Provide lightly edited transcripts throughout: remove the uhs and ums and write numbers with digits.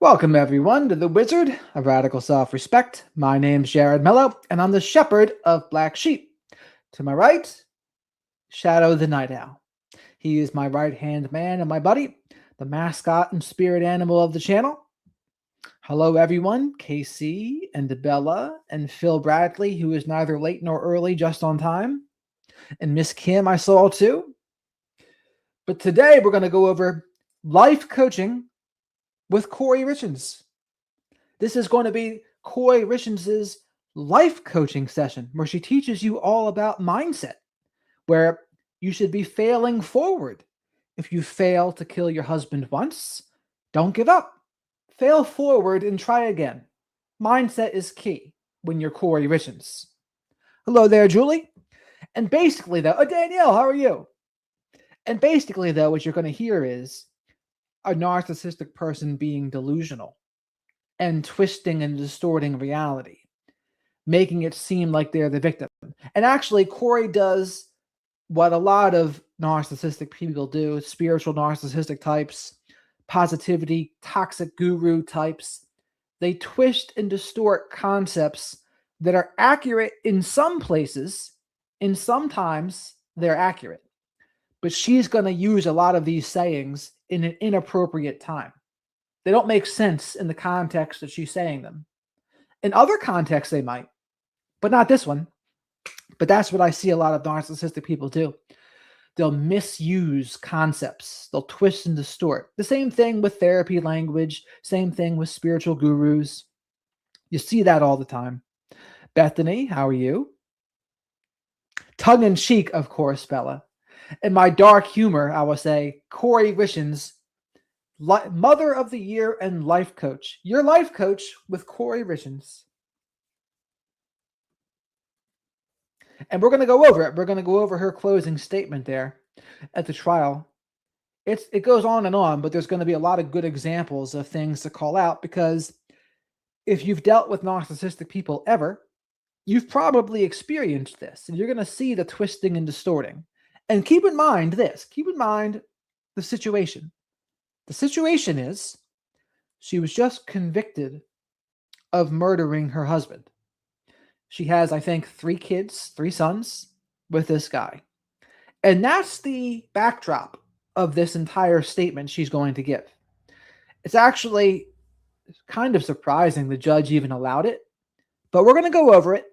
Welcome, everyone, to The Wizard of Radical Self-Respect. My name's Jared Mello, and I'm the Shepherd of Black Sheep. To my right, Shadow the Night Owl. He is my right-hand man and my buddy, the mascot and spirit animal of the channel. Hello, everyone, Casey and Bella and Phil Bradley, who is neither late nor early, just on time. And Miss Kim, I saw too. But today, we're going to go over life coaching with Kori Richins. This is going to be Kori Richins' life coaching session where she teaches you all about mindset, where you should be failing forward. If you fail to kill your husband once, don't give up. Fail forward and try again. Mindset is key when you're Kori Richins. Hello there, Julie. And basically, though, Danielle, how are you? And basically, though, what you're going to hear is a narcissistic person being delusional and twisting and distorting reality, making it seem like they're the victim. And actually, Kori does what a lot of narcissistic people do, spiritual narcissistic types, positivity, toxic guru types. They twist and distort concepts that are accurate in some places, and sometimes they're accurate. But she's going to use a lot of these sayings in an inappropriate time. They don't make sense in the context that she's saying them. In other contexts, they might, but not this one. But that's what I see a lot of narcissistic people do. They'll misuse concepts. They'll twist and distort. The same thing with therapy language. Same thing with spiritual gurus. You see that all the time. Bethany, how are you? Tongue in cheek, of course, Bella. In my dark humor, I will say, Kori Richins, Mother of the Year and Life Coach. Your life coach with Kori Richins. And we're going to go over it. We're going to go over her closing statement there at the trial. It goes on, but there's going to be a lot of good examples of things to call out, because if you've dealt with narcissistic people ever, you've probably experienced this, and you're going to see the twisting and distorting. And keep in mind this. Keep in mind the situation. The situation is she was just convicted of murdering her husband. She has, I think, 3 kids, 3 sons with this guy. And that's the backdrop of this entire statement she's going to give. It's actually kind of surprising the judge even allowed it, but we're going to go over it.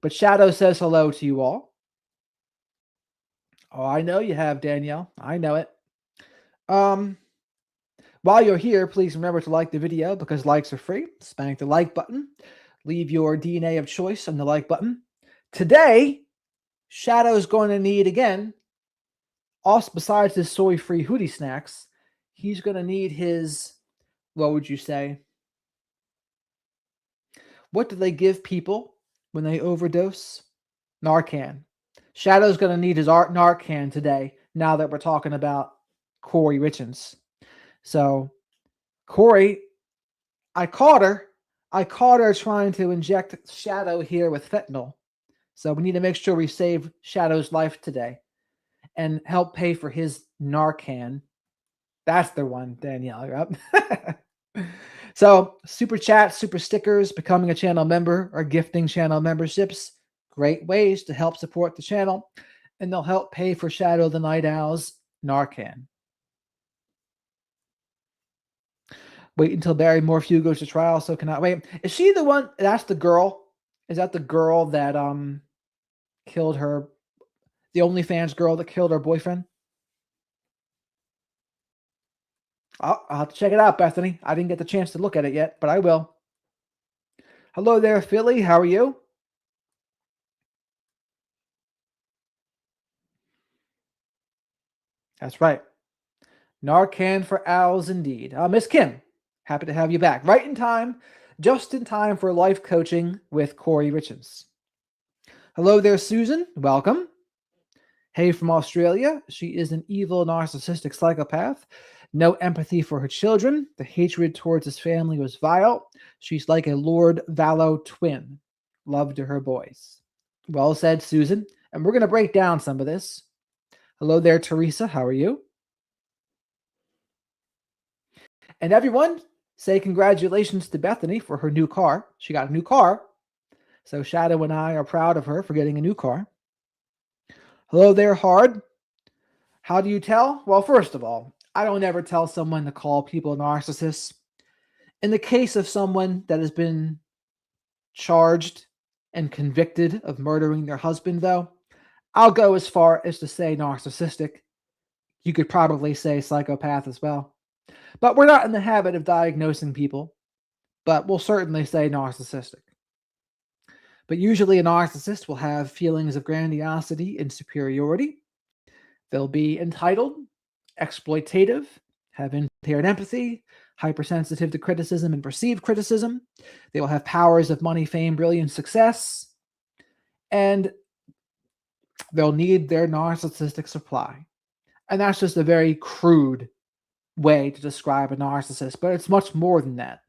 But Shadow says hello to you all. Oh, I know you have, Danielle. I know it. While you're here, please remember to like the video because likes are free. Spank the like button. Leave your DNA of choice on the like button. Today, Shadow's going to need, again, also besides his soy-free hoodie snacks, he's going to need his, what would you say? What do they give people when they overdose? Narcan. Shadow's going to need his Narcan today, now that we're talking about Kori Richins. So, Kori, I caught her trying to inject Shadow here with fentanyl. So we need to make sure we save Shadow's life today and help pay for his Narcan. That's the one, Danielle. Yep. So, super chat, super stickers, becoming a channel member, or gifting channel memberships. Great ways to help support the channel, and they'll help pay for Shadow the Night Owl's Narcan. Wait until Barry Morphew goes to trial, so cannot wait. Is she the one? That's the girl. Is that the girl that killed her? The OnlyFans girl that killed her boyfriend? I'll have to check it out, Bethany. I didn't get the chance to look at it yet, but I will. Hello there, Philly. How are you? That's right. Narcan for owls indeed. Miss Kim, happy to have you back. Right in time, just in time for life coaching with Kori Richins. Hello there, Susan. Welcome. Hey from Australia. She is an evil, narcissistic psychopath. No empathy for her children. The hatred towards his family was vile. She's like a Lord Vallow twin. Love to her boys. Well said, Susan. And we're going to break down some of this. Hello there, Teresa. How are you? And everyone, say congratulations to Bethany for her new car. She got a new car. So Shadow and I are proud of her for getting a new car. Hello there, Hard. How do you tell? Well, first of all, I don't ever tell someone to call people narcissists. In the case of someone that has been charged and convicted of murdering their husband, though, I'll go as far as to say narcissistic. You could probably say psychopath as well. But we're not in the habit of diagnosing people, but we'll certainly say narcissistic. But usually a narcissist will have feelings of grandiosity and superiority. They'll be entitled, exploitative, have impaired empathy, hypersensitive to criticism and perceived criticism. They will have powers of money, fame, brilliance, success, and they'll need their narcissistic supply. And that's just a very crude way to describe a narcissist, but it's much more than that.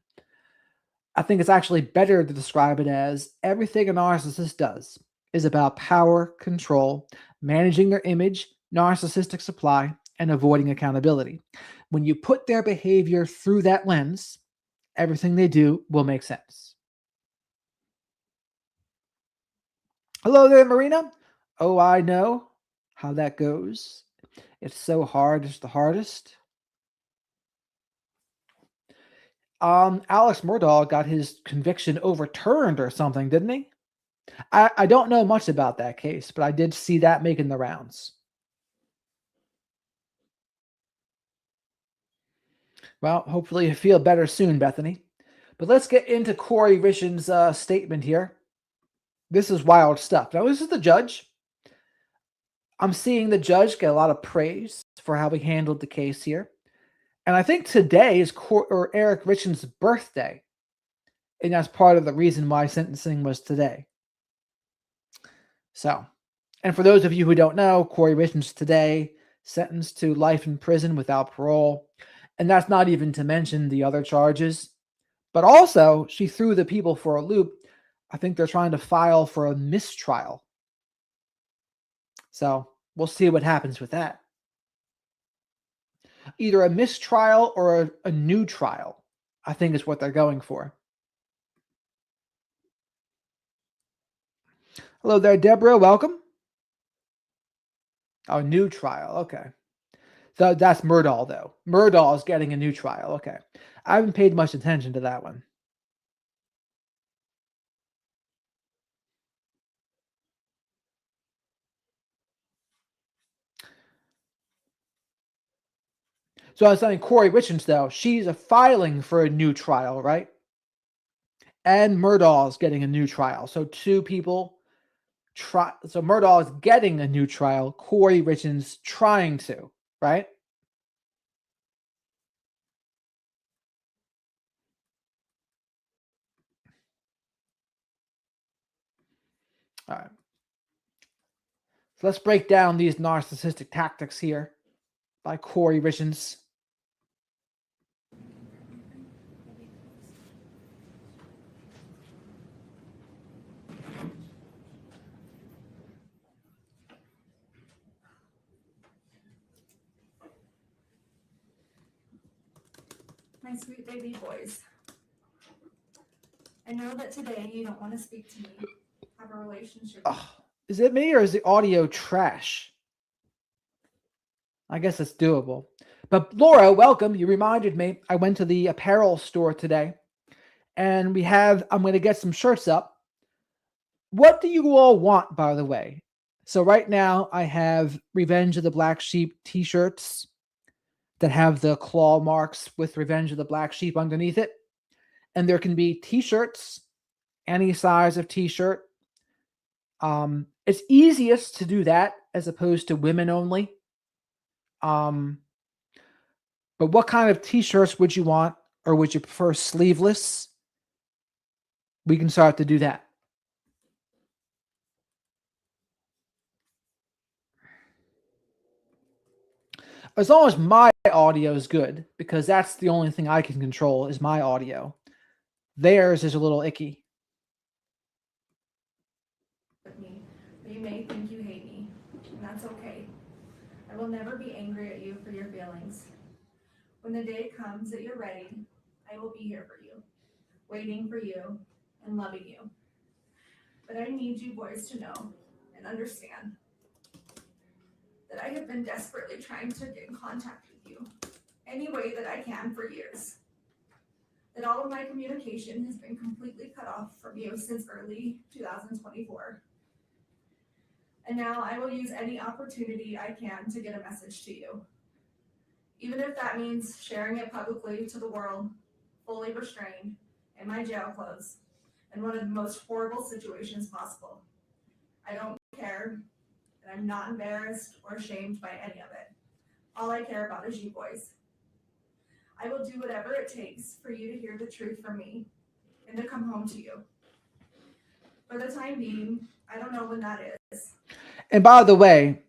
I think it's actually better to describe it as everything a narcissist does is about power, control, managing their image, narcissistic supply, and avoiding accountability. When you put their behavior through that lens, everything they do will make sense. Hello there, Marina. Oh, I know how that goes. It's so hard. It's the hardest. Alex Murdaugh got his conviction overturned or something, didn't he? I don't know much about that case, but I did see that making the rounds. Well, hopefully you feel better soon, Bethany. But let's get into Kori Richins' statement here. This is wild stuff. Now, this is the judge. I'm seeing the judge get a lot of praise for how he handled the case here. And I think today is Eric Richins' birthday. And that's part of the reason why sentencing was today. So, and for those of you who don't know, Kori Richins today sentenced to life in prison without parole. And that's not even to mention the other charges. But also, she threw the people for a loop. I think they're trying to file for a mistrial. So we'll see what happens with that. Either a mistrial or a new trial, I think is what they're going for. Hello there, Deborah. Welcome. Oh, new trial. Okay. So that's Murdaugh, though. Murdaugh is getting a new trial. Okay. I haven't paid much attention to that one. So I was saying Kori Richins, though, she's filing for a new trial, right? And Murdaugh is getting a new trial. So two people so Murdaugh is getting a new trial. Kori Richins trying to, right? All right. So let's break down these narcissistic tactics here by Kori Richins. My sweet baby boys. I know that today you don't want to speak to me, have a relationship. Is it me or is the audio trash? I guess it's doable. But Laura, welcome. You reminded me. I went to the apparel store today and I'm going to get some shirts up. What do you all want, by the way? So right now I have Revenge of the Black Sheep t-shirts that have the claw marks with Revenge of the Black Sheep underneath it. And there can be t-shirts, any size of t-shirt. It's easiest to do that as opposed to women only. But what kind of t-shirts would you want, or would you prefer sleeveless? We can start to do that. As long as my audio is good, because that's the only thing I can control is my audio. Theirs is a little icky. You may think you hate me, and that's okay. I will never be angry at you for your feelings. When the day comes that you're ready, I will be here for you, waiting for you and loving you. But I need you boys to know and understand that I have been desperately trying to get in contact with you any way that I can for years. That all of my communication has been completely cut off from you since early 2024. And now I will use any opportunity I can to get a message to you. Even if that means sharing it publicly to the world, fully restrained, in my jail clothes, in one of the most horrible situations possible. I don't care, and I'm not embarrassed or ashamed by any of it. All I care about is you boys. I will do whatever it takes for you to hear the truth from me and to come home to you. For the time being, I don't know when that is. And by the way,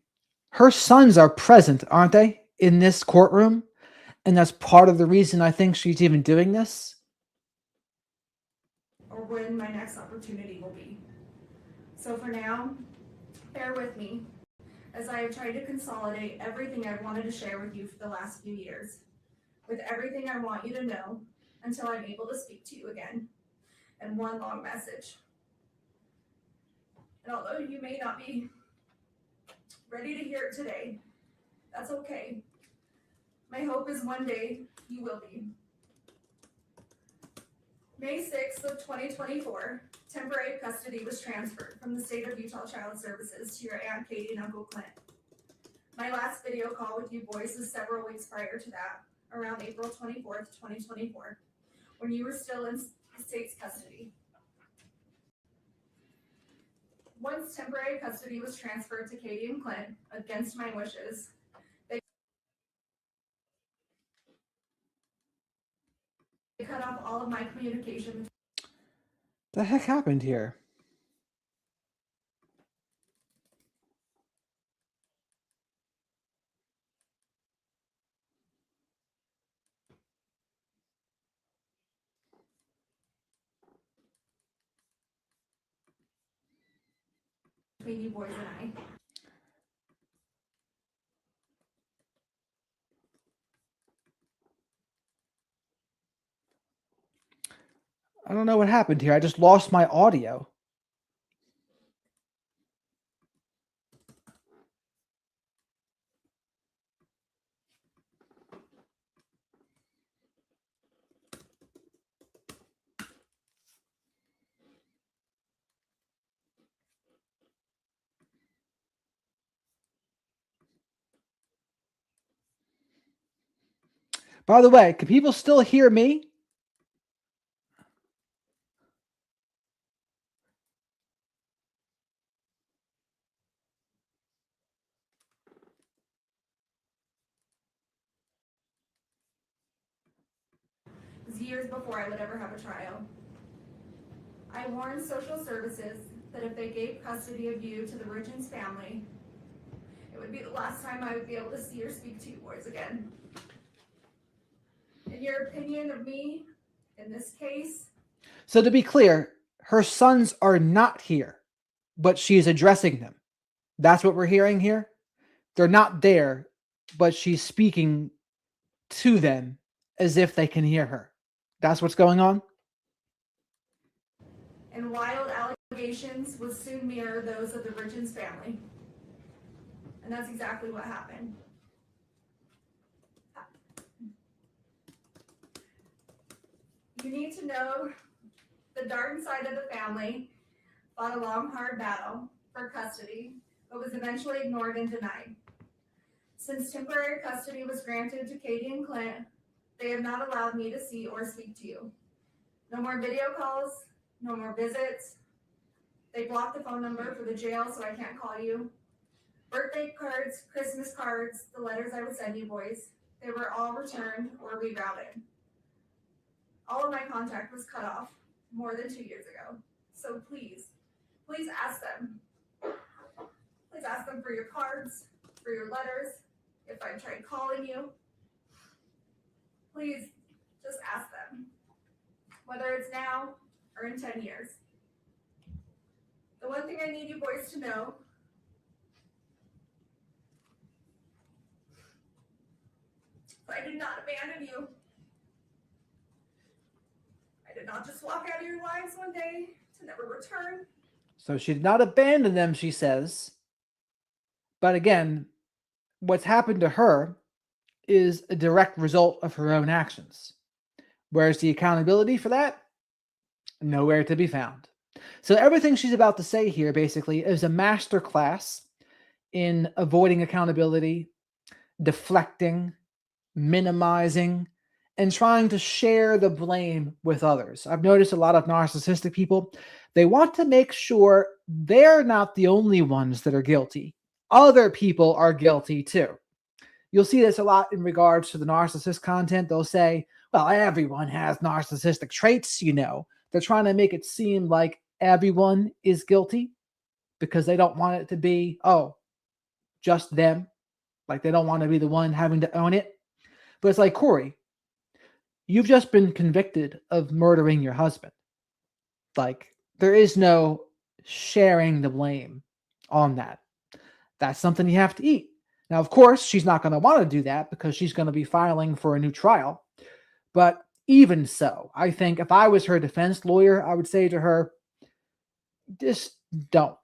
her sons are present, aren't they, in this courtroom? And that's part of the reason I think she's even doing this. Or when my next opportunity will be. So for now, bear with me as I have tried to consolidate everything I've wanted to share with you for the last few years, with everything I want you to know until I'm able to speak to you again in one long message. And although you may not be ready to hear it today, that's okay. My hope is one day you will be. May 6th of 2024, temporary custody was transferred from the state of Utah Child Services to your Aunt Katie and Uncle Clint. My last video call with you boys was several weeks prior to that, around April 24th, 2024, when you were still in the state's custody. Once temporary custody was transferred to Katie and Clint, against my wishes, they cut off all of my communication. The heck happened here? Between you boys and I don't know what happened here. I just lost my audio. By the way, can people still hear me? It was years before I would ever have a trial. I warned social services that if they gave custody of you to the Richins family, it would be the last time I would be able to see or speak to you boys again. In your opinion of me, in this case? So to be clear, her sons are not here, but she's addressing them. That's what we're hearing here. They're not there, but she's speaking to them as if they can hear her. That's what's going on? And wild allegations would soon mirror those of the Richins family. And that's exactly what happened. You need to know the Darden side of the family fought a long, hard battle for custody, but was eventually ignored and denied. Since temporary custody was granted to Katie and Clint, they have not allowed me to see or speak to you. No more video calls, no more visits. They blocked the phone number for the jail so I can't call you. Birthday cards, Christmas cards, the letters I would send you boys, they were all returned or rerouted. All of my contact was cut off more than 2 years ago. So please ask them. Please ask them for your cards, for your letters, if I tried calling you. Please just ask them, whether it's now or in 10 years. The one thing I need you boys to know I did not abandon you. I did not just walk out of your lives one day to never return. So she did not abandon them, she says. But again, what's happened to her is a direct result of her own actions. Where's the accountability for that? Nowhere to be found. So everything she's about to say here basically is a master class in avoiding accountability, deflecting, minimizing, and trying to share the blame with others. I've noticed a lot of narcissistic people, they want to make sure they're not the only ones that are guilty. Other people are guilty too. You'll see this a lot in regards to the narcissist content. They'll say, well, everyone has narcissistic traits, you know. They're trying to make it seem like everyone is guilty because they don't want it to be, oh, just them. Like they don't want to be the one having to own it. But it's like, Kori, you've just been convicted of murdering your husband. Like there is no sharing the blame on that. That's something you have to eat. Now, of course, she's not going to want to do that because she's going to be filing for a new trial. But even so, I think if I was her defense lawyer, I would say to her, just don't.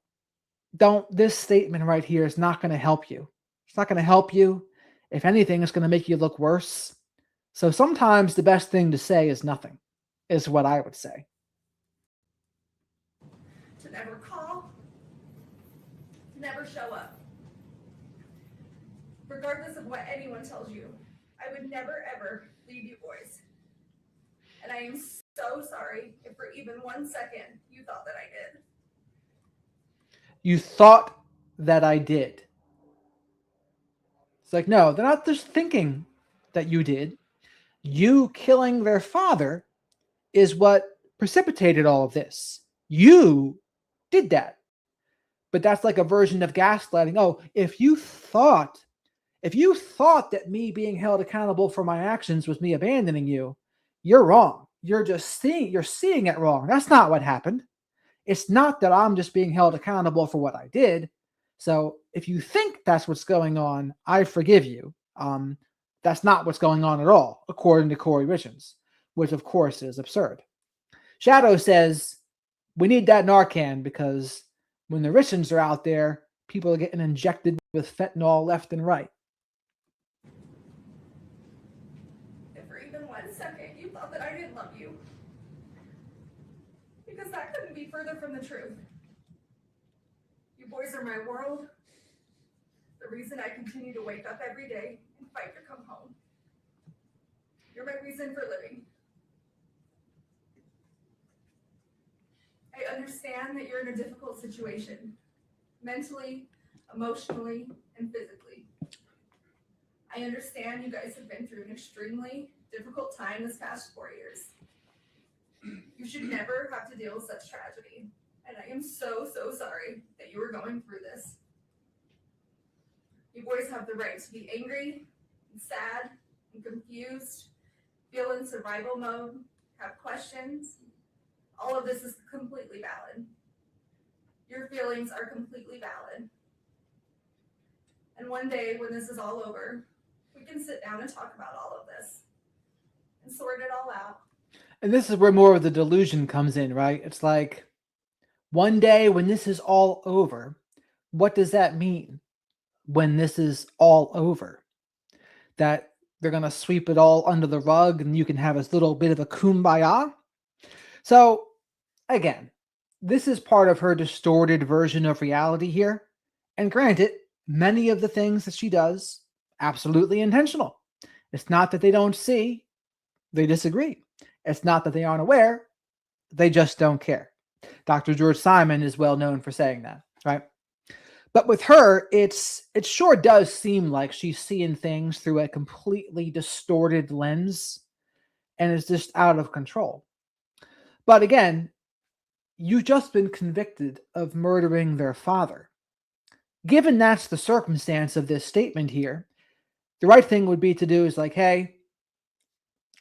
This statement right here is not going to help you. It's not going to help you. If anything, it's going to make you look worse. So sometimes the best thing to say is nothing, is what I would say. To never call, to never show up. Regardless of what anyone tells you, I would never ever leave you boys. And I am so sorry if for even 1 second you thought that I did. You thought that I did. It's like, no, they're not just thinking that you did. You killing their father is what precipitated all of this. You did that. But that's like a version of gaslighting. Oh, if you thought that me being held accountable for my actions was me abandoning you, you're wrong. You're seeing it wrong. That's not what happened. It's not that I'm just being held accountable for what I did. So if you think that's what's going on, I forgive you. That's not what's going on at all, according to Kori Richins, which of course is absurd. Shadow says, we need that Narcan because when the Richins are out there, people are getting injected with fentanyl left and right. If for even 1 second you thought that I didn't love you, because that couldn't be further from the truth. You boys are my world, the reason I continue to wake up every day and fight to come home. You're my reason for living. I understand that you're in a difficult situation, mentally, emotionally, and physically. I understand you guys have been through an extremely difficult time this past 4 years. You should never have to deal with such tragedy, and I am so sorry that you are going through this. You boys have the right to be angry, and sad, and confused, feel in survival mode, have questions. All of this is completely valid. Your feelings are completely valid. And one day when this is all over, we can sit down and talk about all of this and sort it all out. And this is where more of the delusion comes in, right? It's like, one day when this is all over, what does that mean when this is all over? That they're going to sweep it all under the rug and you can have a little bit of a kumbaya? So, again, this is part of her distorted version of reality here. And granted, many of the things that she does, absolutely intentional. It's not that they don't see, they disagree. It's not that they aren't aware, they just don't care. Dr. George Simon is well known for saying that, right? But with her, it sure does seem like she's seeing things through a completely distorted lens and is just out of control. But again, you've just been convicted of murdering their father. Given that's the circumstance of this statement here, the right thing would be to do is like, hey,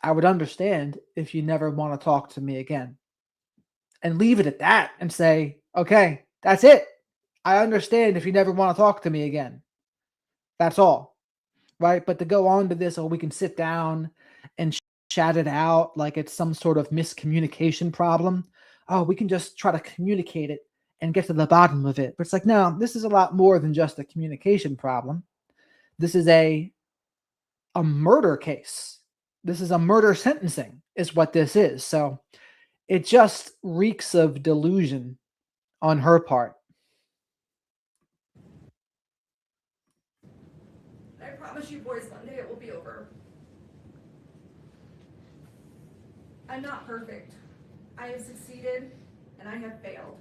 I would understand if you never want to talk to me again. And leave it at that and say, okay, that's it. I understand if you never want to talk to me again. That's all. right? But to go on to this, oh, we can sit down and chat it out like it's some sort of miscommunication problem. Oh, we can just try to communicate it and get to the bottom of it. But it's like, no, this is a lot more than just a communication problem. This is a murder case. This is a murder sentencing, is what this is. So it just reeks of delusion on her part. I promise you boys, one day it will be over. I'm not perfect. I have succeeded and I have failed.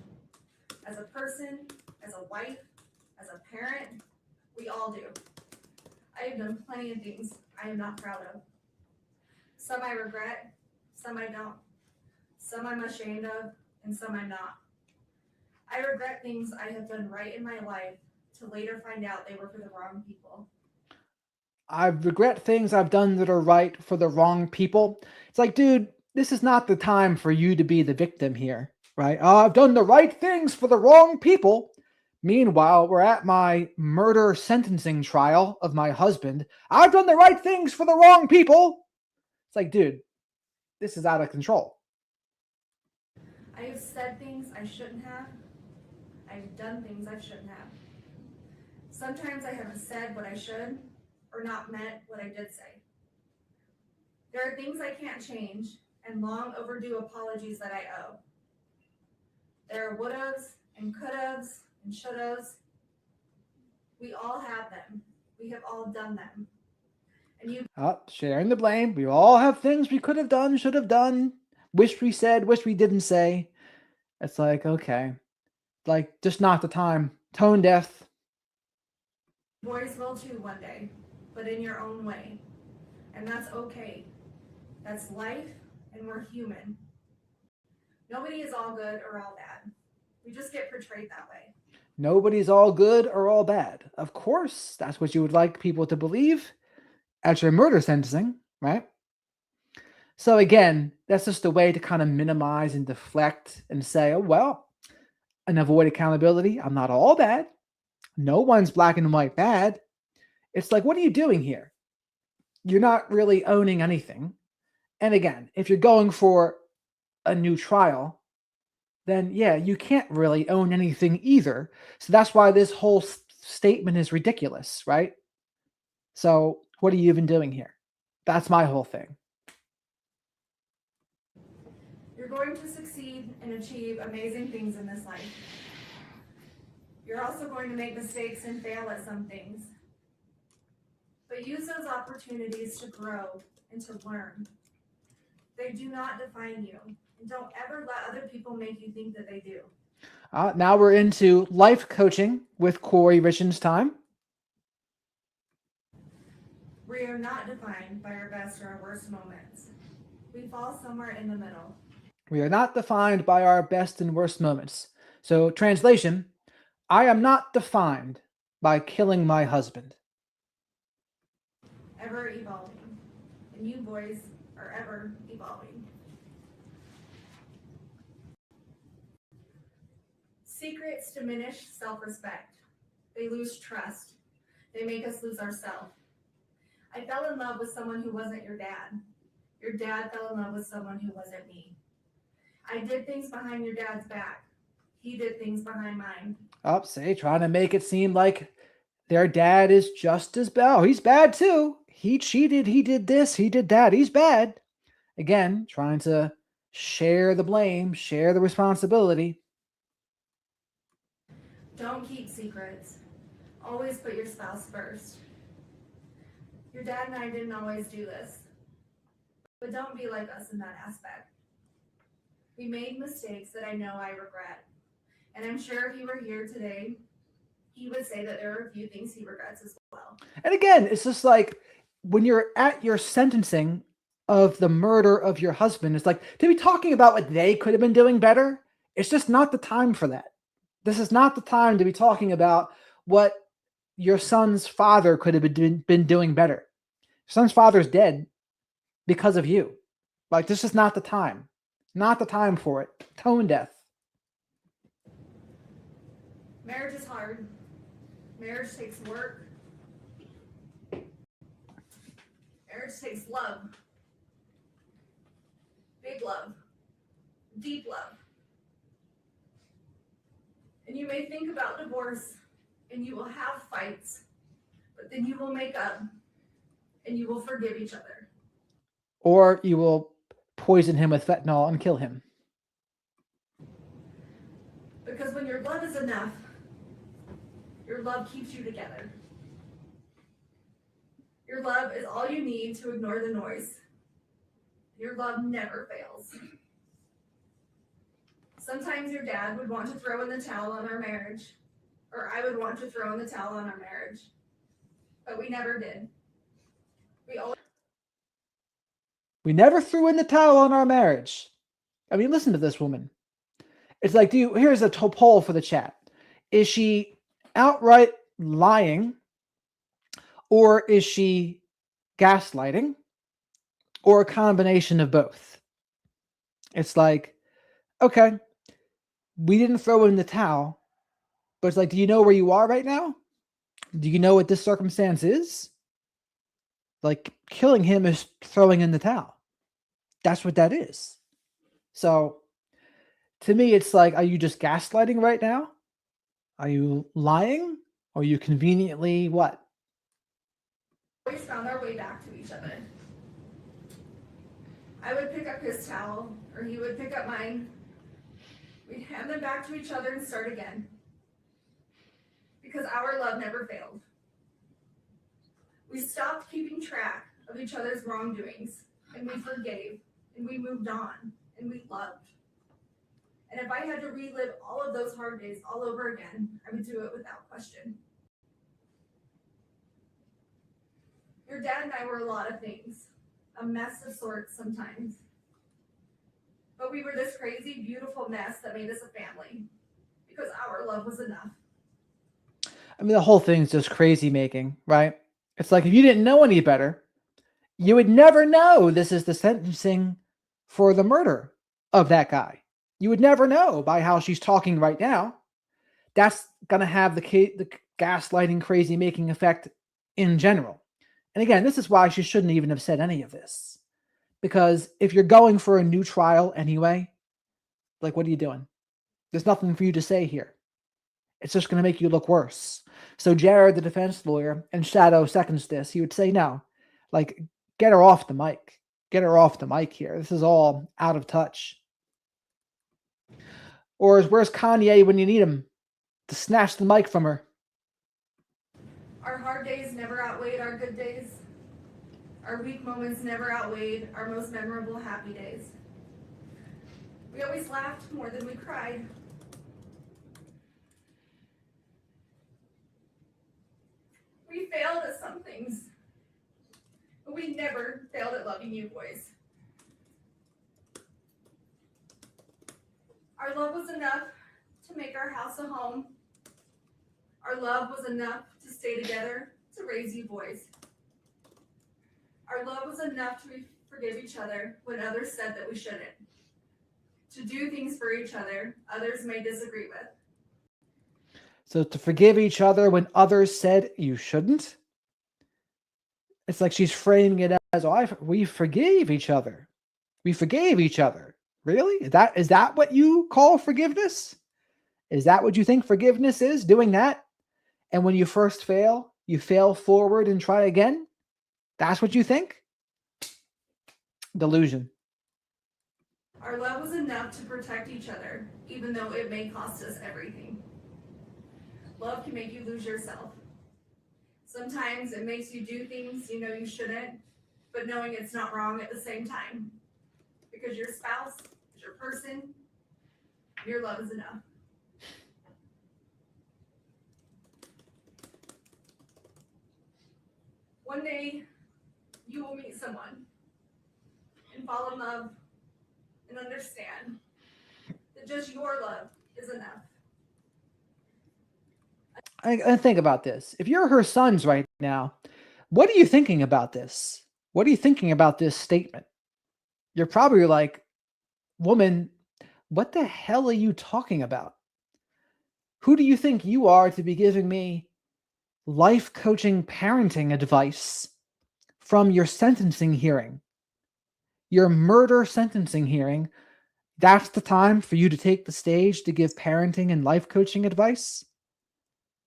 As a person, as a wife, as a parent, we all do. I have done plenty of things I am not proud of. Some I regret, some I don't. Some I'm ashamed of, and some I'm not. I regret things I have done right in my life to later find out they were for the wrong people. I regret things I've done that are right for the wrong people. It's like, dude, this is not the time for you to be the victim here, right? Oh, I've done the right things for the wrong people. Meanwhile, we're at my murder sentencing trial of my husband. I've done the right things for the wrong people. It's like, dude, this is out of control. I have said things I shouldn't have. I've done things I shouldn't have. Sometimes I haven't said what I should or not meant what I did say. There are things I can't change and long overdue apologies that I owe. There are would-haves and could-haves and should-haves. We all have them. We have all done them. And you Sharing the blame. We all have things we could have done, should have done, wish we said, wish we didn't say. It's like, okay, like just not the time. Tone deaf. boys will too one day, but in your own way. And that's okay. That's life, and we're human. Nobody is all good or all bad. We just get portrayed that way. Nobody's all good or all bad. Of course, that's what you would like people to believe at your murder sentencing, right? So again, that's just a way to kind of minimize and deflect and say, oh, well, and avoid accountability. I'm not all bad. No one's black and white bad. It's like, what are you doing here? You're not really owning anything. And again, if you're going for a new trial, then yeah, you can't really own anything either. So that's why this whole statement is ridiculous, right? So what are you even doing here? That's my whole thing. You're going to succeed and achieve amazing things in this life. You're also going to make mistakes and fail at some things. But use those opportunities to grow and to learn. They do not define you. And don't ever let other people make you think that they do. Now we're into life coaching with Kori Richins time. We are not defined by our best or our worst moments. We fall somewhere in the middle. We are not defined by our best and worst moments. So, translation, I am not defined by killing my husband. Ever evolving. And you boys are ever evolving. Secrets diminish self-respect. They lose trust. They make us lose ourselves. I fell in love with someone who wasn't your dad. Your dad fell in love with someone who wasn't me. I did things behind your dad's back. He did things behind mine. Trying to make it seem like their dad is just as bad. Oh, he's bad too. He cheated. He did this. He did that. He's bad. Again, trying to share the blame, share the responsibility. Don't keep secrets. Always put your spouse first. Your dad and I didn't always do this, but don't be like us in that aspect. We made mistakes that I know I regret. And I'm sure if he were here today, he would say that there are a few things he regrets as well. And again, it's just like when you're at your sentencing of the murder of your husband, it's like to be talking about what they could have been doing better. It's just not the time for that. This is not the time to be talking about what your son's father could have been doing better. Your son's father's dead because of you. Like, this is not the time. Not the time for it. Tone deaf. Marriage is hard. Marriage takes work. marriage takes love. Big love. Deep love. And you may think about divorce and you will have fights, but then you will make up and you will forgive each other. Or you will poison him with fentanyl and kill him. Because when your love is enough, your love keeps you together. Your love is all you need to ignore the noise. Your love never fails. Sometimes your dad would want to throw in the towel on our marriage, or I would want to throw in the towel on our marriage, but we never did. We never threw in the towel on our marriage. I mean, listen to this woman. It's like, here's a poll for the chat. Is she outright lying, or is she gaslighting, or a combination of both? It's like, okay, we didn't throw in the towel, but it's like, do you know where you are right now? Do you know what this circumstance is? Like, killing him is throwing in the towel. That's what that is. So, to me, it's like, are you just gaslighting right now? Are you lying? Or are you conveniently what? We always found our way back to each other. I would pick up his towel, or he would pick up mine. We'd hand them back to each other and start again. Because our love never failed. We stopped keeping track of each other's wrongdoings, and we forgave, and we moved on, and we loved. And if I had to relive all of those hard days all over again, I would do it without question. Your dad and I were a lot of things, a mess of sorts sometimes. But we were this crazy, beautiful mess that made us a family, because our love was enough. I mean, the whole thing's just crazy making, right? It's like, if you didn't know any better, you would never know this is the sentencing for the murder of that guy. You would never know by how she's talking right now. That's going to have the gaslighting, crazy making effect in general. And again, this is why she shouldn't even have said any of this. Because if you're going for a new trial anyway, like, what are you doing? There's nothing for you to say here. It's just going to make you look worse. So Jared, the defense lawyer, and Shadow seconds this. He would say, no, like, get her off the mic. Get her off the mic here. This is all out of touch. Or where's Kanye when you need him to snatch the mic from her? Our hard days never outweighed our good days. Our weak moments never outweighed our most memorable happy days. We always laughed more than we cried. We failed at some things, but we never failed at loving you boys. Our love was enough to make our house a home. Our love was enough to stay together, to raise you boys. Our love was enough to forgive each other when others said that we shouldn't. To do things for each other others may disagree with. So to forgive each other when others said you shouldn't? It's like she's framing it as, we forgave each other. We forgave each other. Really? Is that what you call forgiveness? Is that what you think forgiveness is? Doing that? And when you first fail, you fail forward and try again? That's what you think? Delusion. Our love was enough to protect each other, even though it may cost us everything. Love can make you lose yourself. Sometimes it makes you do things you know you shouldn't, but knowing it's not wrong at the same time. Because your spouse is your person, your love is enough. One day, you will meet someone and fall in love and understand that just your love is enough. I think about this. If you're her sons right now, what are you thinking about this? What are you thinking about this statement? You're probably like, woman, what the hell are you talking about? Who do you think you are to be giving me life coaching parenting advice from your sentencing hearing, your murder sentencing hearing, that's the time for you to take the stage to give parenting and life coaching advice?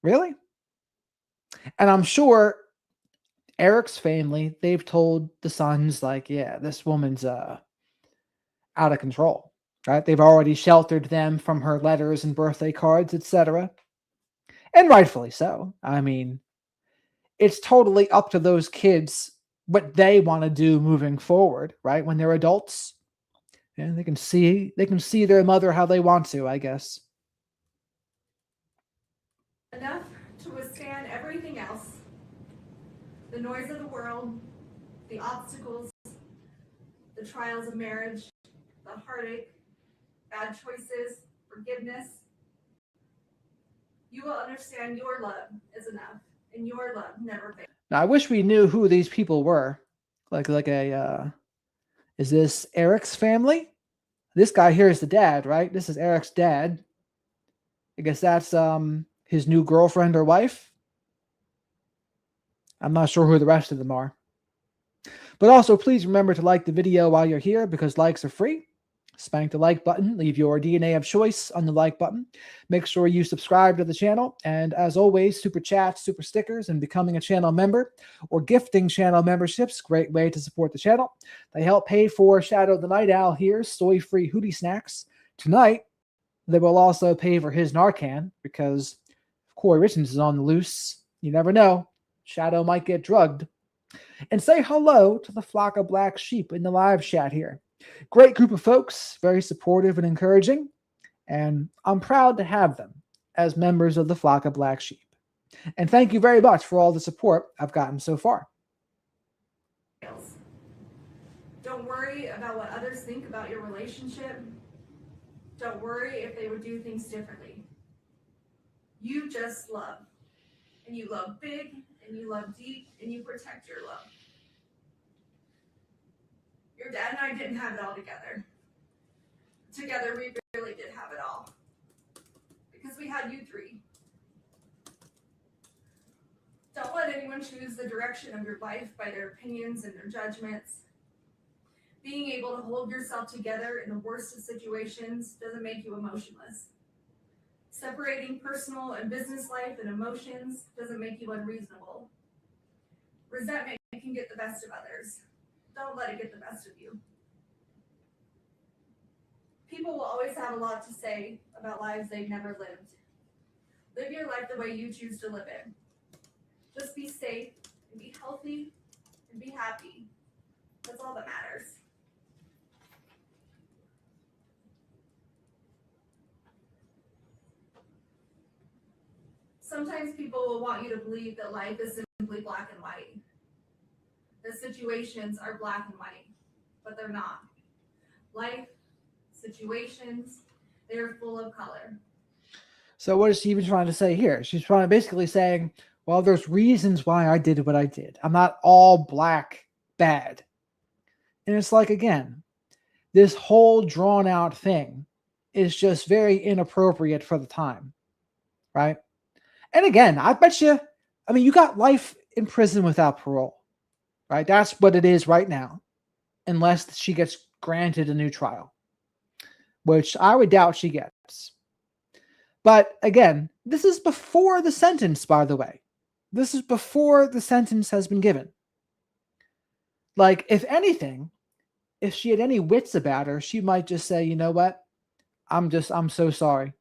Really? And I'm sure Eric's family, they've told the sons, like, yeah, this woman's out of control, right? They've already sheltered them from her letters and birthday cards, etc. And rightfully so. I mean, it's totally up to those kids what they want to do moving forward, right? When they're adults, and they can see their mother how they want to, I guess. Enough to withstand everything else. The noise of the world, the obstacles, the trials of marriage, the heartache, bad choices, forgiveness. You will understand your love is enough, and your love never fails. Now, I wish we knew who these people were. Is this Eric's family? This guy here is the dad, right? This is Eric's dad. I guess that's his new girlfriend or wife. I'm not sure who the rest of them are. But also, please remember to like the video while you're here, because likes are free. Spank the like button. Leave your DNA of choice on the like button. Make sure you subscribe to the channel. And as always, super chats, super stickers, and becoming a channel member or gifting channel memberships, great way to support the channel. They help pay for Shadow the Night Owl here's soy-free hootie snacks. Tonight, they will also pay for his Narcan, because if Kori Richins is on the loose, you never know. Shadow might get drugged. And say hello to the flock of black sheep in the live chat here. Great group of folks, very supportive and encouraging, and I'm proud to have them as members of the flock of black sheep. And thank you very much for all the support I've gotten so far. Don't worry about what others think about your relationship. Don't worry if they would do things differently. You just love. And you love big, and you love deep, and you protect your love. Your dad and I didn't have it all together. Together, we really did have it all. Because we had you three. Don't let anyone choose the direction of your life by their opinions and their judgments. Being able to hold yourself together in the worst of situations doesn't make you emotionless. Separating personal and business life and emotions doesn't make you unreasonable. Resentment can get the best of others. Don't let it get the best of you. People will always have a lot to say about lives they've never lived. Live your life the way you choose to live it. Just be safe and be healthy and be happy. That's all that matters. Sometimes people will want you to believe that life is simply black and white. The situations are black and white, but they're not. Life, situations, they're full of color. So what is she even trying to say here? She's basically saying, well, there's reasons why I did what I did. I'm not all black bad. And it's like, again, this whole drawn out thing is just very inappropriate for the time, right? And again, I bet you, I mean, you got life in prison without parole, right? That's what it is right now, unless she gets granted a new trial, which I would doubt she gets. But again, this is before the sentence, by the way. This is before the sentence has been given. Like, if anything, if she had any wits about her, she might just say, you know what? I'm so sorry.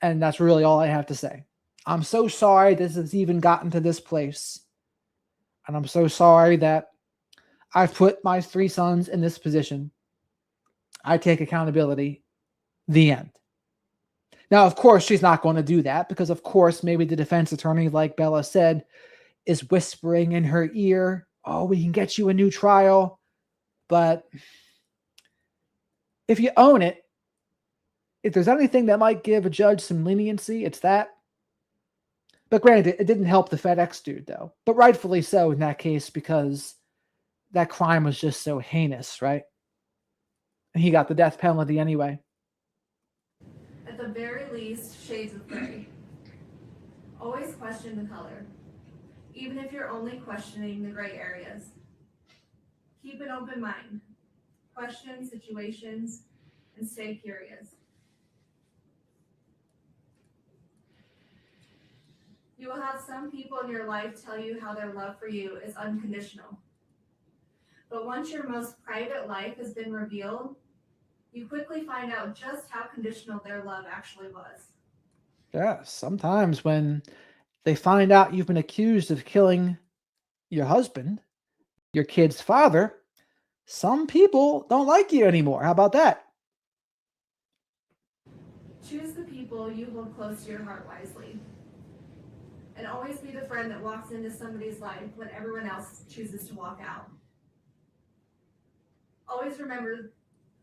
And that's really all I have to say. I'm so sorry this has even gotten to this place. And I'm so sorry that I've put my three sons in this position. I take accountability. The end. Now, of course, she's not going to do that, because, of course, maybe the defense attorney, like Bella said, is whispering in her ear, oh, we can get you a new trial. But if you own it, if there's anything that might give a judge some leniency, it's that. But granted, it didn't help the FedEx dude, though. But rightfully so in that case, because that crime was just so heinous, right? And he got the death penalty anyway. At the very least, shades of gray. Always question the color. even if you're only questioning the gray areas. Keep an open mind. Question situations and stay curious. You will have some people in your life tell you how their love for you is unconditional. But once your most private life has been revealed, you quickly find out just how conditional their love actually was. Yeah, sometimes when they find out you've been accused of killing your husband, your kid's father, some people don't like you anymore. How about that? Choose the people you hold close to your heart wisely. And always be the friend that walks into somebody's life when everyone else chooses to walk out. Always remember,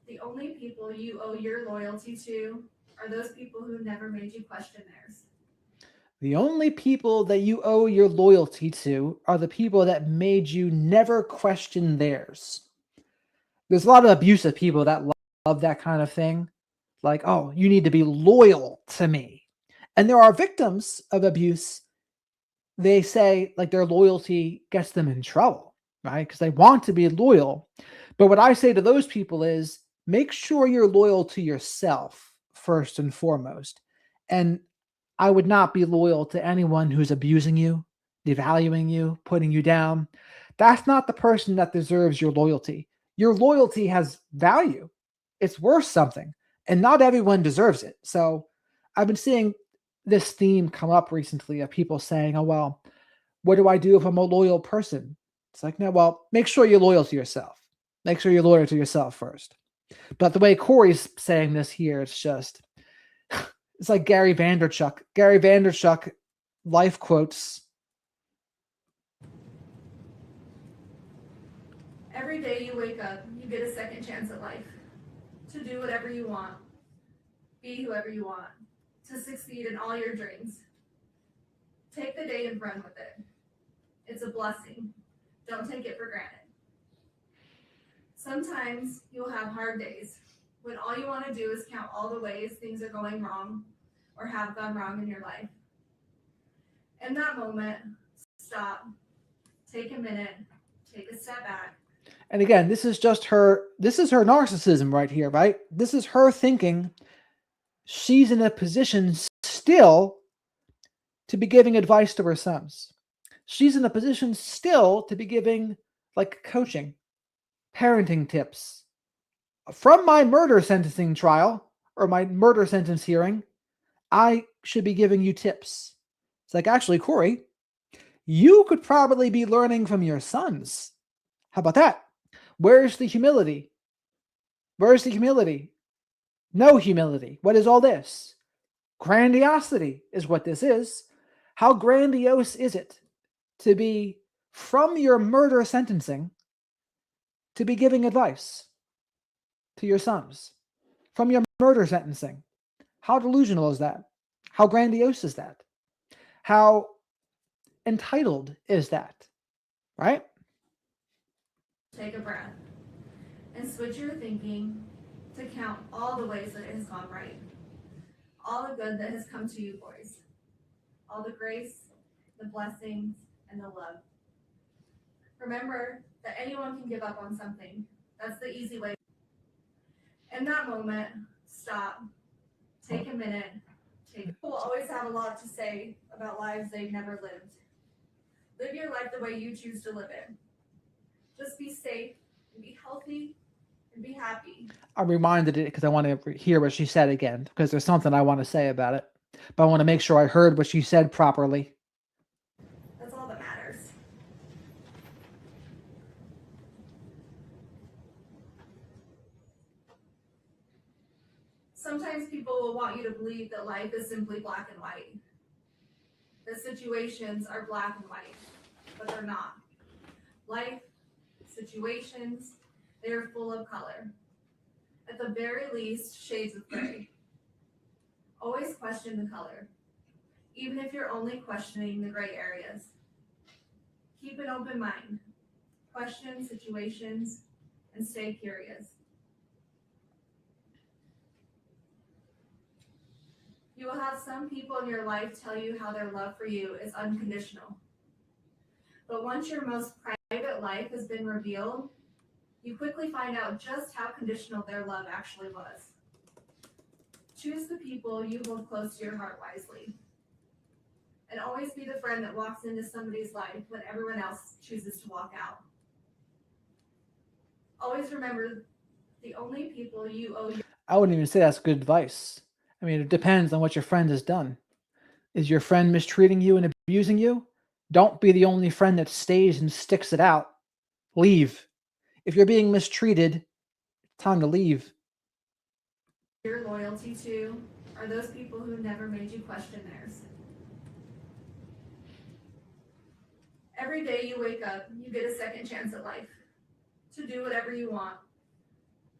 the only people you owe your loyalty to are those people who never made you question theirs. The only people that you owe your loyalty to are the people that made you never question theirs. There's a lot of abusive people that love that kind of thing. Like, oh, you need to be loyal to me. And there are victims of abuse. They say like their loyalty gets them in trouble, right? Because they want to be loyal. But what I say to those people is make sure you're loyal to yourself first and foremost. And I would not be loyal to anyone who's abusing you, devaluing you, putting you down. That's not the person that deserves your loyalty. Your loyalty has value, it's worth something, and not everyone deserves it. So I've been seeing this theme come up recently of people saying, oh, well, what do I do if I'm a loyal person? It's like, no, well, make sure you're loyal to yourself. Make sure you're loyal to yourself first. But the way Kori's saying this here, it's just, it's like Gary Vaynerchuk. Gary Vaynerchuk life quotes. Every day you wake up, you get a second chance at life. To do whatever you want. Be whoever you want. To succeed in all your dreams. Take the day and run with it. It's a blessing. Don't take it for granted. Sometimes you'll have hard days when all you want to do is count all the ways things are going wrong or have gone wrong in your life. In that moment, stop, take a minute, take a step back. And again, this is her narcissism right here, right? This is her thinking she's in a position still to be giving advice to her sons. She's in a position still to be giving like coaching, parenting tips. From my murder sentencing trial or my murder sentence hearing, I should be giving you tips. It's like, actually, Kori, you could probably be learning from your sons. How about that? Where's the humility? Where's the humility? No humility. What is all this? Grandiosity is what this is. How grandiose is it to be, from your murder sentencing, to be giving advice to your sons? From your murder sentencing. How delusional is that? How grandiose is that? How entitled is that? Right? Take a breath and switch your thinking to count all the ways that it has gone right. All the good that has come to you, boys. All the grace, the blessings, and the love. Remember that anyone can give up on something. That's the easy way. In that moment, stop, take a minute, people will always have a lot to say about lives they've never lived. Live your life the way you choose to live it. Just be safe and be healthy and be happy. I'm reminded it because I want to hear what she said again, because there's something I want to say about it. But I want to make sure I heard what she said properly. That's all that matters. Sometimes people will want you to believe that life is simply black and white. The situations are black and white, but they're not. Life, situations, they are full of color. At the very least, shades of gray. Always question the color, even if you're only questioning the gray areas. Keep an open mind. Question situations and stay curious. You will have some people in your life tell you how their love for you is unconditional. But once your most private life has been revealed, you quickly find out just how conditional their love actually was. Choose the people you hold close to your heart wisely. And always be the friend that walks into somebody's life when everyone else chooses to walk out. Always remember the only people you owe your... I wouldn't even say that's good advice. I mean, it depends on what your friend has done. Is your friend mistreating you and abusing you? Don't be the only friend that stays and sticks it out. Leave. If you're being mistreated, it's time to leave. Your loyalty to are those people who never made you question theirs. Every day you wake up, you get a second chance at life to do whatever you want,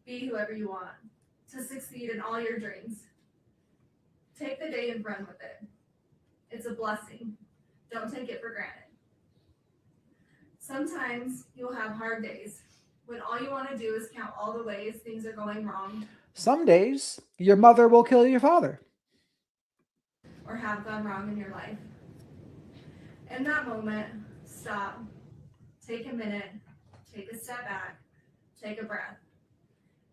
be whoever you want, to succeed in all your dreams. Take the day and run with it. It's a blessing. Don't take it for granted. Sometimes you'll have hard days when all you want to do is count all the ways things are going wrong. Some days, your mother will kill your father. Or have gone wrong in your life. In that moment, stop, take a minute, take a step back, take a breath,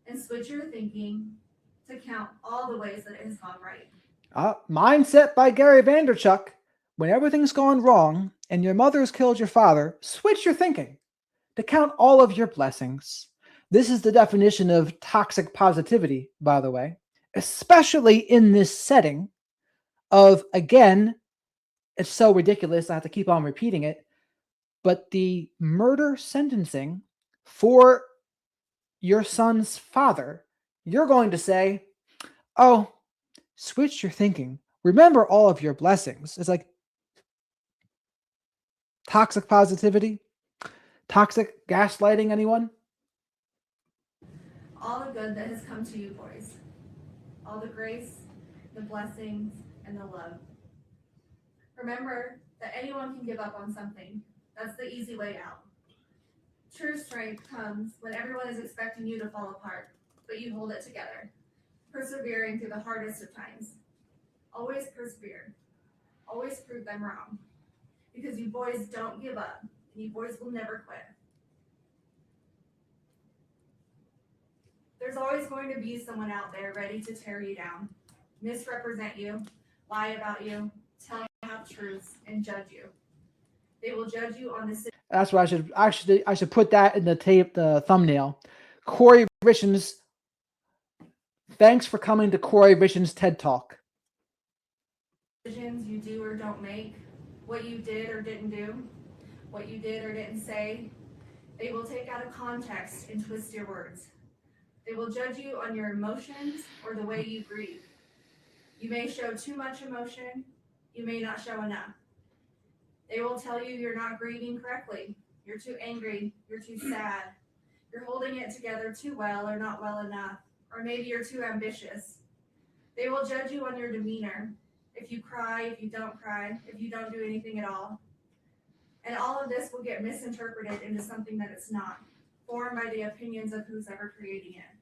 and switch your thinking to count all the ways that it has gone right. Mindset by Gary Vaynerchuk. When everything's gone wrong and your mother's killed your father, switch your thinking to count all of your blessings. This is the definition of toxic positivity, by the way, especially in this setting of, again, it's so ridiculous, I have to keep on repeating it, but the murder sentencing for your son's father, you're going to say, oh, switch your thinking. Remember all of your blessings. It's like toxic positivity, toxic gaslighting, anyone? All the good that has come to you, boys. All the grace, the blessings, and the love. Remember that anyone can give up on something. That's the easy way out. True strength comes when everyone is expecting you to fall apart, but you hold it together, persevering through the hardest of times. Always persevere. Always prove them wrong. Because you boys don't give up, and you boys will never quit. There's always going to be someone out there ready to tear you down, misrepresent you, lie about you, tell you half truths, and judge you. They will judge you on the... That's what I should put that in the thumbnail. Kori Richins, thanks for coming to Kori Richins TED Talk. Decisions you do or don't make, what you did or didn't do, what you did or didn't say, they will take out of context and twist your words. They will judge you on your emotions or the way you grieve. You may show too much emotion, you may not show enough. They will tell you you're not grieving correctly, you're too angry, you're too sad, you're holding it together too well or not well enough, or maybe you're too ambitious. They will judge you on your demeanor, if you cry, if you don't cry, if you don't do anything at all. And all of this will get misinterpreted into something that it's not, formed by the opinions of who's ever creating it.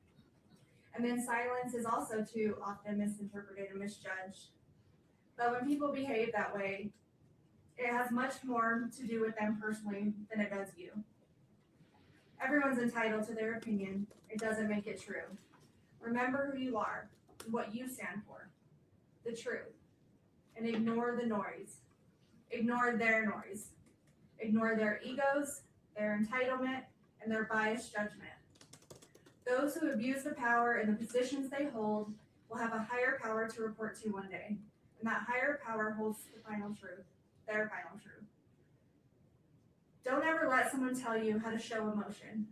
And then silence is also too often misinterpreted and misjudged. But when people behave that way, it has much more to do with them personally than it does you. Everyone's entitled to their opinion. It doesn't make it true. Remember who you are, what you stand for, the truth, and ignore the noise. Ignore their noise. Ignore their egos, their entitlement, and their biased judgment. Those who abuse the power and the positions they hold will have a higher power to report to one day, and that higher power holds the final truth, their final truth. Don't ever let someone tell you how to show emotion,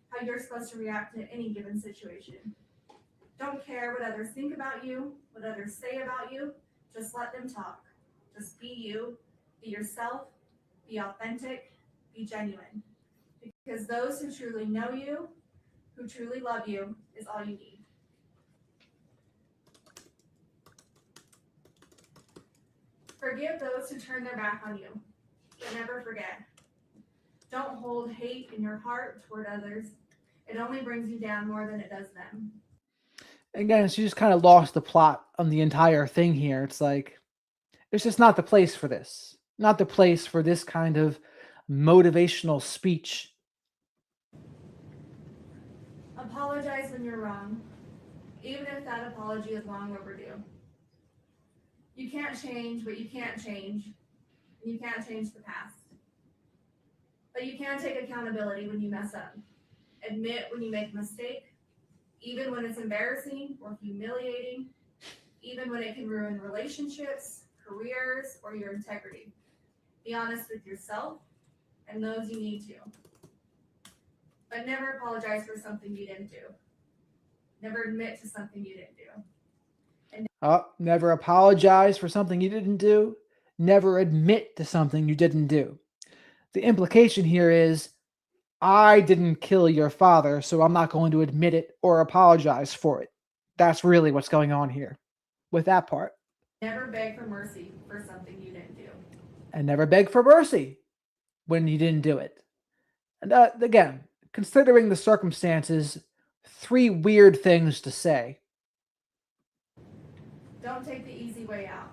how you're supposed to react to any given situation. Don't care what others think about you, what others say about you, just let them talk. Just be you, be yourself, be authentic, be genuine. Because those who truly know you, who truly love you, is all you need. Forgive those who turn their back on you, but never forget. Don't hold hate in your heart toward others. It only brings you down more than it does them. Again, she just kind of lost the plot on the entire thing here. It's like, it's just not the place for this. Not the place for this kind of motivational speech. Apologize when you're wrong, even if that apology is long overdue. You can't change what you can't change, and you can't change the past. But you can take accountability when you mess up. Admit when you make a mistake, even when it's embarrassing or humiliating, even when it can ruin relationships, careers, or your integrity. Be honest with yourself and those you need to. But never apologize for something you didn't do. Never admit to something you didn't do. Never apologize for something you didn't do. Never admit to something you didn't do. The implication here is, I didn't kill your father, so I'm not going to admit it or apologize for it. That's really what's going on here with that part. Never beg for mercy for something you didn't do. And never beg for mercy when you didn't do it. And again, considering the circumstances, 3 weird things to say. Don't take the easy way out.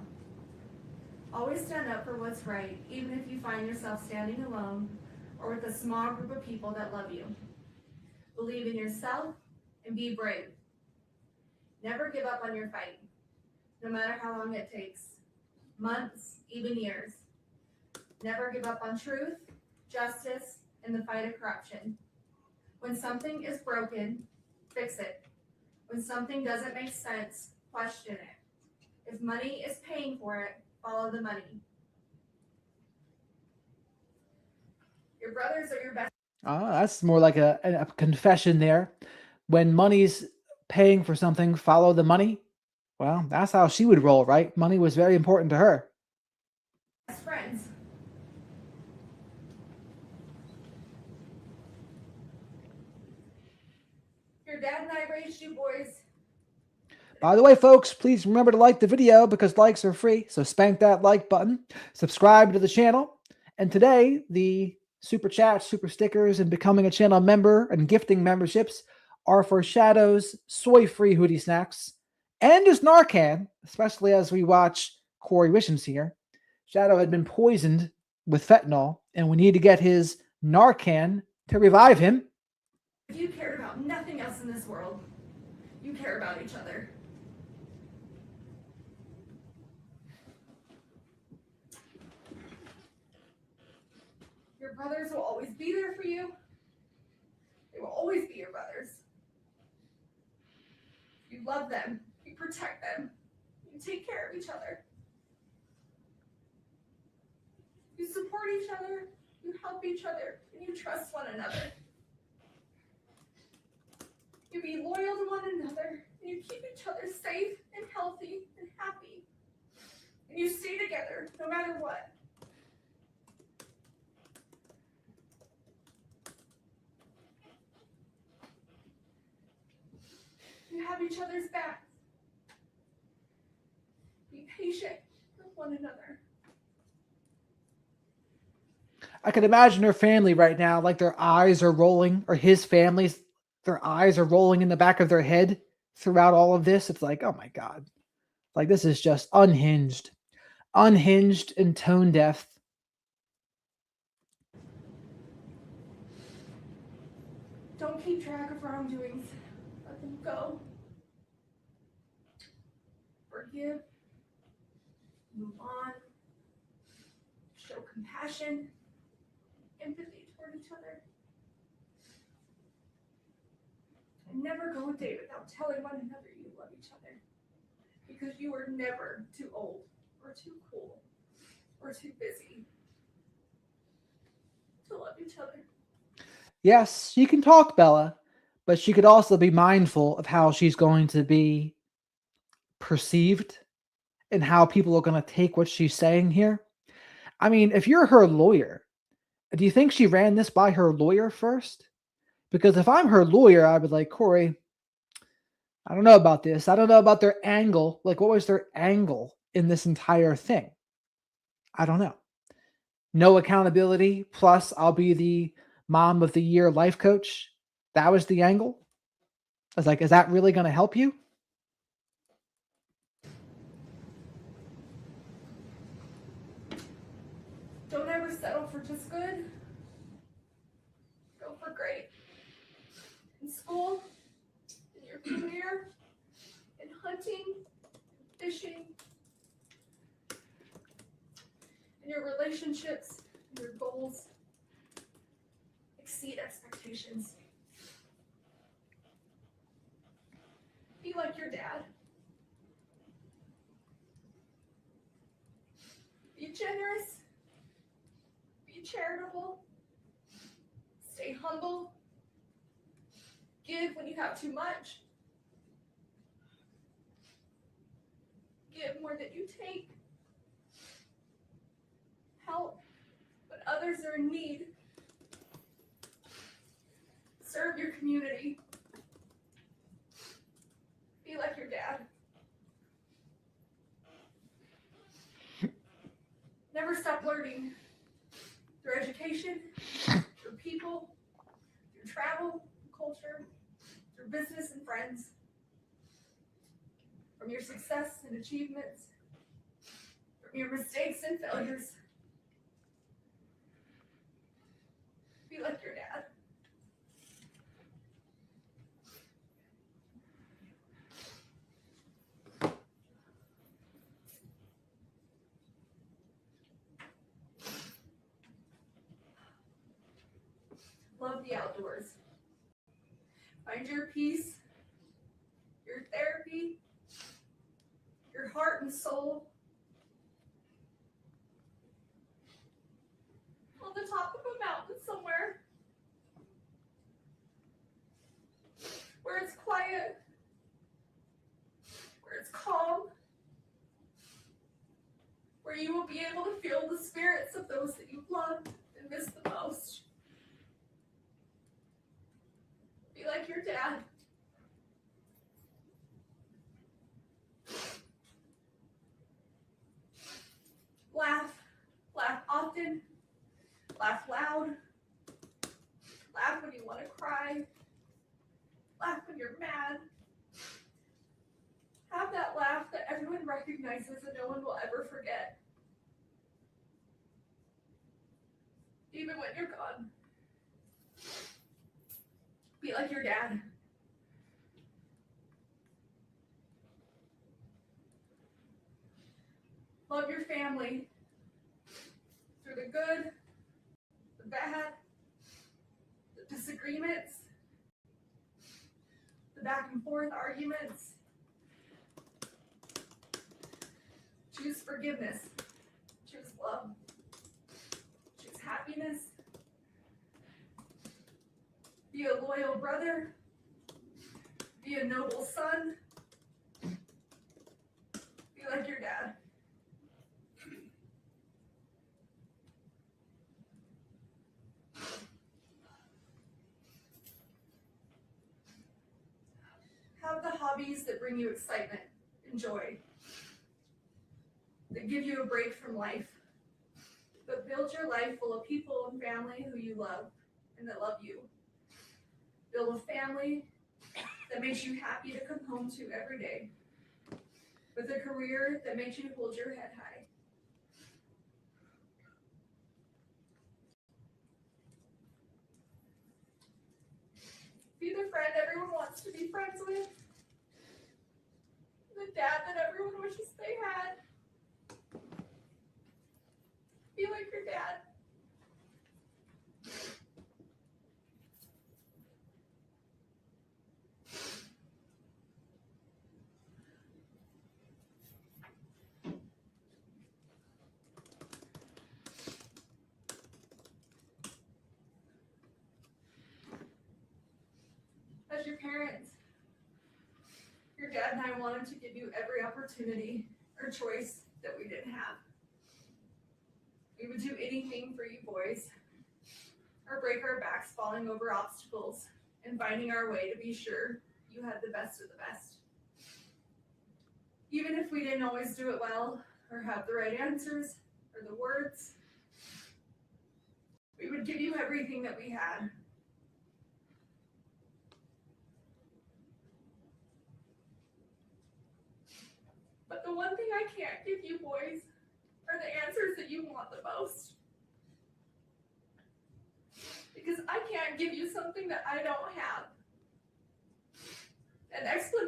Always stand up for what's right, even if you find yourself standing alone or with a small group of people that love you. Believe in yourself and be brave. Never give up on your fight, no matter how long it takes. Months, even years. Never give up on truth, justice, and the fight of corruption. When something is broken, fix it. When something doesn't make sense, question it. If money is paying for it, follow the money. Your brothers are your best. That's more like a confession there. When money's paying for something, follow the money. Well, that's how she would roll, right? Money was very important to her. Best friends. Your dad and I raised you boys. By the way, folks, please remember to like the video because likes are free. So spank that like button, subscribe to the channel. And today, the super chats, super stickers, and becoming a channel member and gifting memberships are for Shadow's soy-free hoodie snacks and his Narcan, especially as we watch Kori Richins here. Shadow had been poisoned with fentanyl, and we need to get his Narcan to revive him. If you cared about nothing else in this world, you care about each other. Your brothers will always be there for you. They will always be your brothers. You love them. You protect them. You take care of each other. You support each other. You help each other. And you trust one another. You be loyal to one another. And you keep each other safe and healthy and happy. And you stay together no matter what. You have each other's backs. Be patient with one another. I can imagine her family right now, like their eyes are rolling, or his family's, their eyes are rolling in the back of their head throughout all of this. It's like, oh my God. Like, this is just unhinged and tone deaf. Don't keep track of wrongdoings. Let them go. Forgive. Move on. Show compassion. Empathy toward each other. And never go a day without telling one another you love each other. Because you are never too old or too cool or too busy to love each other. Yes, she can talk, Bella, but she could also be mindful of how she's going to be perceived and how people are going to take what she's saying here. I mean, if you're her lawyer, do you think she ran this by her lawyer first? Because if I'm her lawyer, I'd be like, Kori, I don't know about this. I don't know about their angle. Like, what was their angle in this entire thing? I don't know. No accountability. Plus, I'll be the mom of the year life coach. That was the angle. I was like, is that really going to help you? Don't ever settle for just good. school, in your career, in hunting, fishing, in your relationships, in your goals. Exceed expectations. Be like your dad. Be generous. Be charitable. Stay humble. Give when you have too much. Give more than you take. Help when others are in need. Serve your community. Be like your dad. Never stop learning through education, through people, through travel, culture, through business and friends, from your success and achievements, from your mistakes and failures. Be like your dad. Love the outdoors. Find your peace, your therapy, your heart and soul on the top of a mountain somewhere where it's quiet, where it's calm, where you will be able to feel the spirits of those that you love and miss the most. Be like your dad. Laugh. Laugh often. Laugh loud. Laugh when you want to cry. Laugh when you're mad. Have that laugh that everyone recognizes and no one will ever forget. Even when you're gone. Be like your dad. Love your family through the good, the bad, the disagreements, the back and forth arguments. Choose forgiveness. Choose love. Choose happiness. Be a loyal brother. Be a noble son. Be like your dad. Have the hobbies that bring you excitement and joy, that give you a break from life, but build your life full of people and family who you love and that love you. Build a family that makes you happy to come home to every day, with a career that makes you hold your head high. Be the friend everyone wants to be friends with. The dad that everyone wishes they had. Be like your dad. As your parents, your dad and I wanted to give you every opportunity or choice that we didn't have. We would do anything for you boys, or break our backs falling over obstacles and finding our way to be sure you had the best of the best. Even if we didn't always do it well, or have the right answers, or the words, we would give you everything that we had. But the one thing I can't give you boys are the answers that you want the most. Because I can't give you something that I don't have.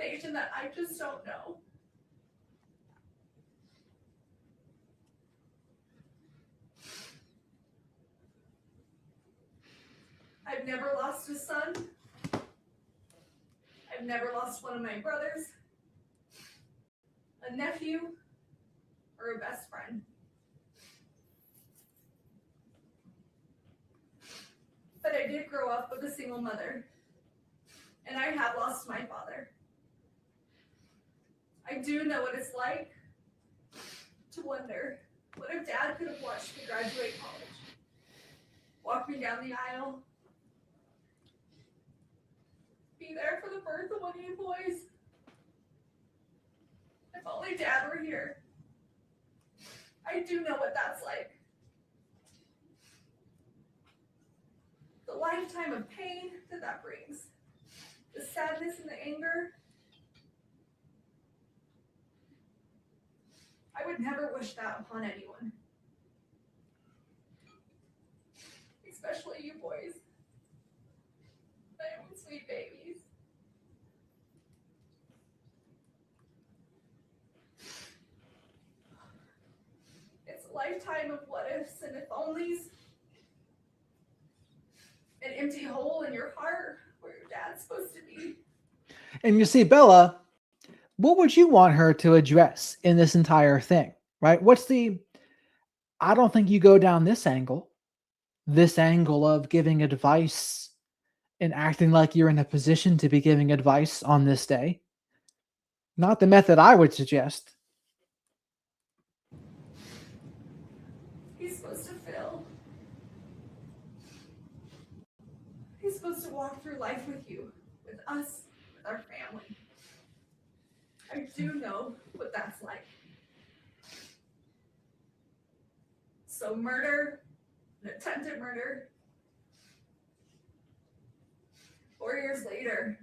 explanation that I just don't know. I've never lost a son. I've never lost one of my brothers, a nephew, or a best friend. But I did grow up with a single mother, and I have lost my father. I do know what it's like to wonder, what if Dad could have watched me graduate college, walk me down the aisle, be there for the birth of one of you boys? If only Dad were here. I do know what that's like. The lifetime of pain that brings, the sadness and the anger. I would never wish that upon anyone. Especially you boys. My own sweet babies. It's a lifetime of what ifs and if onlys. An empty hole in your heart where your dad's supposed to be. And you see, Bella, what would you want her to address in this entire thing, right? I don't think you go down this angle of giving advice and acting like you're in a position to be giving advice on this day. Not the method I would suggest. He's supposed to feel. He's supposed to walk through life with you, with us, with our family. I do know what that's like. So murder, an attempted murder, 4 years later,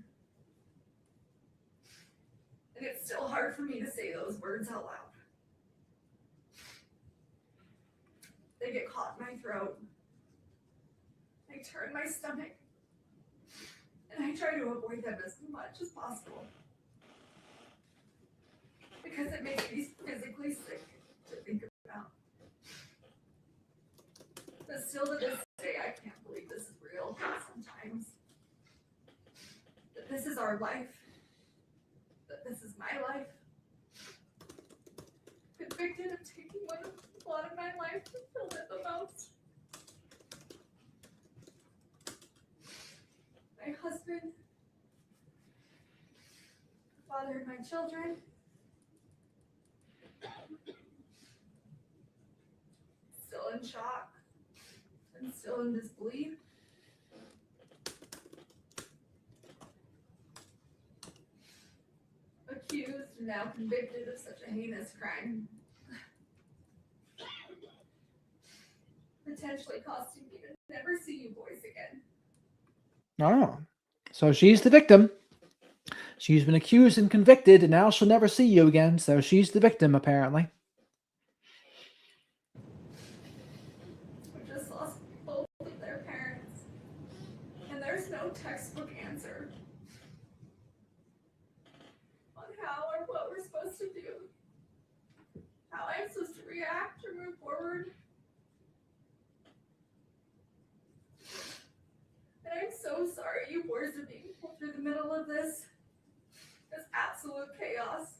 and it's still hard for me to say those words out loud. They get caught in my throat. I turn my stomach, and I try to avoid them as much as possible. Because it makes me physically sick to think about. But still to this day, I can't believe this is real sometimes. That this is our life. That this is my life. Convicted of taking a lot of my life to fill it the most. My husband, father of my children, still in shock and still in disbelief. Accused and now convicted of such a heinous crime. Potentially costing me to never see you boys again. Oh, so she's the victim. She's been accused and convicted, and now she'll never see you again. So she's the victim, apparently. We just lost both of their parents, and there's no textbook answer on how or what we're supposed to do, how I'm supposed to react or move forward. And I'm so sorry you boys are being pulled through the middle of this absolute chaos.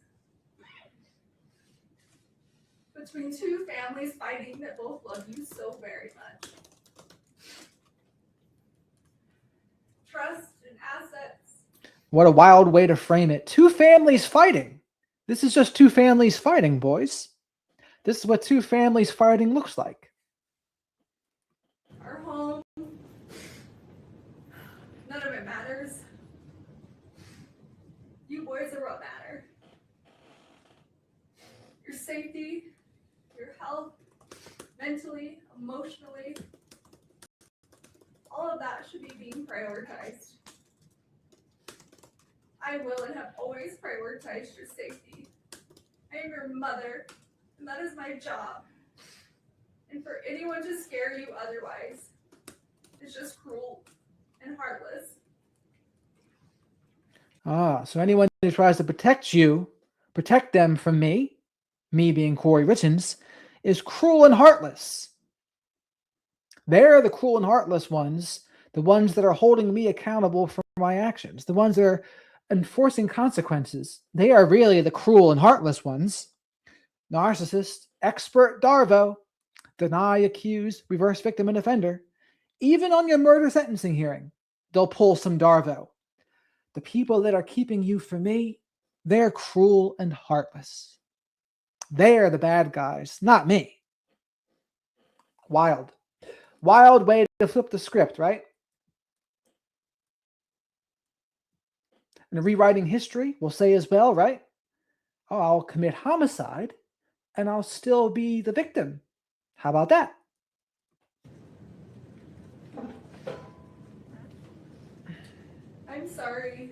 Between two families fighting that both love you so very much. Trust and assets. What a wild way to frame it. Two families fighting. This is just two families fighting, boys. This is what two families fighting looks like. Our home. None of it matters. You boys are what matter. Your safety, your health, mentally, emotionally, all of that should be being prioritized. I will and have always prioritized your safety. I am your mother, and that is my job. And for anyone to scare you otherwise is just cruel and heartless. So anyone who tries to protect them from me being Kori Richins, is cruel and heartless. They're the cruel and heartless ones, the ones that are holding me accountable for my actions, the ones that are enforcing consequences. They are really the cruel and heartless ones. Narcissist, expert DARVO, deny, accuse, reverse victim, and offender. Even on your murder sentencing hearing, they'll pull some DARVO. The people that are keeping you from me, they're cruel and heartless. They're the bad guys, not me. Wild. Wild way to flip the script, right? And rewriting history, we'll say as well, right? Oh, I'll commit homicide and I'll still be the victim. How about that? I'm sorry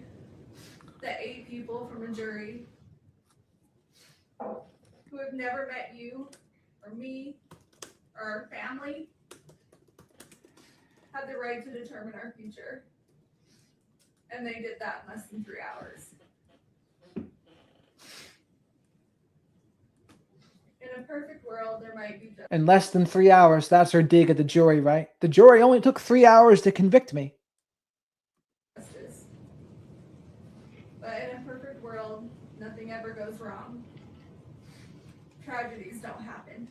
that 8 people from a jury who have never met you or me or our family had the right to determine our future. And they did that in less than 3 hours. In a perfect world, there might be justice. In less than 3 hours, that's her dig at the jury, right? The jury only took 3 hours to convict me. But in a perfect world, nothing ever goes wrong. Tragedies don't happen.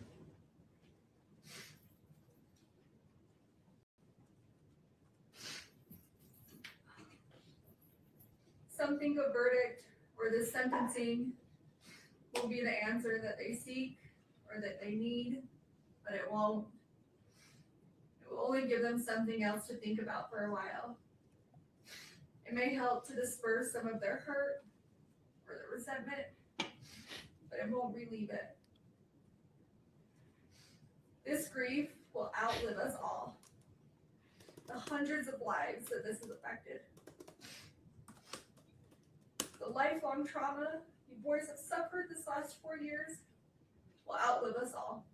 Some think a verdict or the sentencing will be the answer that they seek or that they need, but it won't. It will only give them something else to think about for a while. It may help to disperse some of their hurt or their resentment, but it won't relieve it. This grief will outlive us all. The hundreds of lives that this has affected. The lifelong trauma you boys have suffered this last 4 years will outlive us all.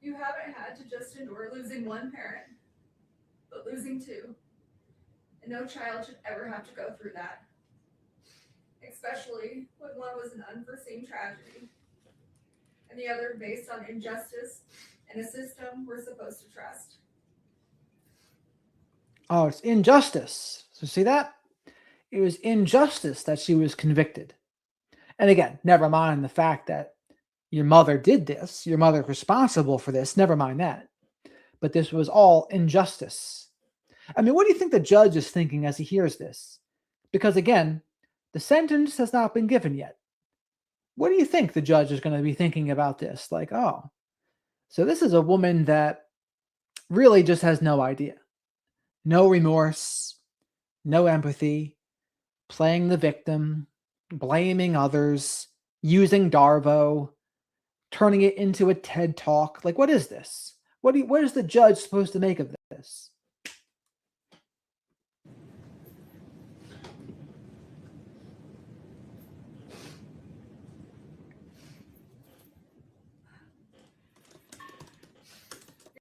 You haven't had to just endure losing one parent, but losing 2. And no child should ever have to go through that, especially when one was an unforeseen tragedy and the other based on injustice and a system we're supposed to trust. Oh, it's injustice. So see that? It was injustice that she was convicted. And again, never mind the fact that your mother did this, your mother's responsible for this, never mind that. But this was all injustice. I mean, what do you think the judge is thinking as he hears this? Because again, the sentence has not been given yet. What do you think the judge is going to be thinking about this? Like, oh, so this is a woman that really just has no idea. No remorse, no empathy, playing the victim, blaming others, using DARVO, turning it into a TED Talk. Like, what is this? What is the judge supposed to make of this?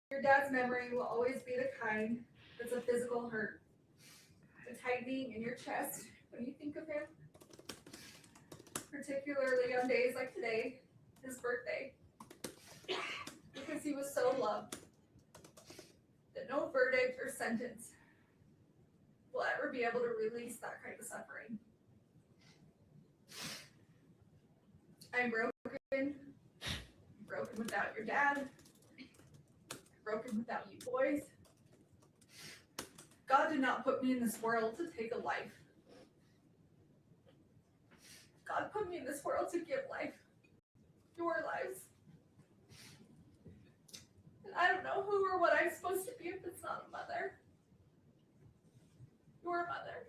Your dad's memory will always be the kind that's a physical hurt. The tightening in your chest when you think of him. Particularly on days like today, his birthday. Because he was so loved that no verdict or sentence will ever be able to release that kind of suffering. I'm broken without your dad, broken without you boys. God did not put me in this world to take a life. God put me in this world to give life, your lives. And I don't know who or what I'm supposed to be if it's not a mother. Your mother.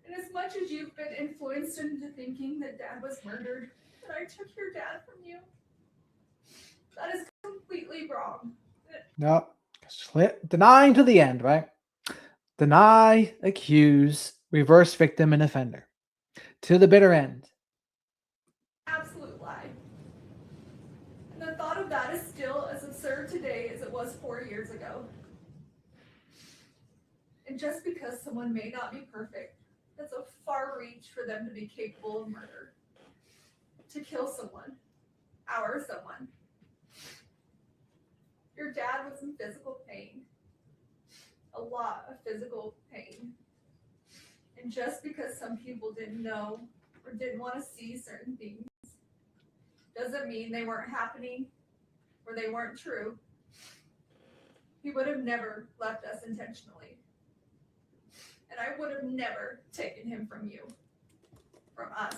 And as much as you've been influenced into thinking that Dad was murdered, that I took your dad from you, that is completely wrong. No, denying to the end, right? Deny, accuse, reverse victim, and offender. To the bitter end. Absolute lie. And the thought of that is still as absurd today as it was 4 years ago. And just because someone may not be perfect, that's a far reach for them to be capable of murder. To kill someone, our someone. Your dad was in physical pain. A lot of physical pain. And just because some people didn't know or didn't want to see certain things doesn't mean they weren't happening or they weren't true. He would have never left us intentionally. And I would have never taken him from you, from us.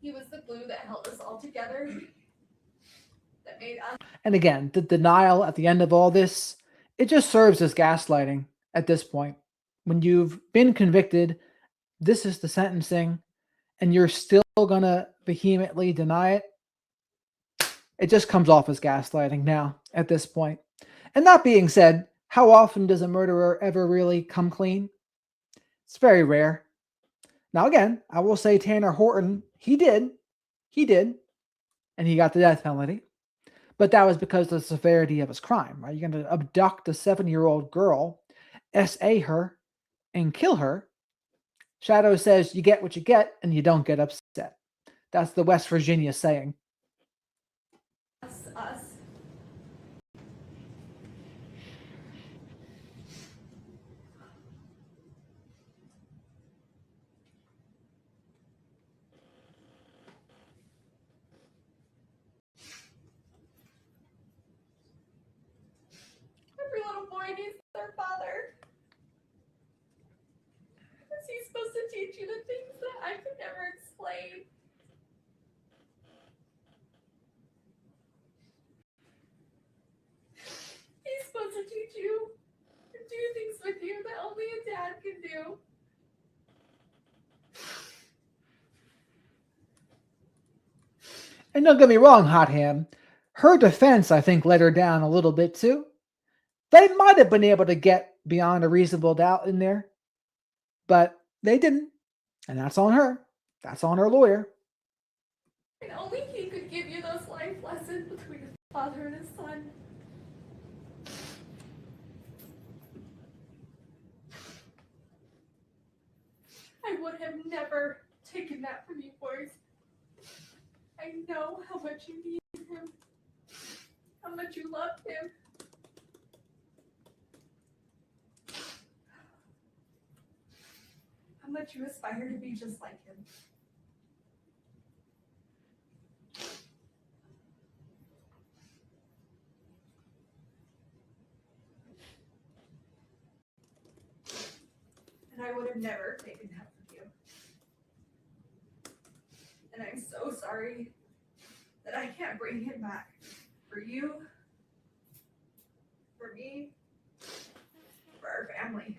He was the glue that held us all together, that made us. And again, the denial at the end of all this, it just serves as gaslighting at this point. When you've been convicted, this is the sentencing, and you're still going to vehemently deny it. It just comes off as gaslighting now at this point. And that being said, how often does a murderer ever really come clean? It's very rare. Now, again, I will say Tanner Horton, he did, and he got the death penalty. But that was because of the severity of his crime, right? You're going to abduct a 7-year-old girl, SA her, and kill her. Shadow says you get what you get, and you don't get upset. That's the West Virginia saying. Us. Every little boy needs their father. Is he supposed to teach you the things that I could never explain? He's supposed to teach you and do things with you that only a dad can do. And don't get me wrong, Hot Ham. Her defense, I think, let her down a little bit too. They might have been able to get beyond a reasonable doubt in there, but they didn't. And that's on her. That's on her lawyer. And only he could give you those life lessons between a father and a son. I would have never taken that from you boys. I know how much you need him, how much you love him. How much you aspire to be just like him. And I would have never taken that from you. And I'm so sorry that I can't bring him back. For you, for me, for our family.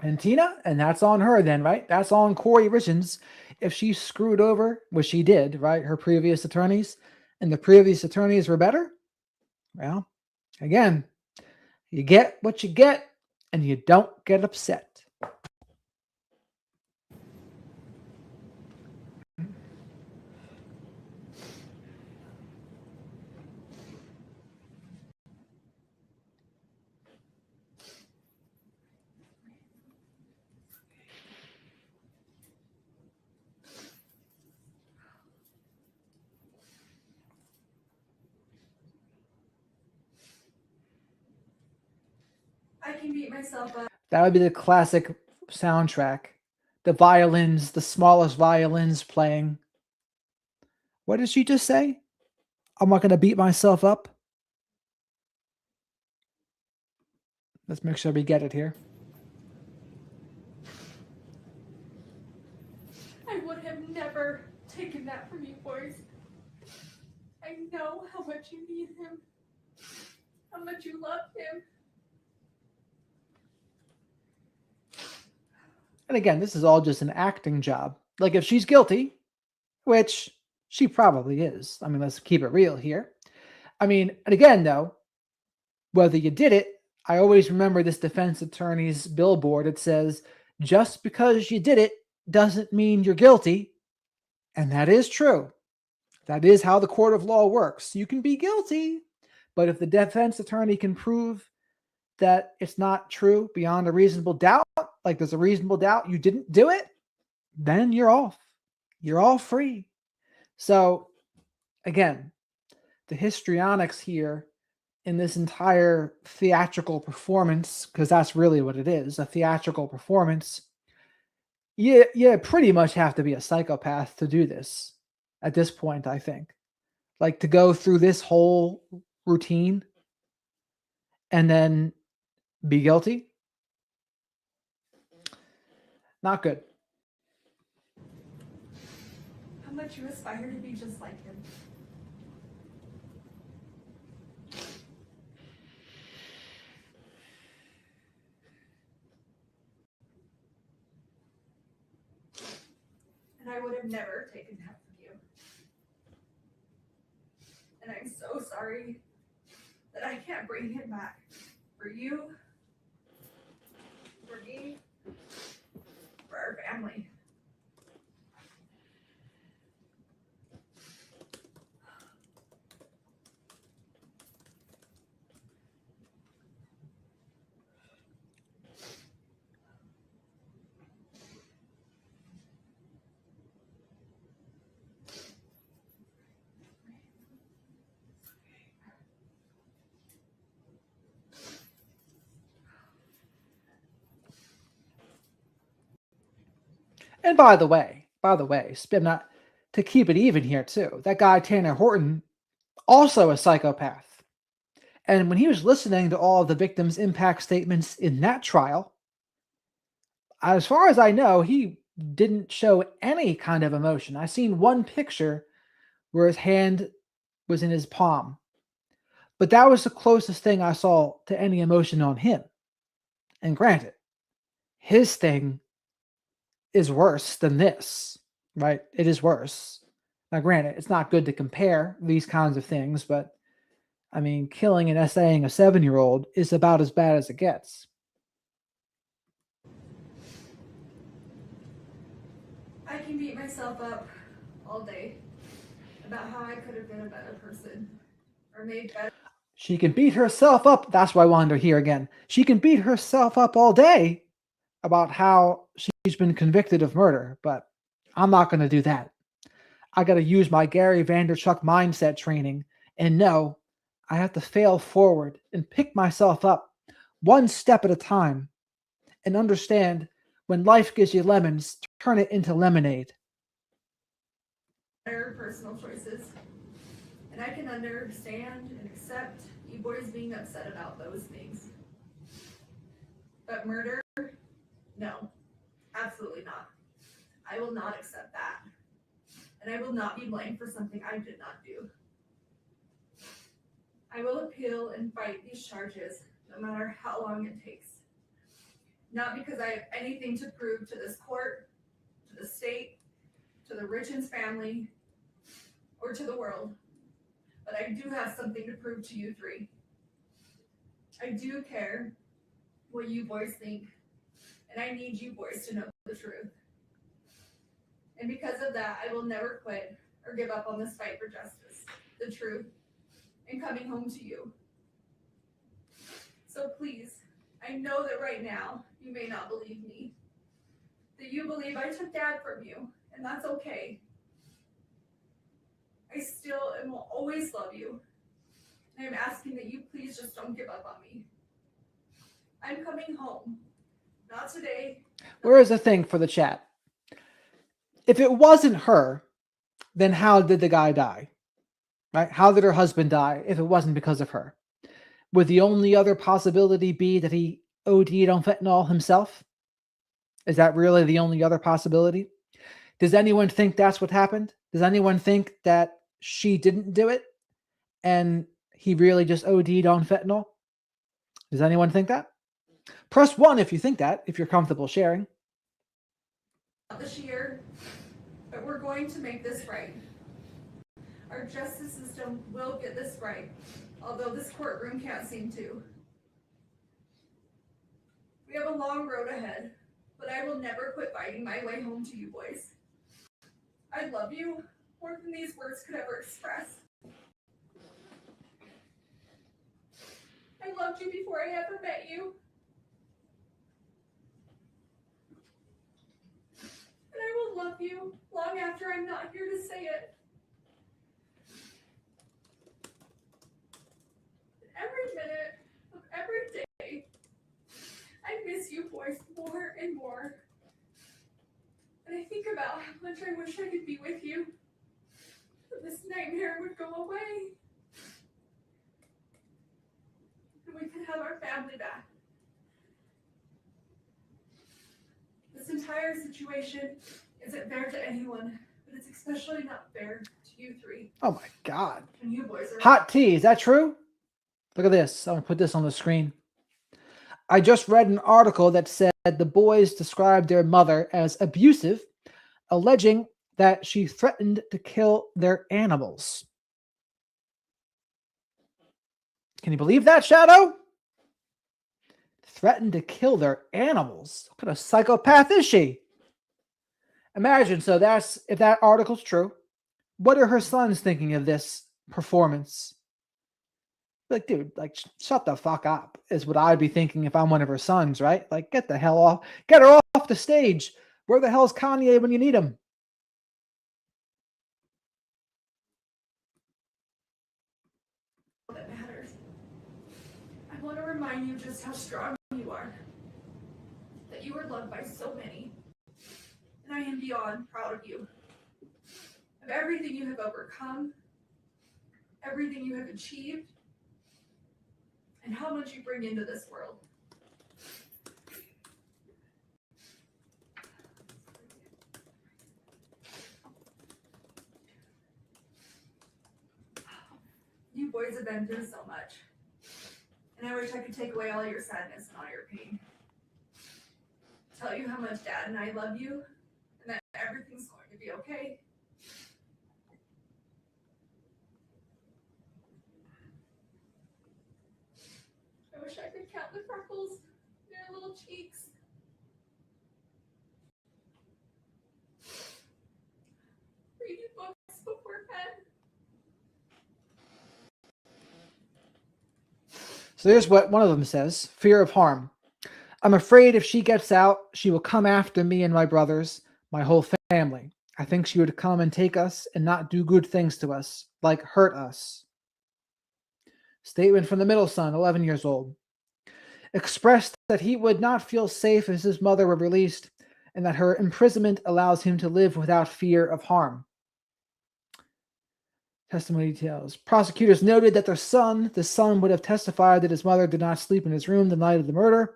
And Tina, and that's on her then, right? That's on Kori Richins. If she screwed over, which she did, right? Her previous attorneys, and the previous attorneys were better. Well, again, you get what you get, and you don't get upset. I can beat myself up. That would be the classic soundtrack. The violins, the smallest violins playing. What did she just say? I'm not going to beat myself up. Let's make sure we get it here. I would have never taken that from you boys. I know how much you need him, how much you love him. And again, this is all just an acting job. Like if she's guilty, which she probably is. I mean, let's keep it real here. I mean, and again, though, whether you did it, I always remember this defense attorney's billboard. It says, just because you did it doesn't mean you're guilty. And that is true. That is how the court of law works. You can be guilty, but if the defense attorney can prove that it's not true beyond a reasonable doubt, like there's a reasonable doubt you didn't do it, then you're off. You're all free. So, again, the histrionics here in this entire theatrical performance, because that's really what it is, a theatrical performance, you pretty much have to be a psychopath to do this at this point, I think. Like to go through this whole routine and then be guilty. Not good. How much you aspire to be just like him. And I would have never taken half of you. And I'm so sorry that I can't bring him back. For you, for me, for our family. And by the way, not to keep it even here too, that guy Tanner Horton, also a psychopath. And when he was listening to all of the victims' impact statements in that trial, as far as I know, he didn't show any kind of emotion. I seen one picture where his hand was in his palm, but that was the closest thing I saw to any emotion on him. And granted, his thing is worse than this, right? It is worse. Now, granted, it's not good to compare these kinds of things, but I mean, killing and essaying a 7-year-old is about as bad as it gets. I can beat myself up all day about how I could have been a better person or made better. She can beat herself up. That's why I wanted her here again. She can beat herself up all day about how she's been convicted of murder, but I'm not going to do that. I got to use my Gary Vaynerchuk mindset training and know I have to fail forward and pick myself up one step at a time and understand when life gives you lemons, turn it into lemonade. Personal choices. And I can understand and accept you boys being upset about those things. But murder? No, absolutely not. I will not accept that. And I will not be blamed for something I did not do. I will appeal and fight these charges no matter how long it takes. Not because I have anything to prove to this court, to the state, to the Richins family, or to the world. But I do have something to prove to you three. I do care what you boys think, and I need you boys to know the truth. And because of that, I will never quit or give up on this fight for justice, the truth, and coming home to you. So please, I know that right now you may not believe me, that you believe I took Dad from you, and that's okay. I still and will always love you. And I'm asking that you please just don't give up on me. I'm coming home. Not today. Where is the thing for the chat? If it wasn't her, then how did the guy die? Right? How did her husband die if it wasn't because of her? Would the only other possibility be that he OD'd on fentanyl himself? Is that really the only other possibility? Does anyone think that's what happened? Does anyone think that she didn't do it and he really just OD'd on fentanyl? Does anyone think that? Press 1 if you think that, if you're comfortable sharing. This year, but we're going to make this right. Our justice system will get this right, although this courtroom can't seem to. We have a long road ahead, but I will never quit fighting my way home to you boys. I love you, more than these words could ever express. I loved you before I ever met you. And I will love you long after I'm not here to say it. Every minute of every day, I miss you boys more and more. And I think about how much I wish I could be with you. That this nightmare would go away. And we could have our family back. This entire situation isn't fair to anyone, but it's especially not fair to you three. Oh my God. And you boys are Hot tea, is that true? Look at this. I'm going to put this on the screen. I just read an article that said the boys described their mother as abusive, alleging that she threatened to kill their animals. Can you believe that, Shadow? Threatened to kill their animals. What kind of psychopath is she? Imagine, so that's, if that article's true, what are her sons thinking of this performance? Like, dude, like, shut the fuck up, is what I'd be thinking if I'm one of her sons, right? Like, get the hell off. Get her off the stage. Where the hell's Kanye when you need him? that matters. I want to remind you just how strong you are. That you are loved by so many. And I am beyond proud of you. Of everything you have overcome, everything you have achieved, and how much you bring into this world. You boys have been through so much. And I wish I could take away all your sadness and all your pain. Tell you how much Dad and I love you, and that everything's going to be okay. I wish I could count the freckles in your little cheeks. Read your books before bed. So here's what one of them says. Fear of harm. I'm afraid if she gets out, she will come after me and my brothers, my whole family. I think she would come and take us and not do good things to us, like hurt us. Statement from the middle son, 11 years old. Expressed that he would not feel safe as his mother were released, and that her imprisonment allows him to live without fear of harm. Testimony details. Prosecutors noted that the son would have testified that his mother did not sleep in his room the night of the murder,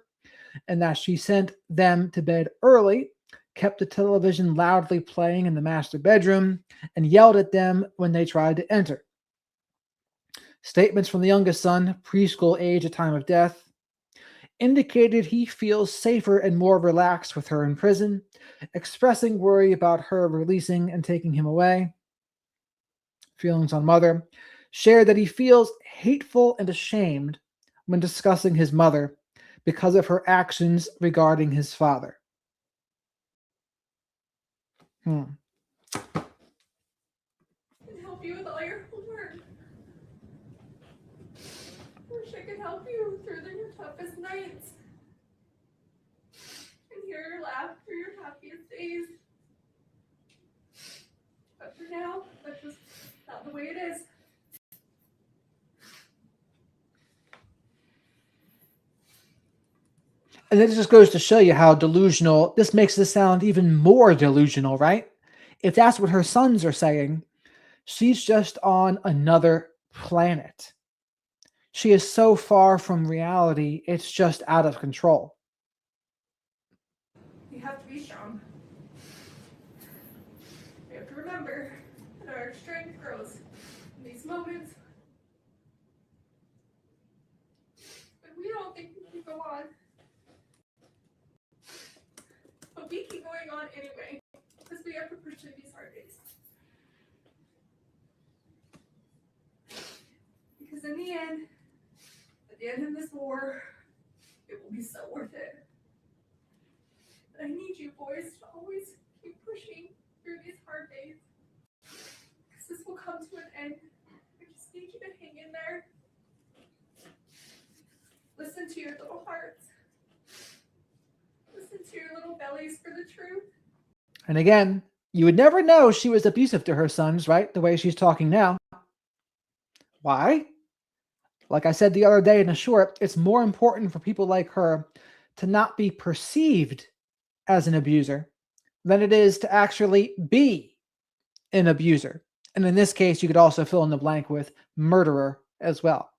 and that she sent them to bed early, kept the television loudly playing in the master bedroom, and yelled at them when they tried to enter. Statements from the youngest son, preschool age at time of death, indicated he feels safer and more relaxed with her in prison, expressing worry about her releasing and taking him away. Feelings on mother, shared that he feels hateful and ashamed when discussing his mother because of her actions regarding his father. And help you with all your homework. I wish I could help you through your toughest nights. And hear your laugh through your happiest days. But for now, that's just not the way it is. And this just goes to show you how delusional, this makes this sound even more delusional, right? If that's what her sons are saying, she's just on another planet. She is so far from reality, it's just out of control. You have to be strong. You have to remember that our strength grows in these moments when we don't think we can go on. But we keep going on anyway, because we have to push through these hard days. Because in the end, at the end of this war, it will be so worth it. But I need you boys to always keep pushing through these hard days. this will come to an end. I just need you to hang in there. Listen to your little hearts. Listen to your little bellies for the truth. And again, you would never know she was abusive to her sons, right? The way she's talking now. Why? Like I said the other day in a short, it's more important for people like her to not be perceived as an abuser than it is to actually be an abuser. And in this case, you could also fill in the blank with murderer as well.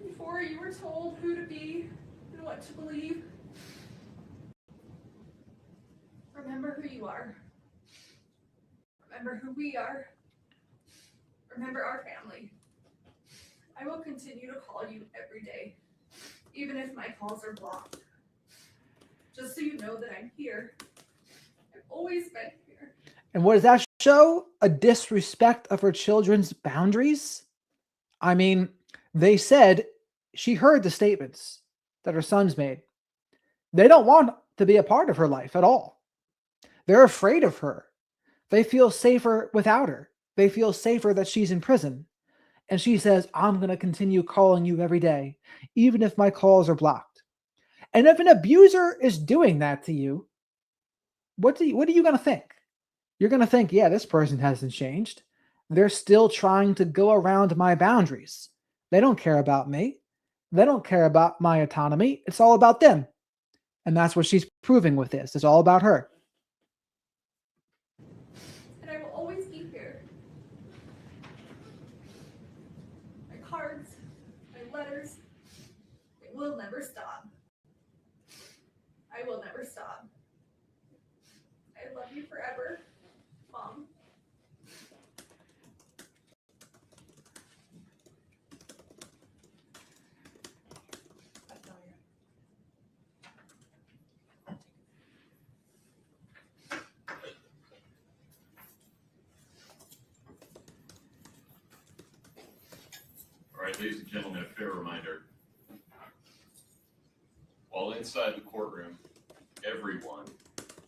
Before you were told who to be and what to believe, remember who you are. Remember who we are. Remember our family. I will continue to call you every day, even if my calls are blocked. Just so you know that I'm here. I've always been here. And what does that show? A disrespect of her children's boundaries? I mean, they said she heard the statements that her sons made. They don't want to be a part of her life at all. They're afraid of her. They feel safer without her. They feel safer that she's in prison. And she says, I'm going to continue calling you every day, even if my calls are blocked. And if an abuser is doing that to you, what are you going to think? You're going to think, yeah, this person hasn't changed. They're still trying to go around my boundaries. They don't care about me. They don't care about my autonomy. It's all about them. And that's what she's proving with this. It's all about her. And I will always be here. My cards, my letters, it will never stop. I will never stop. I love you forever, Mom. All right, ladies and gentlemen, a fair reminder. While inside the courtroom, everyone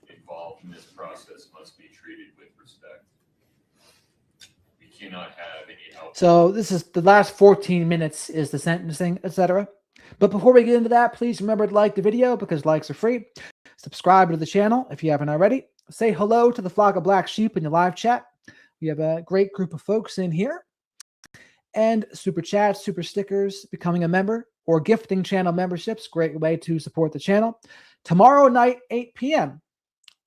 involved in this process must be treated with respect. We cannot have any help. So this is the last 14 minutes is the sentencing, etc. But before we get into that, please remember to like the video because likes are free. Subscribe to the channel if you haven't already. Say hello to the flock of black sheep in the live chat. We have a great group of folks in here. And super chats, super stickers, becoming a member, or gifting channel memberships. Great way to support the channel. Tomorrow night, 8 p.m.,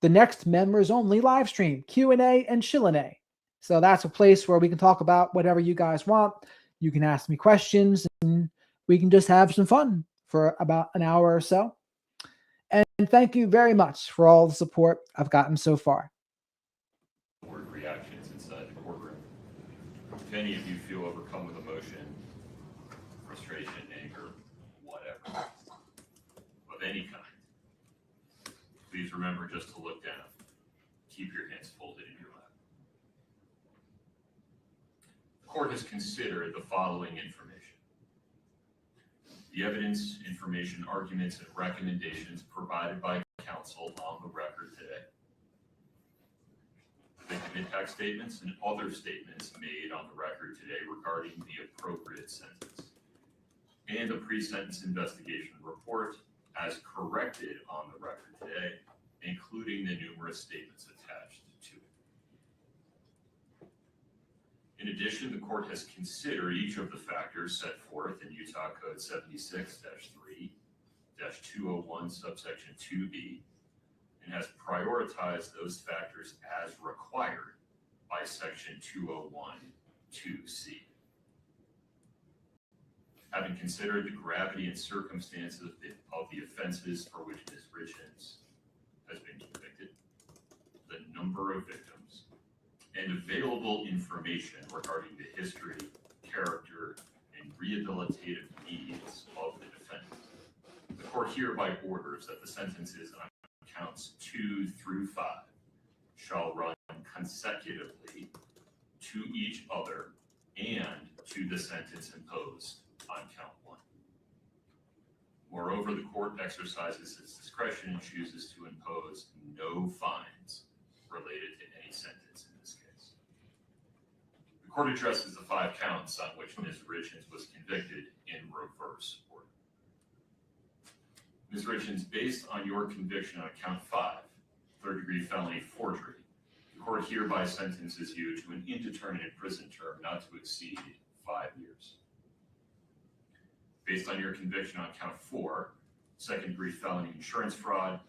the next members only live stream, Q&A and Chillin'. So that's a place where we can talk about whatever you guys want. You can ask me questions and we can just have some fun for about an hour or so. And thank you very much for all the support I've gotten so far. Word reactions inside the courtroom. If any of you feel overcome with emotion, frustration, anger, whatever, of any kind, please remember just to look down. Keep your hands folded in your lap. The court has considered the following information. The evidence, information, arguments, and recommendations provided by counsel on the record today. The victim impact statements and other statements made on the record today regarding the appropriate sentence. And the pre-sentence investigation report as corrected on the record today, including the numerous statements attached to it. In addition, the court has considered each of the factors set forth in Utah Code 76-3-201 subsection 2B and has prioritized those factors as required by section 201-2C. Having considered the gravity and circumstances of the offenses for which Ms. Richins has been convicted, the number of victims, and available information regarding the history, character, and rehabilitative needs of the defendant, the court hereby orders that the sentences on counts 2 through 5 shall run consecutively to each other and to the sentence imposed on count 1. Moreover, the court exercises its discretion and chooses to impose no fines related to any sentence in court addresses the 5 counts on which Ms. Richins was convicted in reverse order. Ms. Richins, based on your conviction on count 5, third-degree felony forgery, the court hereby sentences you to an indeterminate prison term not to exceed 5 years. Based on your conviction on count 4, second-degree felony insurance fraud,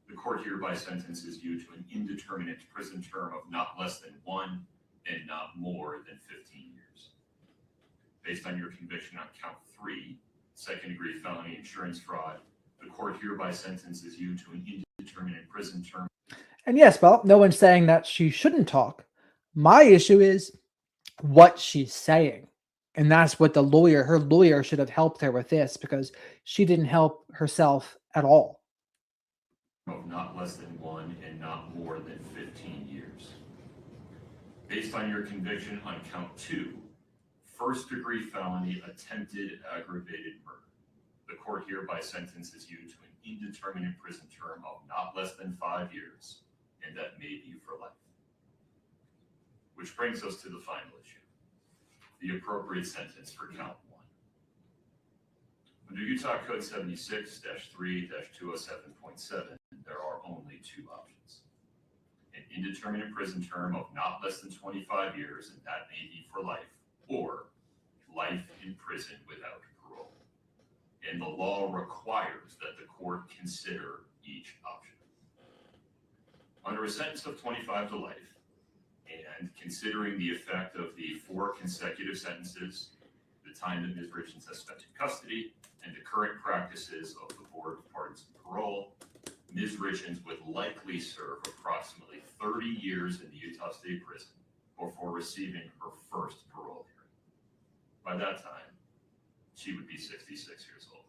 the court hereby sentences you to an indeterminate prison term of not less than 1 and not more than 15 years. Based on your conviction on count 3, second-degree felony insurance fraud, the court hereby sentences you to an indeterminate prison term. And yes, well, no one's saying that she shouldn't talk. My issue is what she's saying. And that's what her lawyer should have helped her with this, because she didn't help herself at all. Of not less than 1 and not more than 15 years. Based on your conviction on count 2, first-degree felony attempted aggravated murder, the court hereby sentences you to an indeterminate prison term of not less than 5 years, and that may be for life. Which brings us to the final issue, the appropriate sentence for count 1. Under Utah Code 76-3-207.7, there are only 2 options. An indeterminate prison term of not less than 25 years, and that may be for life, or life in prison without parole. And the law requires that the court consider each option. Under a sentence of 25 to life, and considering the effect of the 4 consecutive sentences, the time that Ms. Richins has spent in custody, and the current practices of the Board of Pardons and Parole, Ms. Richins would likely serve approximately 30 years in the Utah State Prison before receiving her first parole hearing. By that time, she would be 66 years old.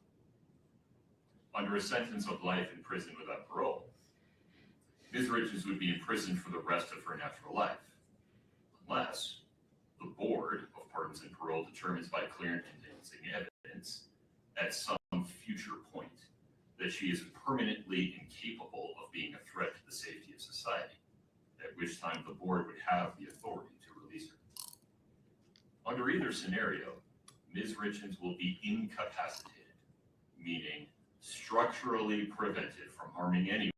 Under a sentence of life in prison without parole, Ms. Richins would be in prison for the rest of her natural life, unless the Board of Pardons and Parole determines by clear and convincing evidence at some future point that she is permanently incapable of being a threat to the safety of society, at which time the board would have the authority to release her. Under either scenario, Ms. Richins will be incapacitated, meaning structurally prevented from harming anyone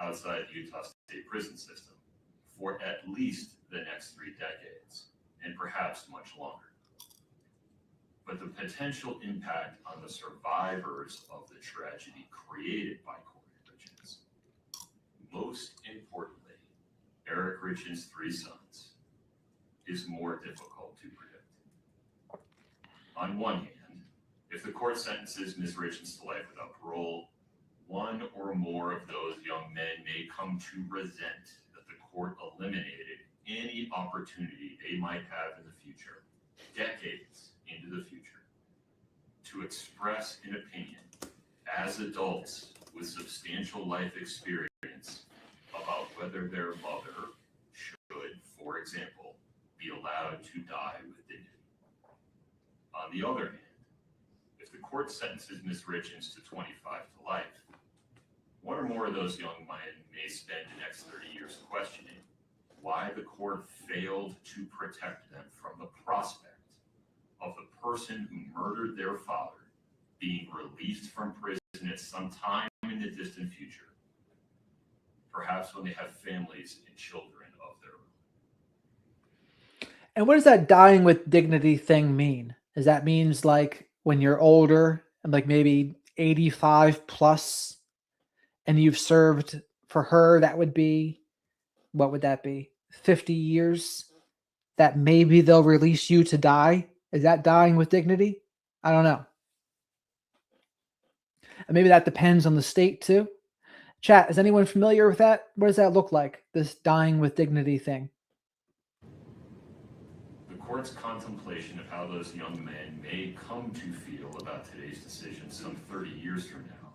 outside the Utah State prison system for at least the next 3 decades, and perhaps much longer. But the potential impact on the survivors of the tragedy created by Kori Richins, most importantly, Eric Richins' 3 sons, is more difficult to predict. On one hand, if the court sentences Ms. Richins to life without parole, one or more of those young men may come to resent that the court eliminated any opportunity they might have in the future, decades into the future, to express an opinion as adults with substantial life experience about whether their mother should, for example, be allowed to die with dignity. On the other hand, if the court sentences Ms. Richins to 25 to life, one or more of those young men may spend the next 30 years questioning why the court failed to protect them from the prospect of the person who murdered their father being released from prison at some time in the distant future, perhaps when they have families and children of their own. And what does that dying with dignity thing mean? Does that means like when you're older and like maybe 85 plus and you've served for her, that would be, what would that be? 50 years that maybe they'll release you to die? Is that dying with dignity? I don't know. And maybe that depends on the state too. Chat, is anyone familiar with that? What does that look like, this dying with dignity thing? The court's contemplation of how those young men may come to feel about today's decision some 30 years from now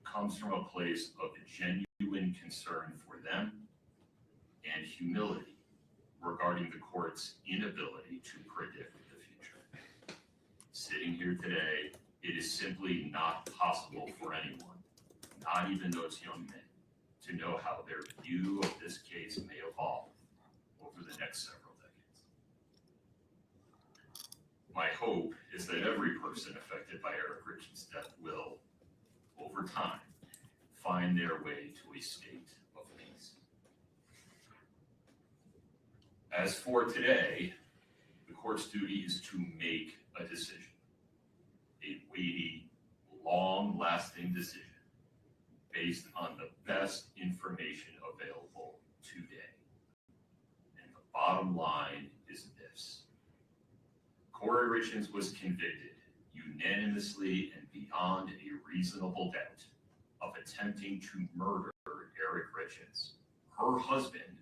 comes from a place of genuine concern for them and humility regarding the court's inability to predict the future. Sitting here today, it is simply not possible for anyone, not even those young men, to know how their view of this case may evolve over the next several decades. My hope is that every person affected by Eric Richins' death will, over time, find their way to a state of peace. As for today, the court's duty is to make a decision, a weighty, long-lasting decision based on the best information available today. And the bottom line is this. Kori Richins was convicted unanimously and beyond a reasonable doubt of attempting to murder Eric Richins, her husband,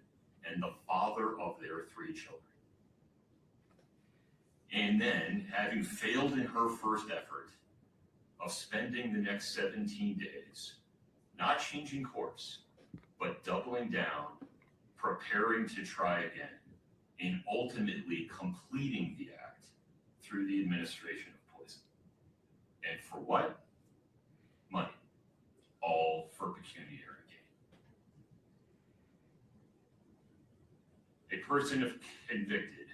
and the father of their 3 children. And then, having failed in her first effort of spending the next 17 days, not changing course, but doubling down, preparing to try again, and ultimately completing the act through the administration of poison. And for what? Money. All for pecuniary gain. A person convicted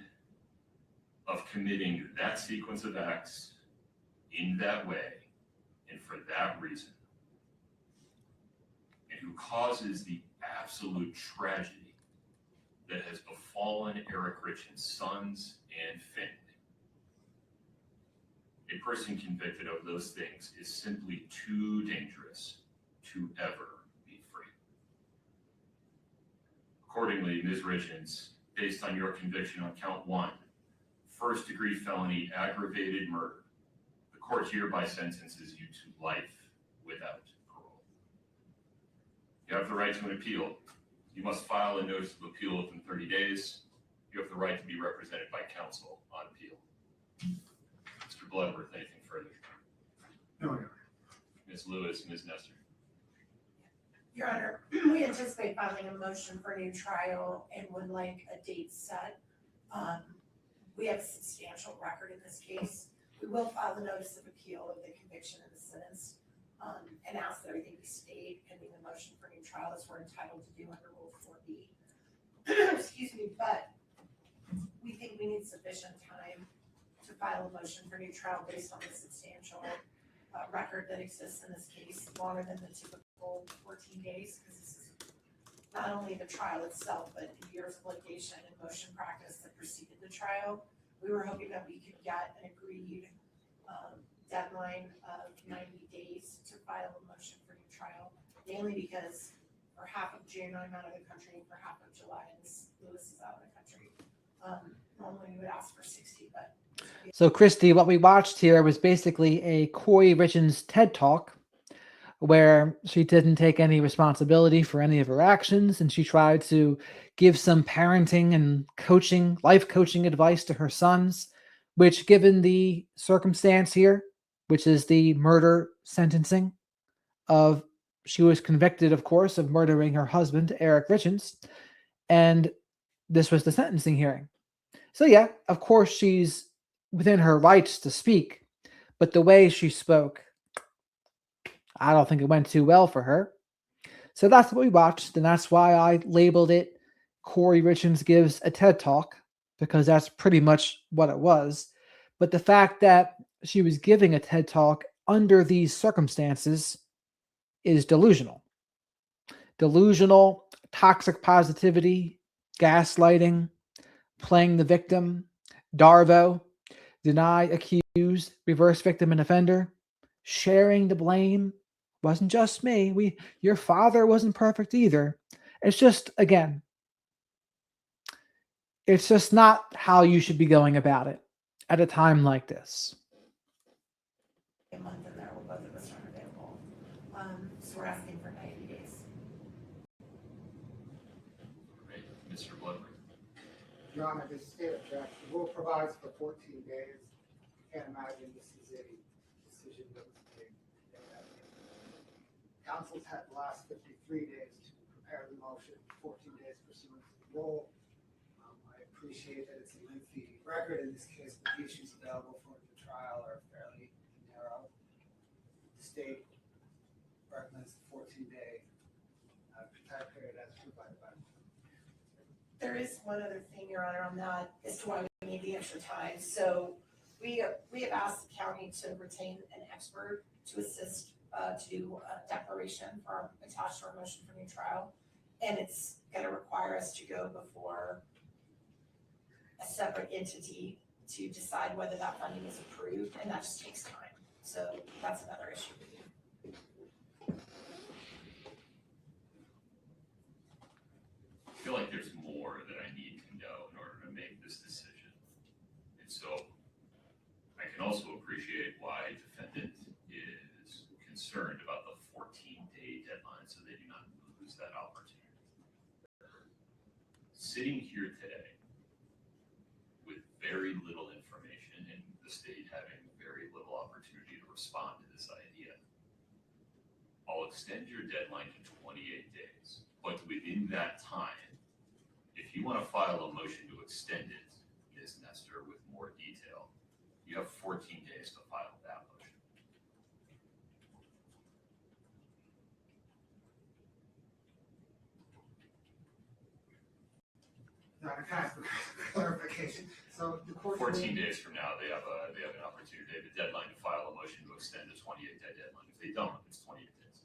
of committing that sequence of acts in that way and for that reason, and who causes the absolute tragedy that has befallen Eric Richins' sons and family. A person convicted of those things is simply too dangerous to ever be free. Accordingly, Ms. Richins, based on your conviction on count 1, first-degree felony aggravated murder, the court hereby sentences you to life without parole. You have the right to an appeal. You must file a notice of appeal within 30 days. You have the right to be represented by counsel on appeal. Mr. Bloodworth, anything further? No, Your Honor. Ms. Lewis, Ms. Nestor. Your Honor, we anticipate filing a motion for a new trial and would like a date set. We have a substantial record in this case. We will file the notice of appeal of the conviction and the sentence and ask that everything be stayed pending the motion for a new trial as we're entitled to do under Rule 4B. Excuse me, but we think we need sufficient time to file a motion for a new trial based on the substantial record that exists in this case, longer than the typical 14 days, because this is not only the trial itself, but the years of litigation and motion practice that preceded the trial. We were hoping that we could get an agreed deadline of 90 days to file a motion for new trial, mainly because for half of June I'm out of the country, for half of July Ms. Lewis is out of the country. Normally we would ask for 60, but. So, Christy, what we watched here was basically a Kori Richins TED Talk where she didn't take any responsibility for any of her actions, and she tried to give some parenting and coaching, life coaching advice to her sons, which, given the circumstance here, which is the murder sentencing of, she was convicted, of course, of murdering her husband, Eric Richins, and this was the sentencing hearing. So yeah, of course she's within her rights to speak, but the way she spoke, I don't think it went too well for her. So that's what we watched, and that's why I labeled it Kori Richins Gives a TED Talk, because that's pretty much what it was. But the fact that she was giving a TED Talk under these circumstances is delusional. Delusional, toxic positivity, gaslighting, playing the victim, DARVO, deny, accuse, reverse victim and offender, sharing the blame. Wasn't just me. Your father wasn't perfect either. It's just, again, it's just not how you should be going about it at a time like this. A month in there where both of us are available. So we're asking for 90 days. Right, Mr. Bloodworth. Your Honor, this state objection. The rule provides for 14 days. Can't imagine this is a decision that was made. Council's had the last 53 days to prepare the motion, 14 days pursuant to the rule. I appreciate that it's a lengthy record in this case, but the issues available for the trial are fairly narrow. The state recommends the 14-day time period as provided by. There is one other thing, Your Honor, on that as to why we need the extra time. So We have asked the county to retain an expert to assist to do a declaration for attached to our motion for new trial. And it's gonna require us to go before a separate entity to decide whether that funding is approved, and that just takes time. So that's another issue. I feel like there's more that I need to know in order to make this decision. And so I can also appreciate why defendant is concerned about the 14-day deadline so they do not lose that opportunity. Sitting here today with very little information and the state having very little opportunity to respond to this idea, I'll extend your deadline to 28 days. But within that time, if you want to file a motion to extend it, Ms. Nestor, with more detail, you have 14 days to file that motion. Can I ask for clarification? So the court. 14 days from now, they have an opportunity. They have a deadline to file a motion to extend the 28-day deadline. If they don't, it's 28 days.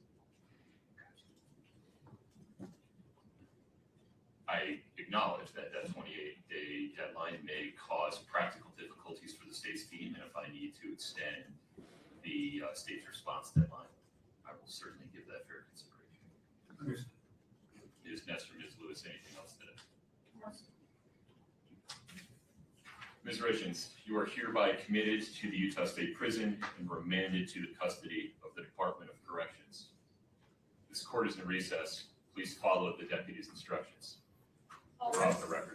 I acknowledge that that 28-day deadline may cause practical difficulties for the state's team, and if I need to extend the state's response deadline, I will certainly give that fair consideration. Understood. Ms. Nestor, Ms. Lewis, anything else today? Ms. Richins, you are hereby committed to the Utah State Prison and remanded to the custody of the Department of Corrections. This court is in recess. Please follow the deputy's instructions. We're off the record.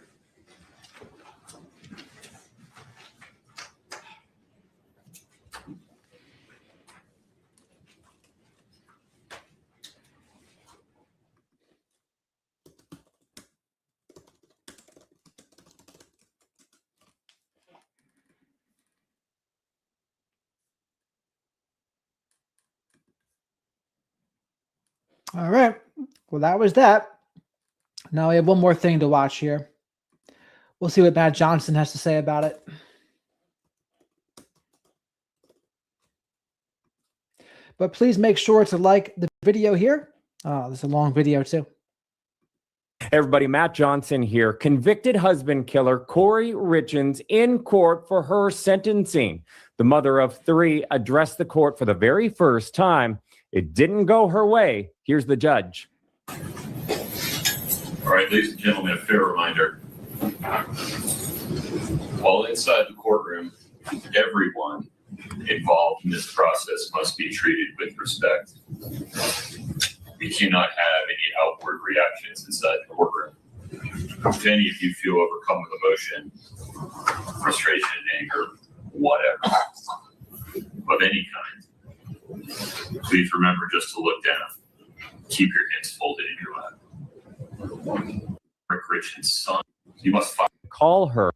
All right. Well, that was that. Now we have one more thing to watch here. We'll see what Matt Johnson has to say about it. But please make sure to like the video here. Oh, this is a long video too. Hey everybody, Matt Johnson here. Convicted husband killer Kori Richins in court for her sentencing. The mother of 3 addressed the court for the very first time. It didn't go her way. Here's the judge. All right, ladies and gentlemen, a fair reminder. While inside the courtroom, everyone involved in this process must be treated with respect. We cannot have any outward reactions inside the courtroom. If any of you feel overcome with emotion, frustration, anger, whatever, of any kind, please remember just to look down. Keep your hands folded in your lap. Kori Richins' son, you must Call her.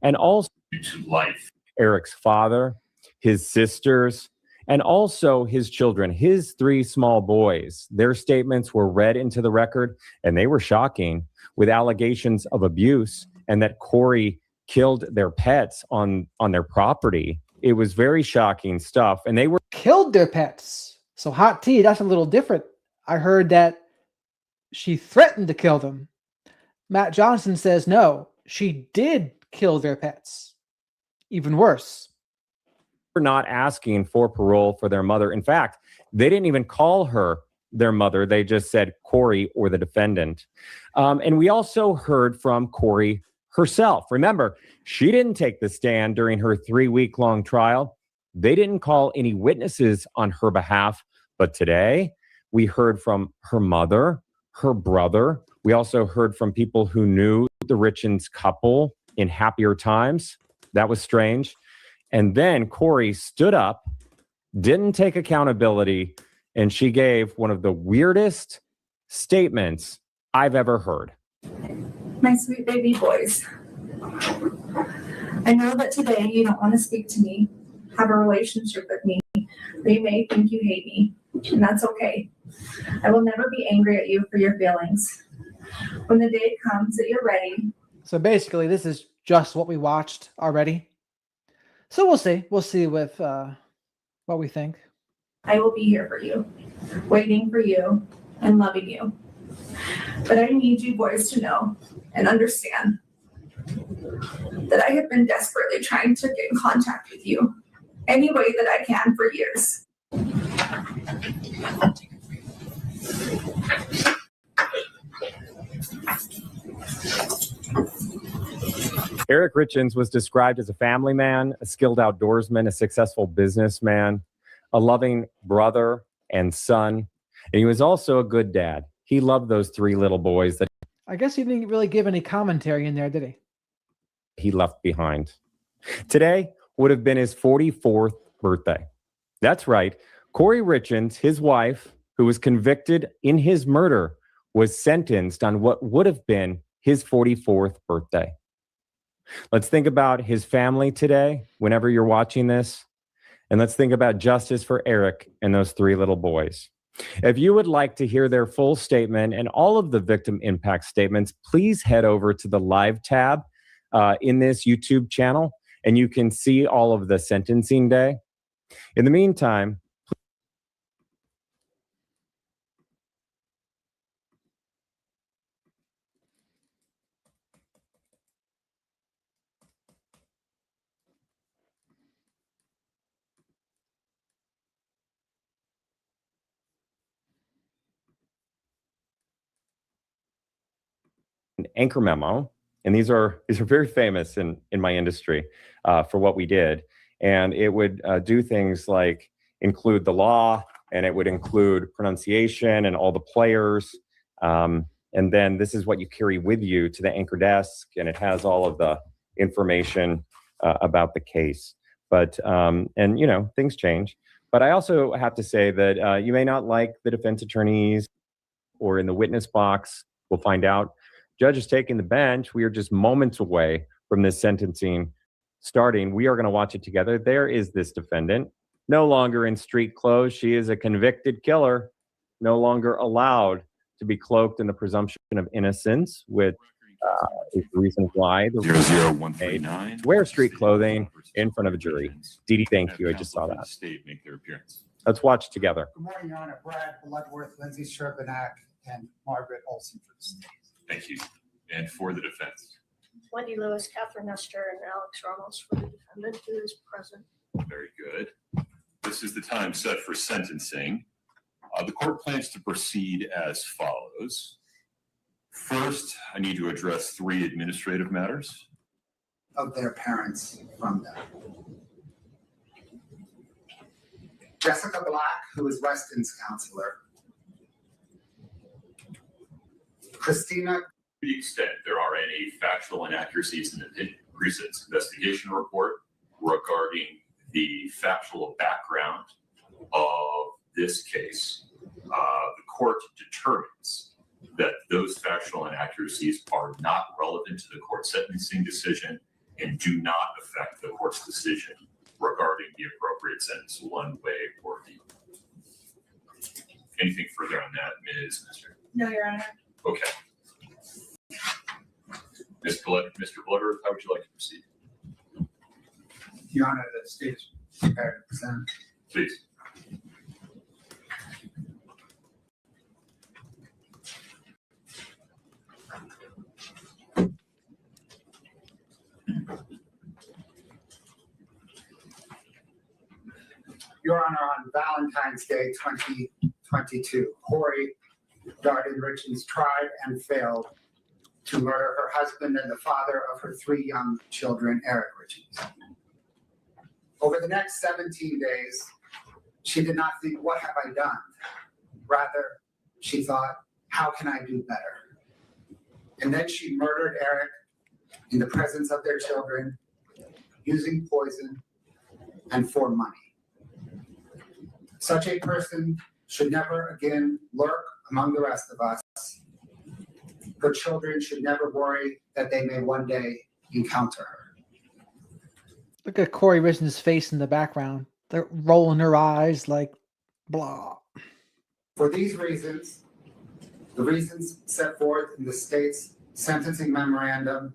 And also to life. Eric's father, his sisters, and also his children, his 3 small boys. Their statements were read into the record, and they were shocking, with allegations of abuse and that Kori killed their pets on their property. It was very shocking stuff. And they were Killed their pets. So hot tea, that's a little different. I heard that she threatened to kill them. Matt Johnson says no, she did kill their pets. Even worse. not asking for parole for their mother. In fact, they didn't even call her their mother. They just said Kori or the defendant. And we also heard from Kori herself. Remember, she didn't take the stand during her 3-week-long trial. They didn't call any witnesses on her behalf. But today, we heard from her mother, her brother. We also heard from people who knew the Richins couple in happier times. That was strange. And then Kori stood up, didn't take accountability, and she gave one of the weirdest statements I've ever heard. My sweet baby boys, I know that today you don't want to speak to me, have a relationship with me, or you may think you hate me, and that's okay. I will never be angry at you for your feelings. When the day comes that you're ready. So basically, this is just what we watched already. So we'll see. We'll see with what we think. I will be here for you, waiting for you, and loving you. But I need you boys to know and understand that I have been desperately trying to get in contact with you any way that I can for years. Eric Richins was described as a family man, a skilled outdoorsman, a successful businessman, a loving brother and son. And he was also a good dad. He loved those 3 little boys that I guess he didn't really give any commentary in there, did he left behind. Today would have been his 44th birthday. That's right. Kori Richins, his wife, who was convicted in his murder, was sentenced on what would have been his 44th birthday. Let's think about his family today, whenever you're watching this. And let's think about justice for Eric and those 3 little boys. If you would like to hear their full statement and all of the victim impact statements, please head over to the live tab in this YouTube channel, and you can see all of the sentencing day. In the meantime, an anchor memo, and these are very famous in my industry for what we did. And it would do things like include the law, and it would include pronunciation and all the players. And then this is what you carry with you to the anchor desk, and it has all of the information about the case. But and you know, things change. But I also have to say that you may not like the defense attorneys or in the witness box. We'll find out. Judge is taking the bench. We are just moments away from this sentencing starting. We are going to watch it together. There is this defendant, no longer in street clothes. She is a convicted killer, no longer allowed to be cloaked in the presumption of innocence, which is the reason why the 00139 wear street clothing in front of a jury. Dee Dee, thank you. I just saw that. State make their appearance. Let's watch together. Good morning, Your Honor. Brad Bloodworth, Lindsay Sherbanak, and Margaret Olson for the state. Thank you. And for the defense. Wendy Lewis, Catherine Nestor, and Alex Ramos for the defendant who is present. Very good. This is the time set for sentencing. The court plans to proceed as follows. First, I need to address 3 administrative matters. Of their parents from them. Jessica Black, who is Weston's counselor. Christina. To the extent there are any factual inaccuracies in the precinct's investigation report regarding the factual background of this case, the court determines that those factual inaccuracies are not relevant to the court sentencing decision and do not affect the court's decision regarding the appropriate sentence one way or the other. Anything further on that, Ms. Nestor? No, Your Honor. Okay. Mr. Bloodworth, how would you like to proceed? Your Honor, the state is prepared to present. Please. Your Honor, on Valentine's Day 2022, Kori Richins tried and failed to murder her husband and the father of her 3 young children, Eric Richins. Over the next 17 days, she did not think, what have I done? Rather, she thought, how can I do better? And then she murdered Eric in the presence of their children, using poison and for money. Such a person should never again lurk among the rest of us. Her children should never worry that they may one day encounter her. Look at Kori Richins' face in the background. They're rolling her eyes like blah. For these reasons, the reasons set forth in the state's sentencing memorandum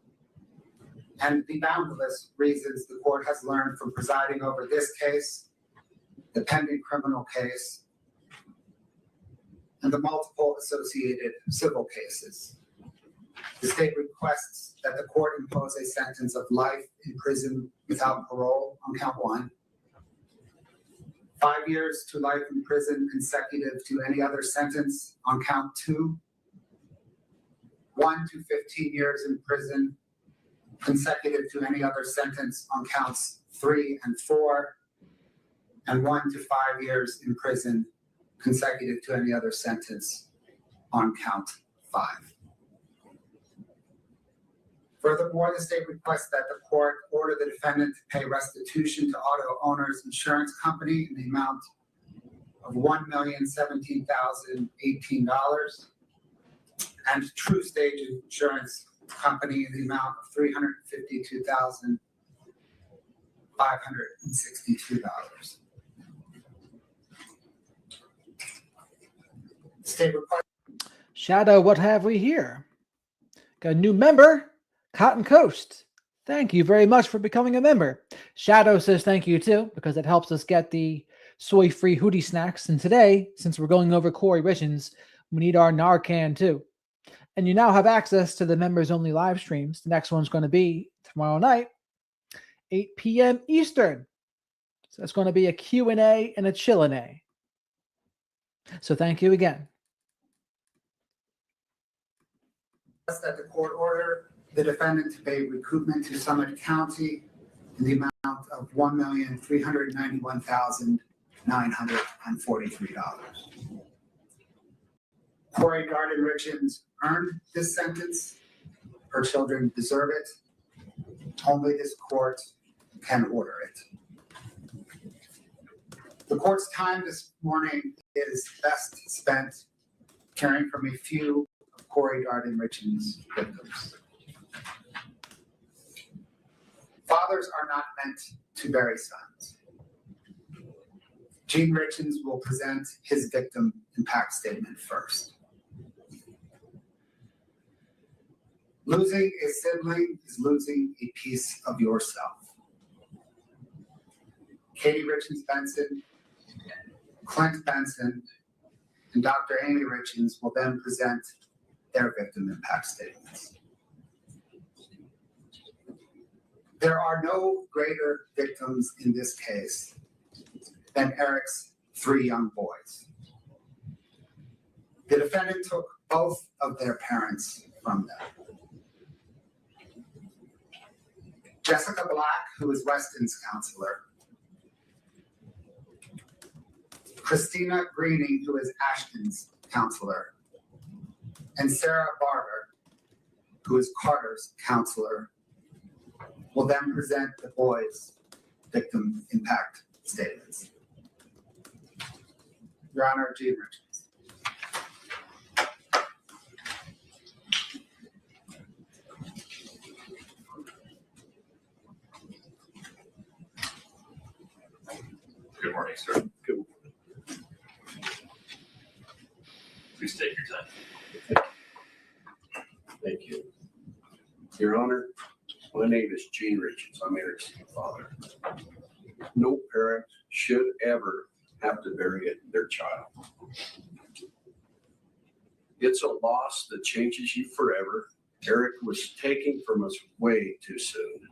and the boundless reasons the court has learned from presiding over this case, the pending criminal case, and the multiple associated civil cases. The state requests that the court impose a sentence of life in prison without parole on count 1, 5 years to life in prison consecutive to any other sentence on count 2, 1 to 15 years in prison consecutive to any other sentence on counts 3 and 4, and 1 to 5 years in prison consecutive to any other sentence on count 5. Furthermore, the state requests that the court order the defendant to pay restitution to Auto Owners Insurance Company in the amount of $1,017,018 and True Stage Insurance Company in the amount of $352,562. State request. Shadow, what have we here? Got a new member, Cotton Coast. Thank you very much for becoming a member. Shadow says thank you too, because it helps us get the soy-free Hootie snacks. And today, since we're going over Kori Richins, we need our Narcan too. And you now have access to the members-only live streams. The next one's going to be tomorrow night, 8 p.m. Eastern. So it's going to be a Q&A and a chill-and-A. So thank you again. That the court order the defendant to pay recoupment to Summit County in the amount of $1,391,943. Kori Richins earned this sentence. Her children deserve it. Only this court can order it. The court's time this morning is best spent caring for a few of Kori Richins' victims. Fathers are not meant to bury sons. Gene Richins will present his victim impact statement first. Losing a sibling is losing a piece of yourself. Katie Richins Benson, Clint Benson, and Dr. Amy Richins will then present their victim impact statements. There are no greater victims in this case than Eric's 3 young boys. The defendant took both of their parents from them. Jessica Black, who is Weston's counselor. Christina Greening, who is Ashton's counselor. And Sarah Barber, who is Carter's counselor, will then present the boys' victim impact statements. Your Honor, Gene Richins. Good morning, sir. Good morning. Please take your time. Thank you. Your Honor, my name is Gene Richins. I'm Eric's father. No parent should ever have to bury their child. It's a loss that changes you forever. Eric was taken from us way too soon.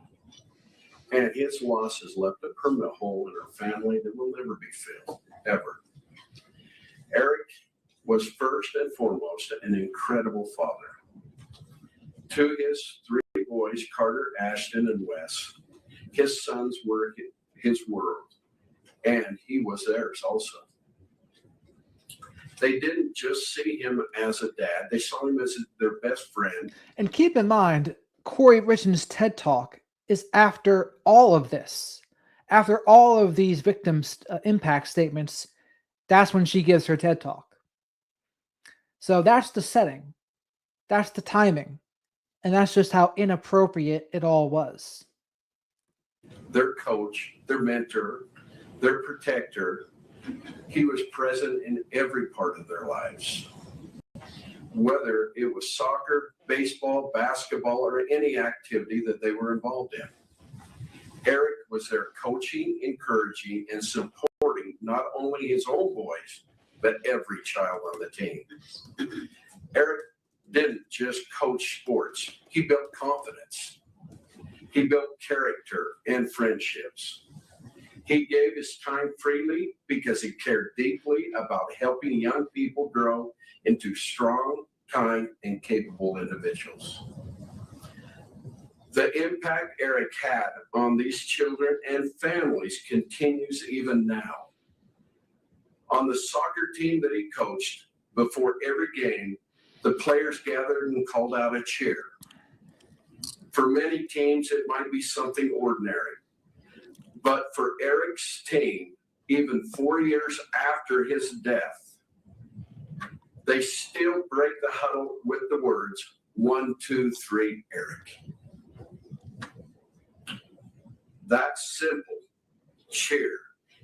And his loss has left a permanent hole in our family that will never be filled, ever. Eric was first and foremost an incredible father. To his 3 boys, Carter, Ashton, and Wes, his sons were his world, and he was theirs also. They didn't just see him as a dad, they saw him as their best friend. And keep in mind, Kori Richins' TED Talk is after all of this. After all of these victims' impact statements, that's when she gives her TED Talk. So that's the setting. That's the timing. And that's just how inappropriate it all was. Their coach, their mentor, their protector, he was present in every part of their lives. whether it was soccer, baseball, basketball, or any activity that they were involved in. Eric was there coaching, encouraging, and supporting not only his own boys, but every child on the team. Eric didn't just coach sports. He built confidence. He built character and friendships. He gave his time freely because he cared deeply about helping young people grow into strong, kind, and capable individuals. The impact Eric had on these children and families continues even now. On the soccer team that he coached, before every game, the players gathered and called out a cheer. For many teams, it might be something ordinary. But for Eric's team, even 4 years after his death, they still break the huddle with the words, 1, 2, 3, Eric. That simple cheer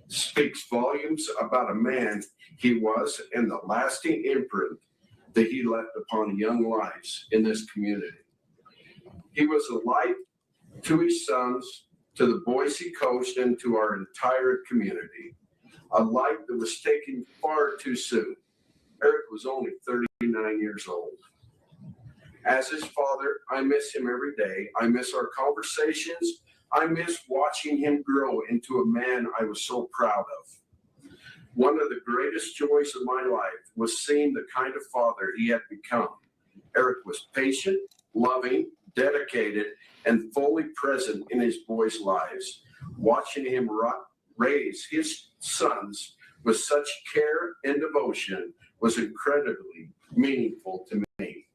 speaks volumes about a man he was and the lasting imprint that he left upon young lives in this community. He was a light to his sons, to the boys he coached, and to our entire community. A light that was taken far too soon. Eric was only 39 years old. As his father, I miss him every day. I miss our conversations. I miss watching him grow into a man I was so proud of. One of the greatest joys of my life was seeing the kind of father he had become. Eric was patient, loving, dedicated, and fully present in his boys' lives. Watching him raise his sons with such care and devotion was incredibly meaningful to me.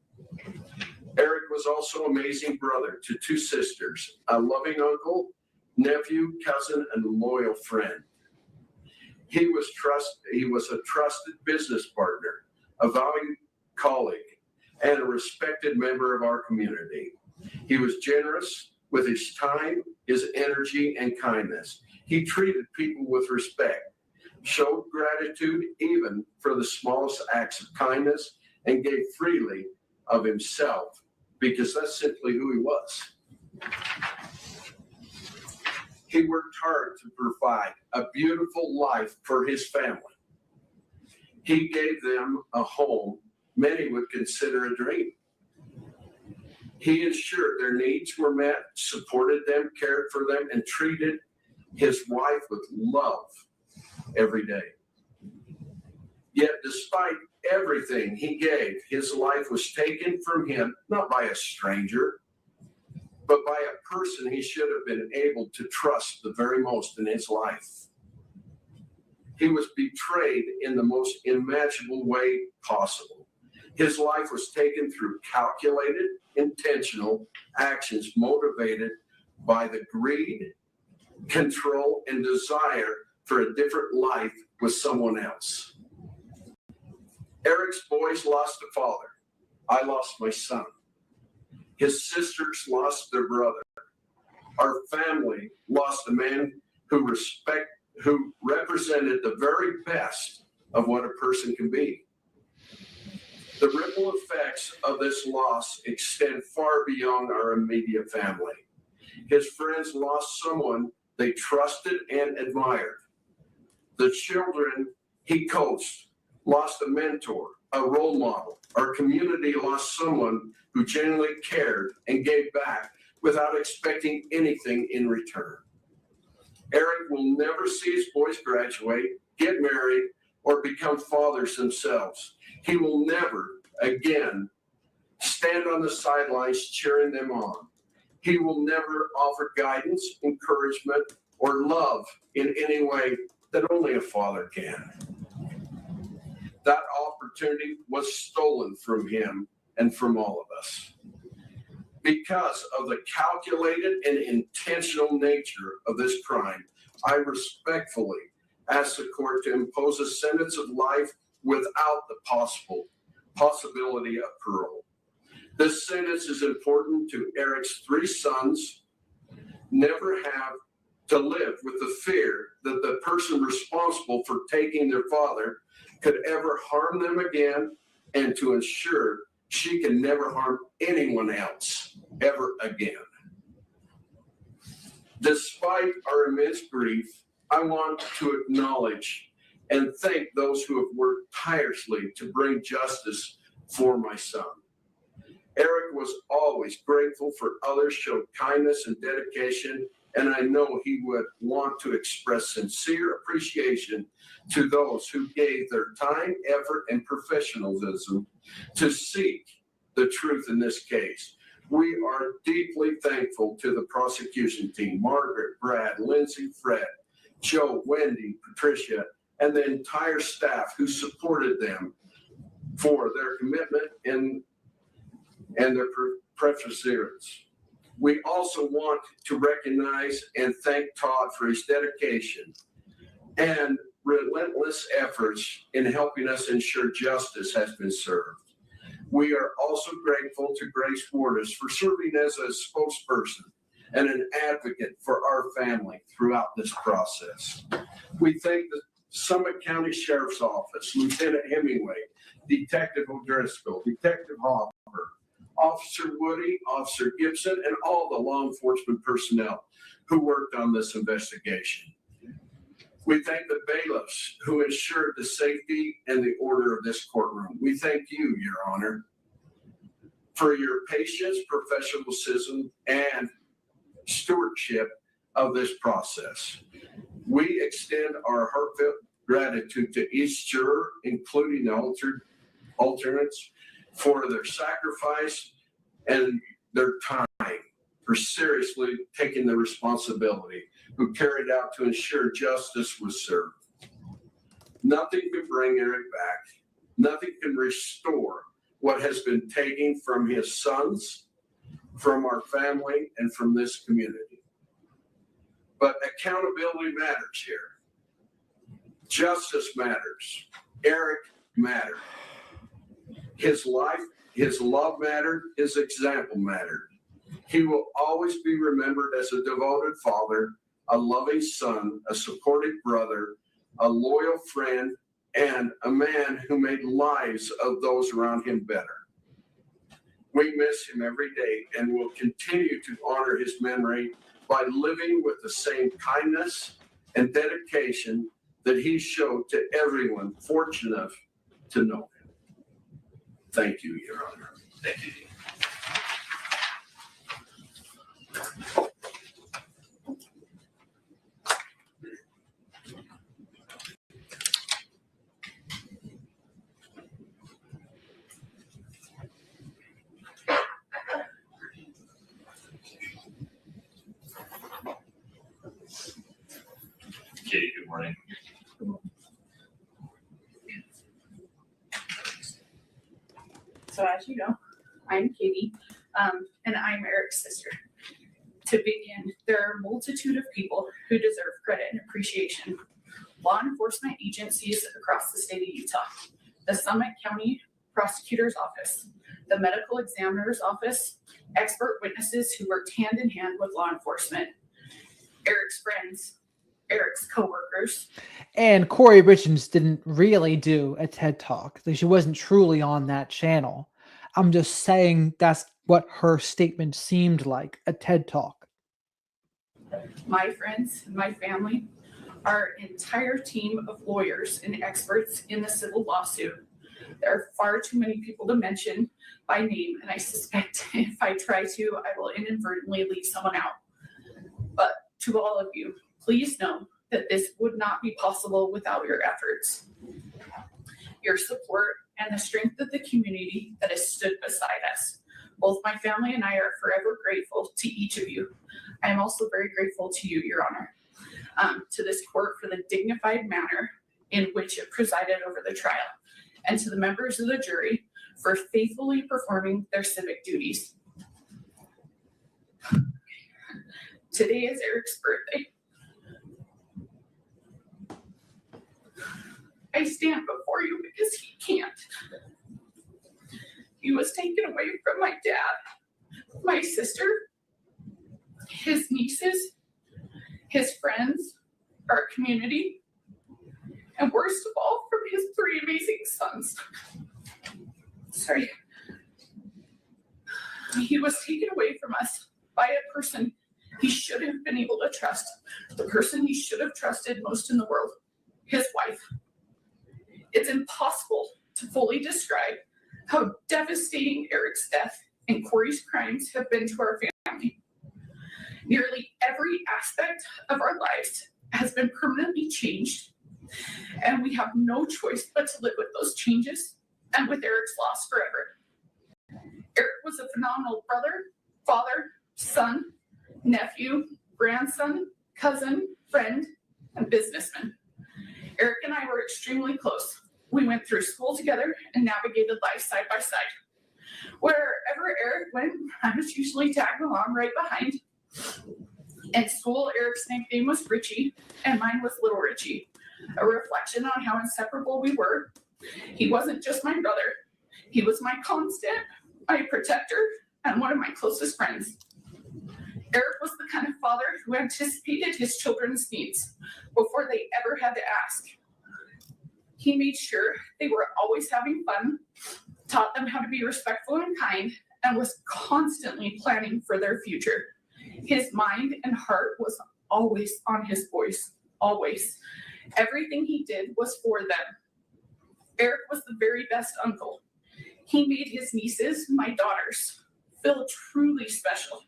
Eric was also an amazing brother to 2 sisters, a loving uncle, nephew, cousin, and loyal friend. He was a trusted business partner, a valued colleague, and a respected member of our community. He was generous with his time, his energy, and kindness. He treated people with respect, showed gratitude even for the smallest acts of kindness, and gave freely of himself because that's simply who he was. He worked hard to provide a beautiful life for his family. He gave them a home many would consider a dream. He ensured their needs were met, supported them, cared for them, and treated his wife with love every day. Yet despite everything he gave, his life was taken from him, not by a stranger, but by a person he should have been able to trust the very most in his life. He was betrayed in the most imaginable way possible. His life was taken through calculated, intentional actions motivated by the greed, control, and desire for a different life with someone else. Eric's boys lost a father. I lost my son. His sisters lost their brother. Our family lost a man who represented the very best of what a person can be. The ripple effects of this loss extend far beyond our immediate family. His friends lost someone they trusted and admired. The children he coached lost a mentor, a role model. Our community lost someone who genuinely cared and gave back without expecting anything in return. Eric will never see his boys graduate, get married, or become fathers themselves. He will never again stand on the sidelines cheering them on. He will never offer guidance, encouragement, or love in any way that only a father can. That opportunity was stolen from him and from all of us. Because of the calculated and intentional nature of this crime, I respectfully ask the court to impose a sentence of life without the possibility of parole. This sentence is important to Eric's 3 sons. Never have to live with the fear that the person responsible for taking their father could ever harm them again and to ensure she can never harm anyone else ever again. Despite our immense grief, I want to acknowledge and thank those who have worked tirelessly to bring justice for my son. Eric was always grateful for others, showed kindness and dedication, and I know he would want to express sincere appreciation to those who gave their time, effort, and professionalism to seek the truth in this case. We are deeply thankful to the prosecution team, Margaret, Brad, Lindsay, Fred, Joe, Wendy, Patricia, and the entire staff who supported them for their commitment and their perseverance. We also want to recognize and thank Todd for his dedication and relentless efforts in helping us ensure justice has been served. We are also grateful to Grace Wardis for serving as a spokesperson and an advocate for our family throughout this process. We thank the Summit County Sheriff's Office, Lieutenant Hemingway, Detective O'Driscoll, Detective Hopper, Officer Woody, Officer Gibson, and all the law enforcement personnel who worked on this investigation. We thank the bailiffs who ensured the safety and the order of this courtroom. We thank you, Your Honor, for your patience, professionalism, and stewardship of this process. We extend our heartfelt gratitude to each juror, including the alternates, for their sacrifice and their time, for seriously taking the responsibility, who carried out to ensure justice was served. Nothing can bring Eric back. Nothing can restore what has been taken from his sons, from our family, and from this community. But accountability matters here. Justice matters. Eric mattered. His life, his love mattered, his example mattered. He will always be remembered as a devoted father, a loving son, a supportive brother, a loyal friend, and a man who made lives of those around him better. We miss him every day and will continue to honor his memory by living with the same kindness and dedication that he showed to everyone fortunate enough to know him. Thank you, Your Honor. Thank you. Katie, good morning. So as you know, I'm Katie, and I'm Eric's sister. To begin, there are a multitude of people who deserve credit and appreciation. Law enforcement agencies across the state of Utah, the Summit County Prosecutor's Office, the Medical Examiner's Office, expert witnesses who worked hand in hand with law enforcement, Eric's friends, Eric's coworkers. And Kori Richins didn't really do a TED Talk. Like, she wasn't truly on that channel. I'm just saying that's what her statement seemed like, a TED Talk. My friends, my family, our entire team of lawyers and experts in the civil lawsuit. There are far too many people to mention by name, and I suspect if I try to, I will inadvertently leave someone out. But to all of you, please know that this would not be possible without your efforts, your support, and the strength of the community that has stood beside us. Both my family and I are forever grateful to each of you. I am also very grateful to you, Your Honor, to this court for the dignified manner in which it presided over the trial, and to the members of the jury for faithfully performing their civic duties. Today is Eric's birthday. I stand before you because he can't. He was taken away from my dad, my sister, his nieces, his friends, our community, and worst of all, from his 3 amazing sons. Sorry. He was taken away from us by a person he should have been able to trust, the person he should have trusted most in the world, his wife. It's impossible to fully describe how devastating Eric's death and Kori's crimes have been to our family. Nearly every aspect of our lives has been permanently changed, and we have no choice but to live with those changes and with Eric's loss forever. Eric was a phenomenal brother, father, son, nephew, grandson, cousin, friend, and businessman. Eric and I were extremely close. We went through school together and navigated life side by side. Wherever Eric went, I was usually tagged along right behind. In school, Eric's nickname was Richie, and mine was Little Richie, a reflection on how inseparable we were. He wasn't just my brother. He was my constant, my protector, and one of my closest friends. Eric was the kind of father who anticipated his children's needs before they ever had to ask. He made sure they were always having fun, taught them how to be respectful and kind, and was constantly planning for their future. His mind and heart was always on his boys, always. Everything he did was for them. Eric was the very best uncle. He made his nieces, my daughters, feel truly special.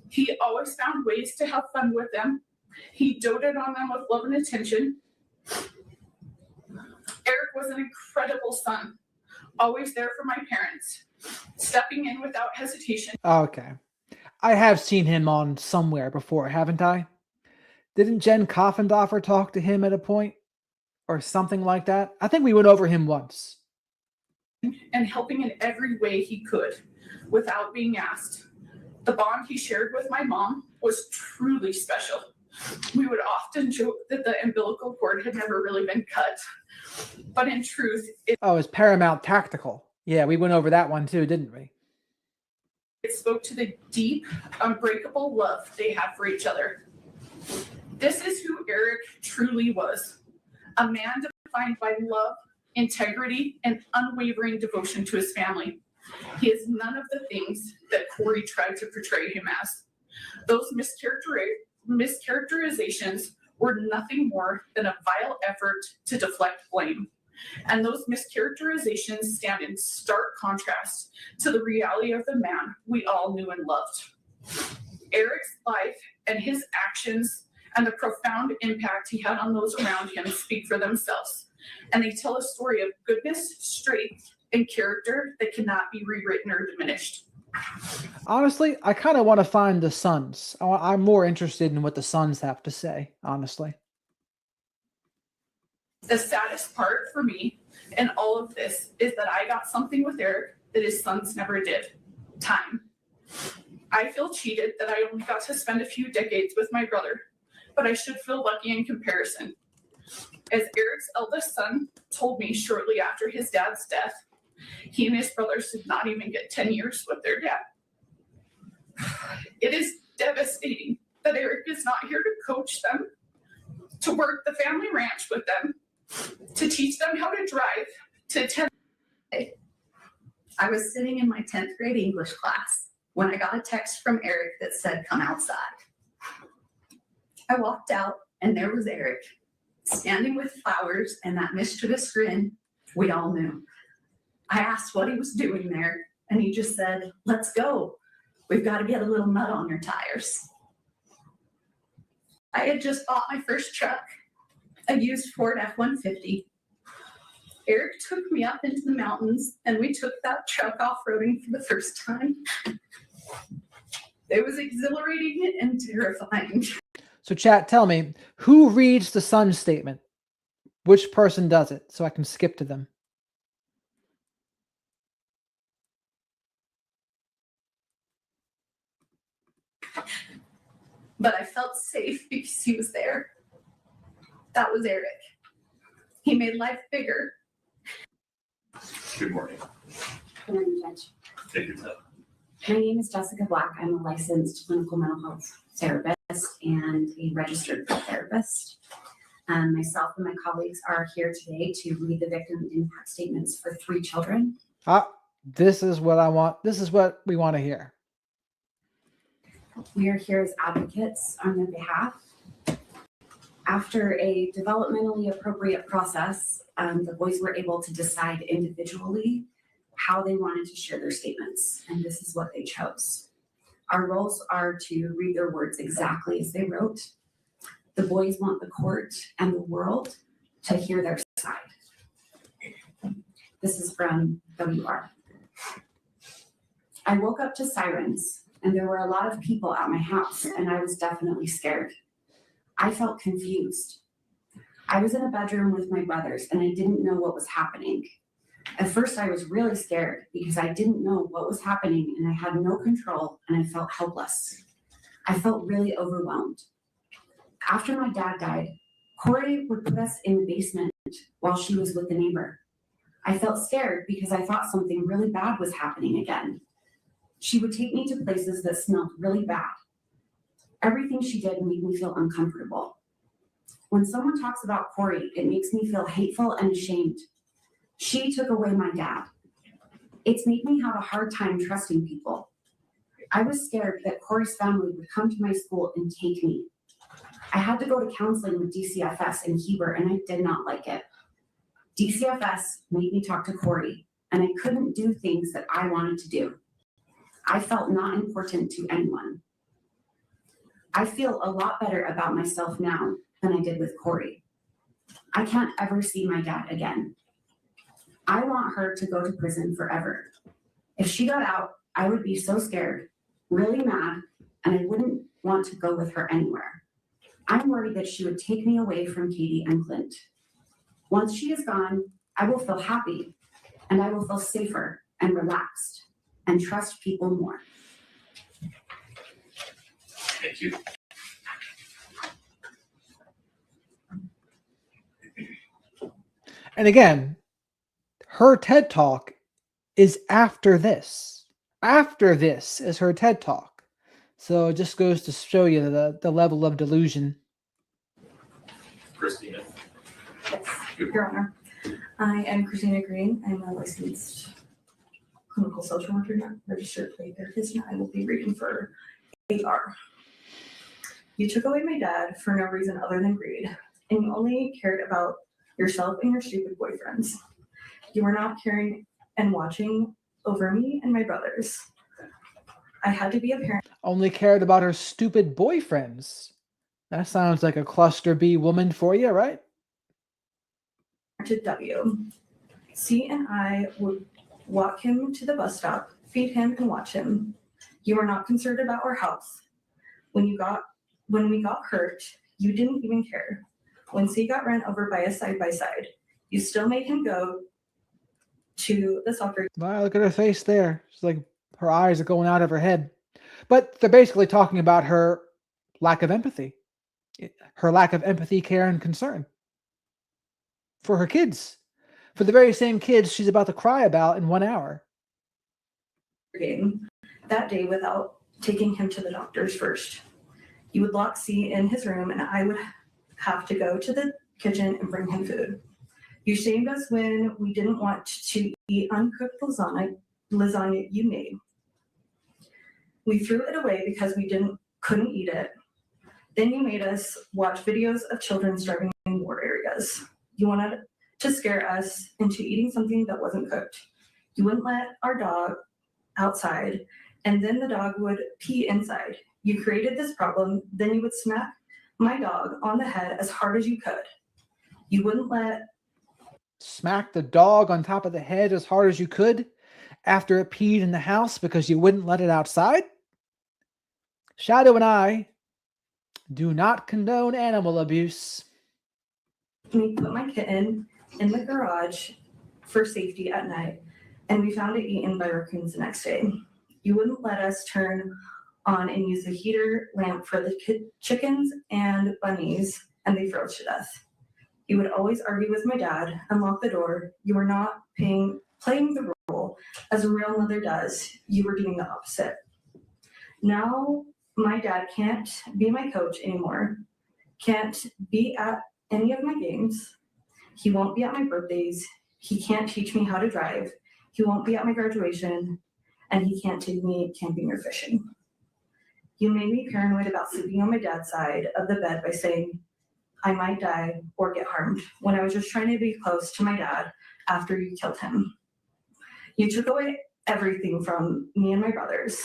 He always found ways to have fun with them. He doted on them with love and attention. Eric was an incredible son, always there for my parents, stepping in without hesitation. Okay. I have seen him on somewhere before, haven't I? Didn't Jen Coffendoffer talk to him at a point? Or something like that? I think we went over him once. And helping in every way he could without being asked. The bond he shared with my mom was truly special. We would often joke that the umbilical cord had never really been cut. But in truth, it was Paramount Tactical. Yeah, we went over that one too, didn't we? It spoke to the deep, unbreakable love they had for each other. This is who Eric truly was. A man defined by love, integrity, and unwavering devotion to his family. He is none of the things that Kori tried to portray him as. Those mischaracterizations were nothing more than a vile effort to deflect blame. And those mischaracterizations stand in stark contrast to the reality of the man we all knew and loved. Eric's life and his actions and the profound impact he had on those around him speak for themselves. And they tell a story of goodness, strength, and character that cannot be rewritten or diminished. Honestly, I kind of want to find the sons. I'm more interested in what the sons have to say, honestly. The saddest part for me in all of this is that I got something with Eric that his sons never did. Time. I feel cheated that I only got to spend a few decades with my brother, but I should feel lucky in comparison. As Eric's eldest son told me shortly after his dad's death, he and his brothers did not even get 10 years with their dad. It is devastating that Eric is not here to coach them, to work the family ranch with them, to teach them how to drive, to attend. I was sitting in my 10th grade English class when I got a text from Eric that said, "Come outside." I walked out and there was Eric, standing with flowers and that mischievous grin we all knew. I asked what he was doing there, and he just said, "Let's go. We've got to get a little mud on your tires." I had just bought my first truck, a used Ford F-150. Eric took me up into the mountains, and we took that truck off-roading for the first time. It was exhilarating and terrifying. So chat, tell me, who reads the son statement? Which person does it? So I can skip to them. But I felt safe because he was there. That was Eric. He made life bigger. Good morning. Good morning, Judge. Take your time. My name is Jessica Black. I'm a licensed clinical mental health therapist and a registered therapist. Myself and my colleagues are here today to read the victim impact statements for 3 children. This is what I want. This is what we want to hear. We are here as advocates on their behalf. After a developmentally appropriate process, the boys were able to decide individually how they wanted to share their statements, and this is what they chose. Our roles are to read their words exactly as they wrote. The boys want the court and the world to hear their side. This is from WR. I woke up to sirens, and there were a lot of people at my house, and I was definitely scared. I felt confused. I was in a bedroom with my brothers, and I didn't know what was happening. At first, I was really scared because I didn't know what was happening, and I had no control, and I felt helpless. I felt really overwhelmed. After my dad died, Kori would put us in the basement while she was with the neighbor. I felt scared because I thought something really bad was happening again. She would take me to places that smelled really bad. Everything she did made me feel uncomfortable. When someone talks about Kori, it makes me feel hateful and ashamed. She took away my dad. It's made me have a hard time trusting people. I was scared that Kori's family would come to my school and take me. I had to go to counseling with DCFS in Heber, and I did not like it. DCFS made me talk to Kori, and I couldn't do things that I wanted to do. I felt not important to anyone. I feel a lot better about myself now than I did with Kori. I can't ever see my dad again. I want her to go to prison forever. If she got out, I would be so scared, really mad, and I wouldn't want to go with her anywhere. I'm worried that she would take me away from Katie and Clint. Once she is gone, I will feel happy, and I will feel safer and relaxed and trust people more. Thank you. And again, her TED Talk is after this. After this is her TED Talk. So it just goes to show you the level of delusion. Christina. Yes, Your Honor. I am Christina Green. I'm a licensed clinical social worker, not registered play therapist, and I will be reading for AR. You took away my dad for no reason other than greed, and you only cared about yourself and your stupid boyfriends. You were not caring and watching over me and my brothers. I had to be a parent. Only cared about her stupid boyfriends. That sounds like a cluster B woman for you, right? To W. C and I would walk him to the bus stop, feed him, and watch him. You were not concerned about our health. When we got hurt, you didn't even care. When C got run over by a side-by-side, you still made him go to the soccer. Wow, look at her face there. It's like her eyes are going out of her head. But they're basically talking about her lack of empathy. Her lack of empathy, care, and concern for her kids. For the very same kids she's about to cry about in 1 hour. Game that day without taking him to the doctors first. You would lock C in his room, and I would have to go to the kitchen and bring him food. You shamed us when we didn't want to eat uncooked lasagna you made. We threw it away because we couldn't eat it. Then you made us watch videos of children starving in war areas. You wanted to scare us into eating something that wasn't cooked. You wouldn't let our dog outside, and then the dog would pee inside. You created this problem, then you would smack my dog on the head as hard as you could. You wouldn't let... Smack the dog on top of the head as hard as you could after it peed in the house because you wouldn't let it outside? Shadow and I do not condone animal abuse. We put my kitten in the garage for safety at night, and we found it eaten by raccoons the next day. You wouldn't let us turn on and use the heater lamp for the chickens and bunnies, and they froze to death. You would always argue with my dad and lock the door. You were not playing the role as a real mother does. You were doing the opposite. Now my dad can't be my coach anymore, can't be at any of my games. He won't be at my birthdays. He can't teach me how to drive. He won't be at my graduation, and he can't take me camping or fishing. You made me paranoid about sleeping on my dad's side of the bed by saying I might die or get harmed when I was just trying to be close to my dad after you killed him. You took away everything from me and my brothers.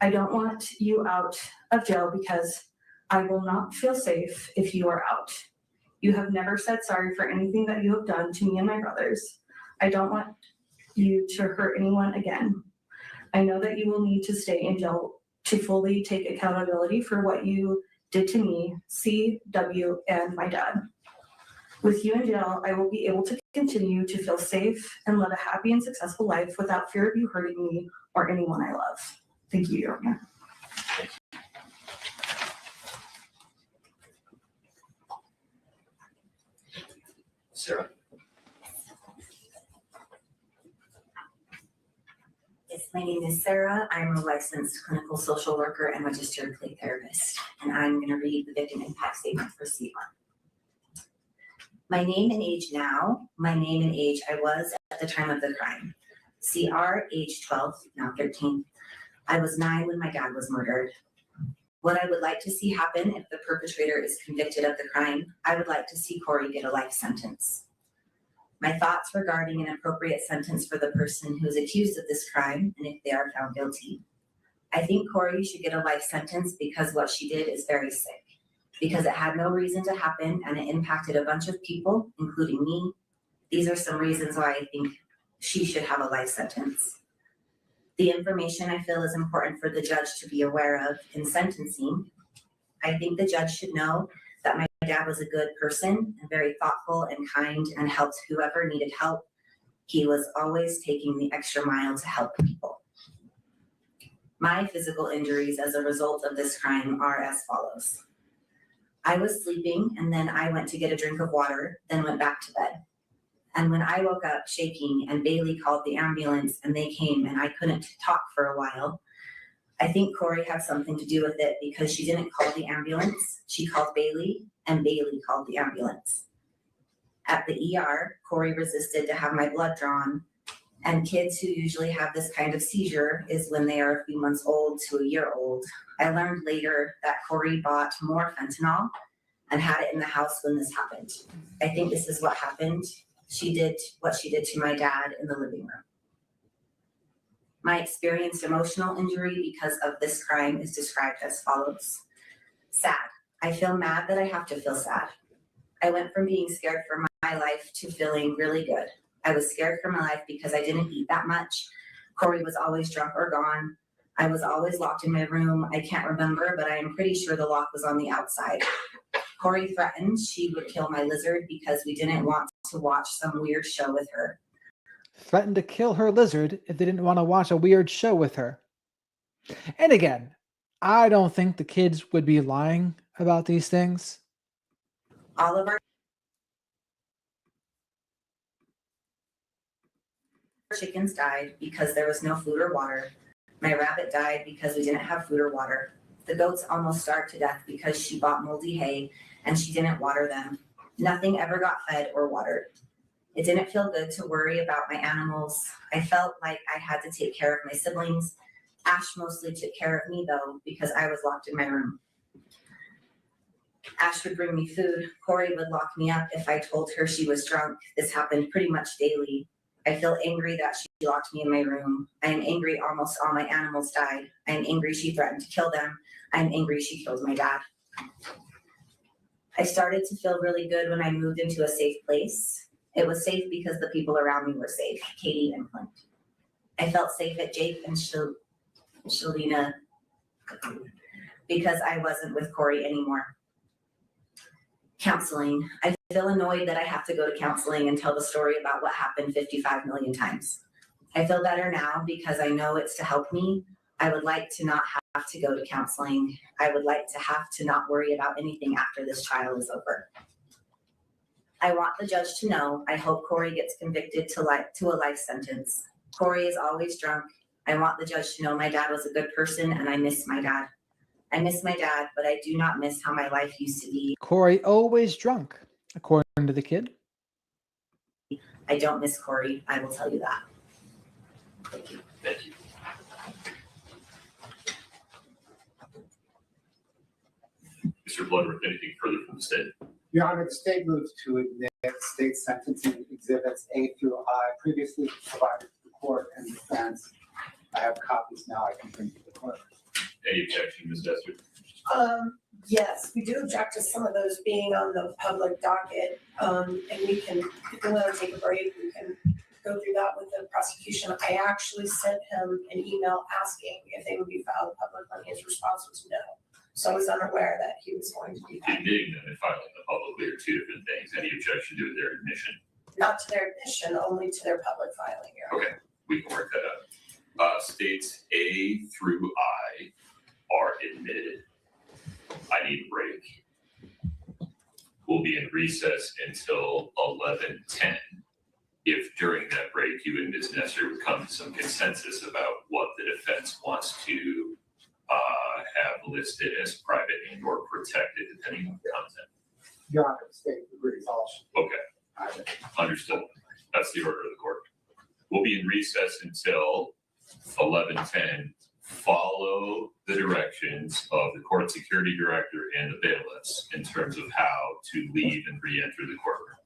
I don't want you out of jail because I will not feel safe if you are out. You have never said sorry for anything that you have done to me and my brothers. I don't want you to hurt anyone again. I know that you will need to stay in jail to fully take accountability for what you did to me, CW, and my dad. With you in jail, I will be able to continue to feel safe and live a happy and successful life without fear of you hurting me or anyone I love. Thank you, Your Honor. Sarah? Yes, my name is Sarah. I'm a licensed clinical social worker and registered play therapist, and I'm going to read the victim impact statement for C1. My name and age now, my name and age I was at the time of the crime. CR, age 12, now 13. I was 9 when my dad was murdered. What I would like to see happen if the perpetrator is convicted of the crime, I would like to see Kouri get a life sentence. My thoughts regarding an appropriate sentence for the person who is accused of this crime and if they are found guilty. I think Kouri should get a life sentence because what she did is very sick, because it had no reason to happen and it impacted a bunch of people, including me. These are some reasons why I think she should have a life sentence. The information I feel is important for the judge to be aware of in sentencing. I think the judge should know that my dad was a good person and very thoughtful and kind and helped whoever needed help. He was always taking the extra mile to help people. My physical injuries as a result of this crime are as follows. I was sleeping and then I went to get a drink of water, then went back to bed. And when I woke up shaking and Bailey called the ambulance and they came and I couldn't talk for a while, I think Kouri had something to do with it because she didn't call the ambulance. She called Bailey and Bailey called the ambulance. At the ER, Kouri resisted to have my blood drawn, and kids who usually have this kind of seizure is when they are a few months old to a year old. I learned later that Kouri bought more fentanyl and had it in the house when this happened. I think this is what happened. She did what she did to my dad in the living room. My experienced emotional injury because of this crime is described as follows. Sad. I feel mad that I have to feel sad. I went from being scared for my life to feeling really good. I was scared for my life because I didn't eat that much. Kouri was always drunk or gone. I was always locked in my room. I can't remember, but I am pretty sure the lock was on the outside. Kouri threatened she would kill my lizard because we didn't want to watch some weird show with her. Threatened to kill her lizard if they didn't want to watch a weird show with her. And again, I don't think the kids would be lying about these things. All of our chickens died because there was no food or water. My rabbit died because we didn't have food or water. The goats almost starved to death because she bought moldy hay and she didn't water them. Nothing ever got fed or watered. It didn't feel good to worry about my animals. I felt like I had to take care of my siblings. Ash mostly took care of me though, because I was locked in my room. Ash would bring me food. Kouri would lock me up if I told her she was drunk. This happened pretty much daily. I feel angry that she locked me in my room. I am angry almost all my animals died. I am angry she threatened to kill them. I am angry she killed my dad. I started to feel really good when I moved into a safe place. It was safe because the people around me were safe, Katie and Clint. I felt safe at Jake and Shalina because I wasn't with Kouri anymore. Counseling. I feel annoyed that I have to go to counseling and tell the story about what happened 55 million times. I feel better now because I know it's to help me. I would like to not have to go to counseling. I would like to have to not worry about anything after this trial is over. I want the judge to know. I hope Kouri gets convicted to a life sentence. Kouri is always drunk. I want the judge to know my dad was a good person and I miss my dad. I miss my dad, but I do not miss how my life used to be. Kouri always drunk, according to the kid. I don't miss Kouri, I will tell you that. Thank you. Mr. Bloodworth, anything further from the state? Your Honor, the state moves to admit state sentencing exhibits A through I previously provided to the court and defense. I have copies now I can bring to the court. Any objection, Ms. Esther? Yes, we do object to some of those being on the public docket. And we can, if we want to take a break, we can go through that with the prosecution. I actually sent him an email asking if they would be filed publicly. His response was no. So I was unaware that he was going to do that. Admitting them and filing them publicly are two different things. Any objection to their admission? Not to their admission, only to their public filing. Your Honor. Okay, we can work that out. States A through I are admitted. I need a break. We'll be in recess until 11:10. If during that break you and Ms. Nestor would come to some consensus about what the defense wants to have listed as private and or protected, depending on the content. Your Honor, the state agrees all. Okay, understood. That's the order of the court. We'll be in recess until 11:10. Follow the directions of the court security director and the bailiffs in terms of how to leave and re-enter the courtroom.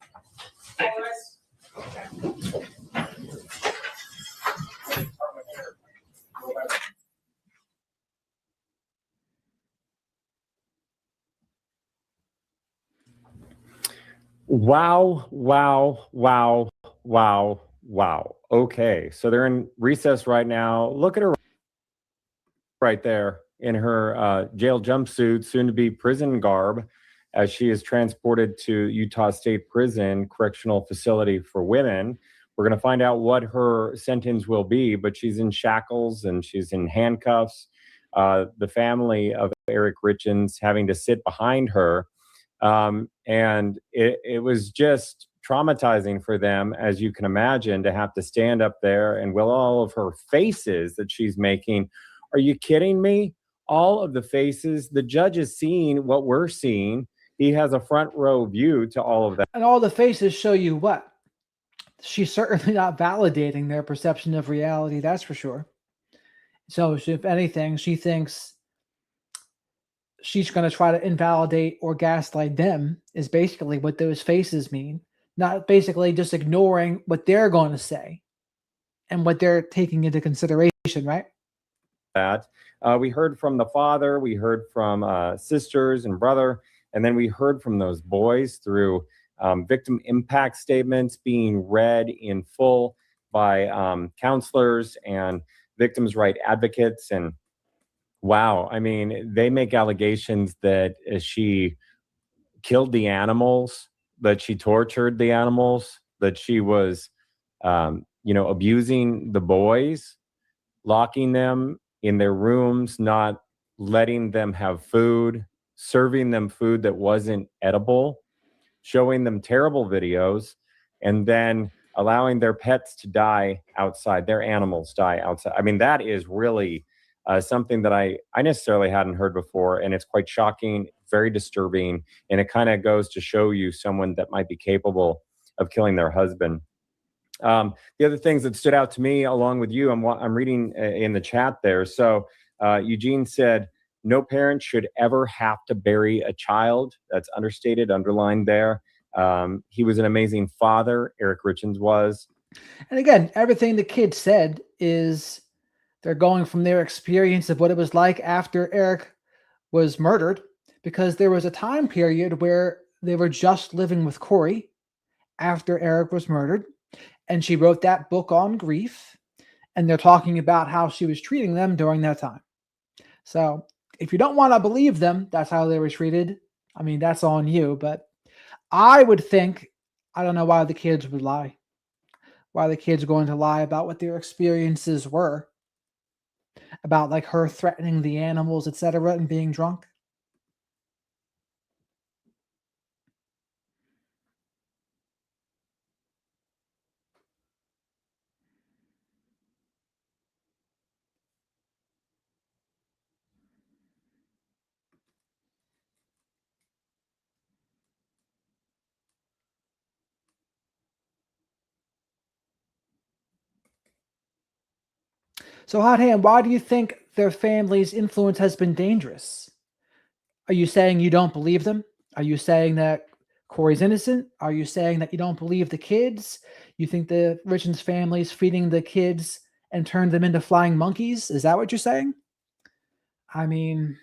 Thank you. Wow. Okay, so they're in recess right now. Look at her right there in her jail jumpsuit, soon to be prison garb, as she is transported to Utah State Prison Correctional Facility for Women. We're going to find out what her sentence will be, but she's in shackles and she's in handcuffs. The family of Eric Richins having to sit behind her. And it was just traumatizing for them, as you can imagine, to have to stand up there and with all of her faces that she's making. Are you kidding me? All of the faces, the judge is seeing what we're seeing. He has a front row view to all of that. And all the faces show you what? She's certainly not validating their perception of reality, that's for sure. So if anything, she thinks she's going to try to invalidate or gaslight them, is basically what those faces mean. Not basically just ignoring what they're going to say and what they're taking into consideration, right? We heard from the father, we heard from sisters and brother, and then we heard from those boys through victim impact statements being read in full by counselors and victims' right advocates. And wow, I mean, they make allegations that she killed the animals, that she tortured the animals, that she was, abusing the boys, locking them in their rooms, not letting them have food, serving them food that wasn't edible, showing them terrible videos, and then allowing their pets to die outside, their animals die outside. I mean, that is really something that I necessarily hadn't heard before, and it's quite shocking, very disturbing, and it kind of goes to show you someone that might be capable of killing their husband. The other things that stood out to me, along with you, I'm reading in the chat there. So Eugene said, no parent should ever have to bury a child. That's understated, underlined there. He was an amazing father, Eric Richins was. And again, everything the kids said is they're going from their experience of what it was like after Eric was murdered, because there was a time period where they were just living with Kori after Eric was murdered. And she wrote that book on grief, and they're talking about how she was treating them during that time. So if you don't want to believe them, that's how they were treated. I mean, that's on you. But I would think, I don't know why the kids would lie. Why the kids are going to lie about what their experiences were. About like her threatening the animals, etc., and being drunk. So, Hot Hand, why do you think their family's influence has been dangerous? Are you saying you don't believe them? Are you saying that Kori's innocent? Are you saying that you don't believe the kids? You think the Richins family is feeding the kids and turned them into flying monkeys? Is that what you're saying? I mean,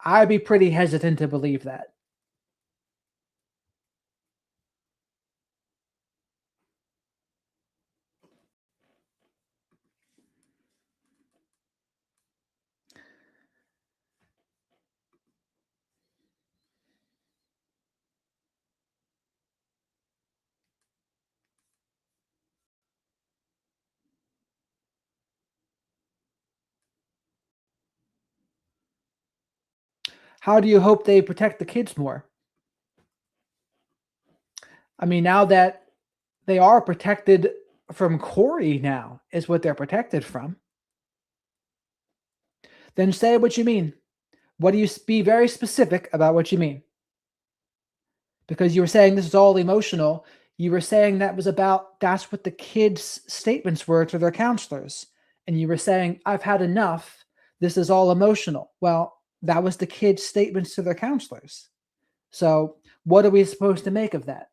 I'd be pretty hesitant to believe that. How do you hope they protect the kids more? I mean, now that they are protected from Kori now, is what they're protected from. Then say what you mean. What do you be very specific about what you mean? Because you were saying this is all emotional. You were saying that's what the kids' statements were to their counselors. And you were saying, I've had enough. This is all emotional. Well, that was the kids' statements to their counselors. So what are we supposed to make of that?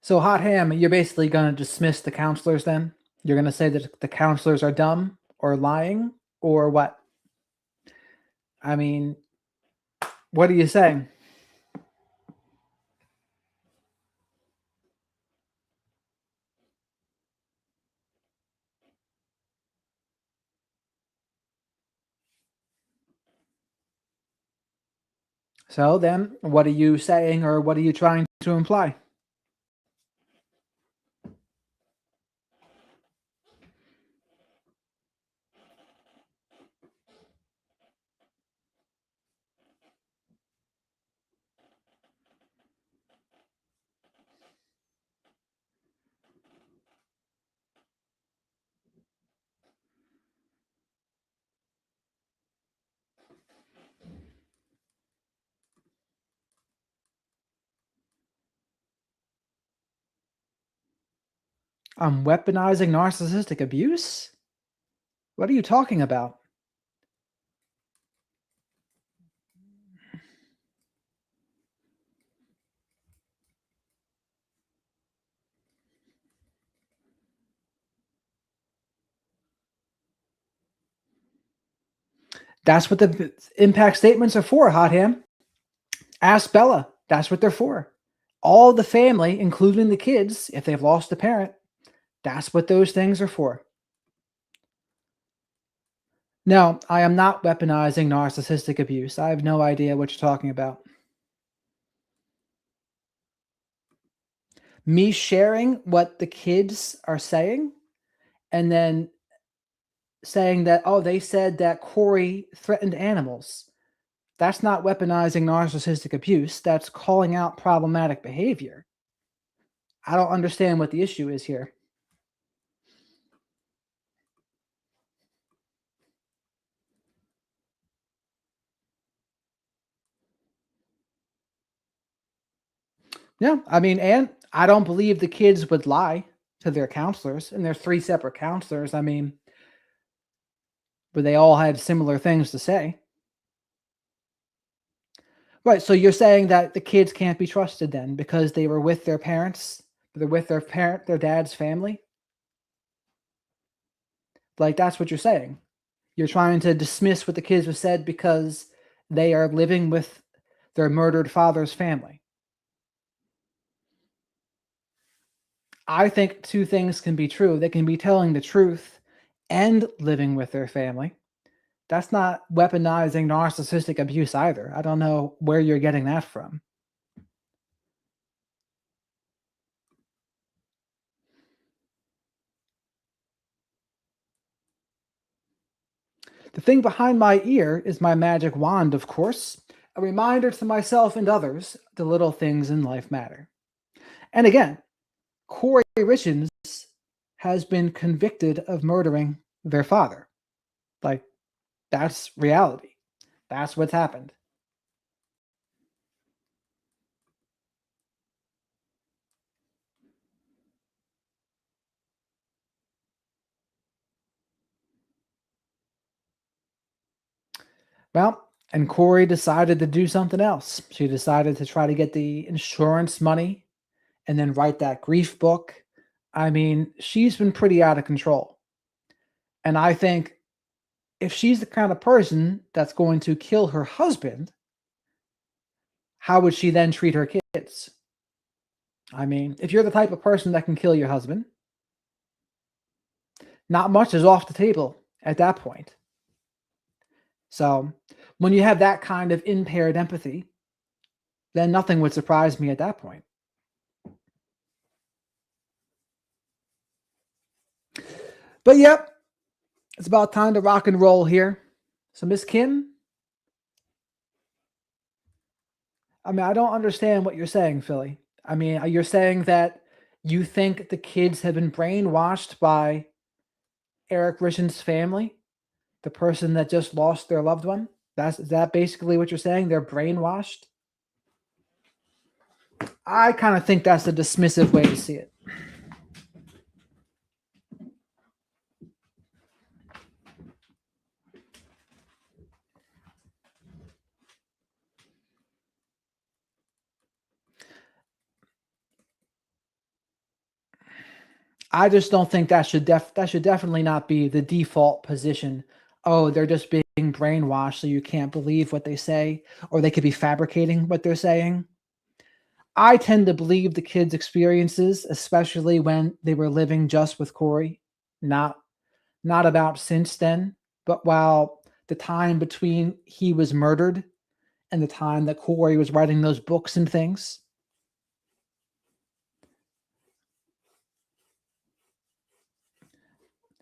So, Hot Ham, you're basically going to dismiss the counselors then? You're going to say that the counselors are dumb or lying or what? I mean, what are you saying? So then, what are you saying or what are you trying to imply? I'm weaponizing narcissistic abuse? What are you talking about? That's what the impact statements are for, Hot Ham. Ask Bella. That's what they're for. All the family, including the kids, if they've lost a parent, that's what those things are for. No, I am not weaponizing narcissistic abuse. I have no idea what you're talking about. Me sharing what the kids are saying and then saying that, oh, they said that Kori threatened animals. That's not weaponizing narcissistic abuse. That's calling out problematic behavior. I don't understand what the issue is here. Yeah, I mean, and I don't believe the kids would lie to their counselors, and they're 3 separate counselors. I mean, but they all had similar things to say. Right, so you're saying that the kids can't be trusted then because they were with their parents, they're with their dad's family? Like, that's what you're saying. You're trying to dismiss what the kids have said because they are living with their murdered father's family. I think 2 things can be true. They can be telling the truth and living with their family. That's not weaponizing narcissistic abuse either. I don't know where you're getting that from. The thing behind my ear is my magic wand, of course, a reminder to myself and others the little things in life matter. And again, Kori Richins has been convicted of murdering their father. Like, that's reality. That's what's happened. Well, and Kori decided to do something else. She decided to try to get the insurance money and then write that grief book. I mean, she's been pretty out of control. And I think if she's the kind of person that's going to kill her husband, how would she then treat her kids? I mean, if you're the type of person that can kill your husband, not much is off the table at that point. So when you have that kind of impaired empathy, then nothing would surprise me at that point. But yep, it's about time to rock and roll here. So Miss Kim, I mean, I don't understand what you're saying, Philly. I mean, you're saying that you think the kids have been brainwashed by Eric Richins' family, the person that just lost their loved one? Is that basically what you're saying? They're brainwashed? I kind of think that's a dismissive way to see it. I just don't think that should definitely not be the default position. Oh, they're just being brainwashed, so you can't believe what they say, or they could be fabricating what they're saying. I tend to believe the kids' experiences, especially when they were living just with Kori, not about since then, but while the time between he was murdered and the time that Kori was writing those books and things.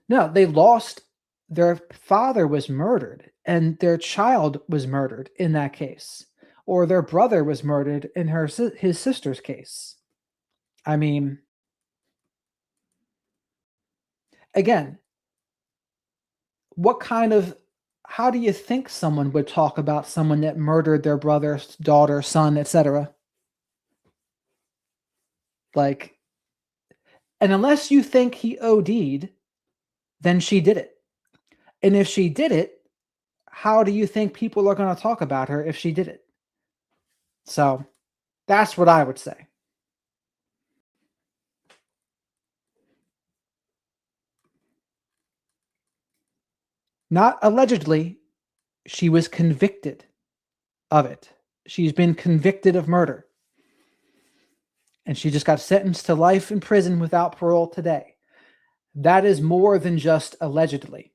No, they lost. Their father was murdered and their child was murdered in that case, or their brother was murdered in his sister's case. I mean, again, how do you think someone would talk about someone that murdered their brother, daughter, son, etc.? Like, and unless you think he OD'd, then she did it. And if she did it, how do you think people are going to talk about her if she did it? So that's what I would say. Not allegedly, she was convicted of it. She's been convicted of murder. And she just got sentenced to life in prison without parole today. That is more than just allegedly.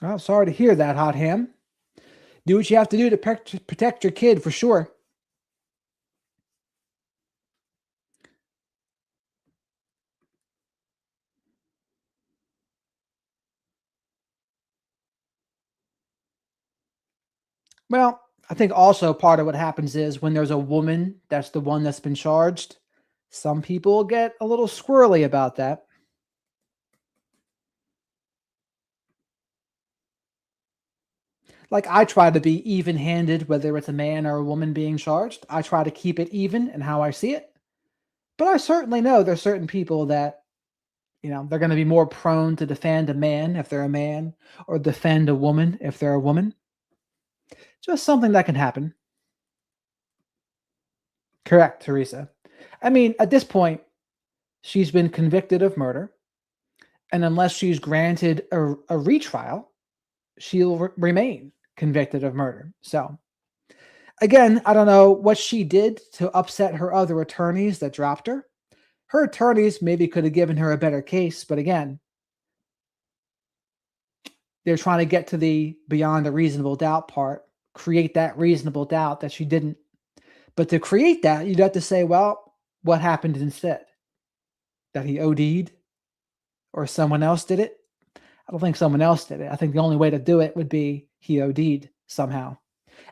Oh, sorry to hear that, Hot Ham. Do what you have to do to protect your kid for sure. Well, I think also part of what happens is when there's a woman that's the one that's been charged, some people get a little squirrely about that. Like, I try to be even-handed, whether it's a man or a woman being charged. I try to keep it even in how I see it. But I certainly know there's certain people that, they're going to be more prone to defend a man if they're a man, or defend a woman if they're a woman. Just something that can happen. Correct, Teresa. I mean, at this point, she's been convicted of murder. And unless she's granted a retrial, she'll remain convicted of murder. So, again, I don't know what she did to upset her other attorneys that dropped her. Her attorneys maybe could have given her a better case, but again, they're trying to get to the beyond a reasonable doubt part, create that reasonable doubt that she didn't. But to create that, you'd have to say, well, what happened instead? That he OD'd or someone else did it? I don't think someone else did it. I think the only way to do it would be he OD'd somehow.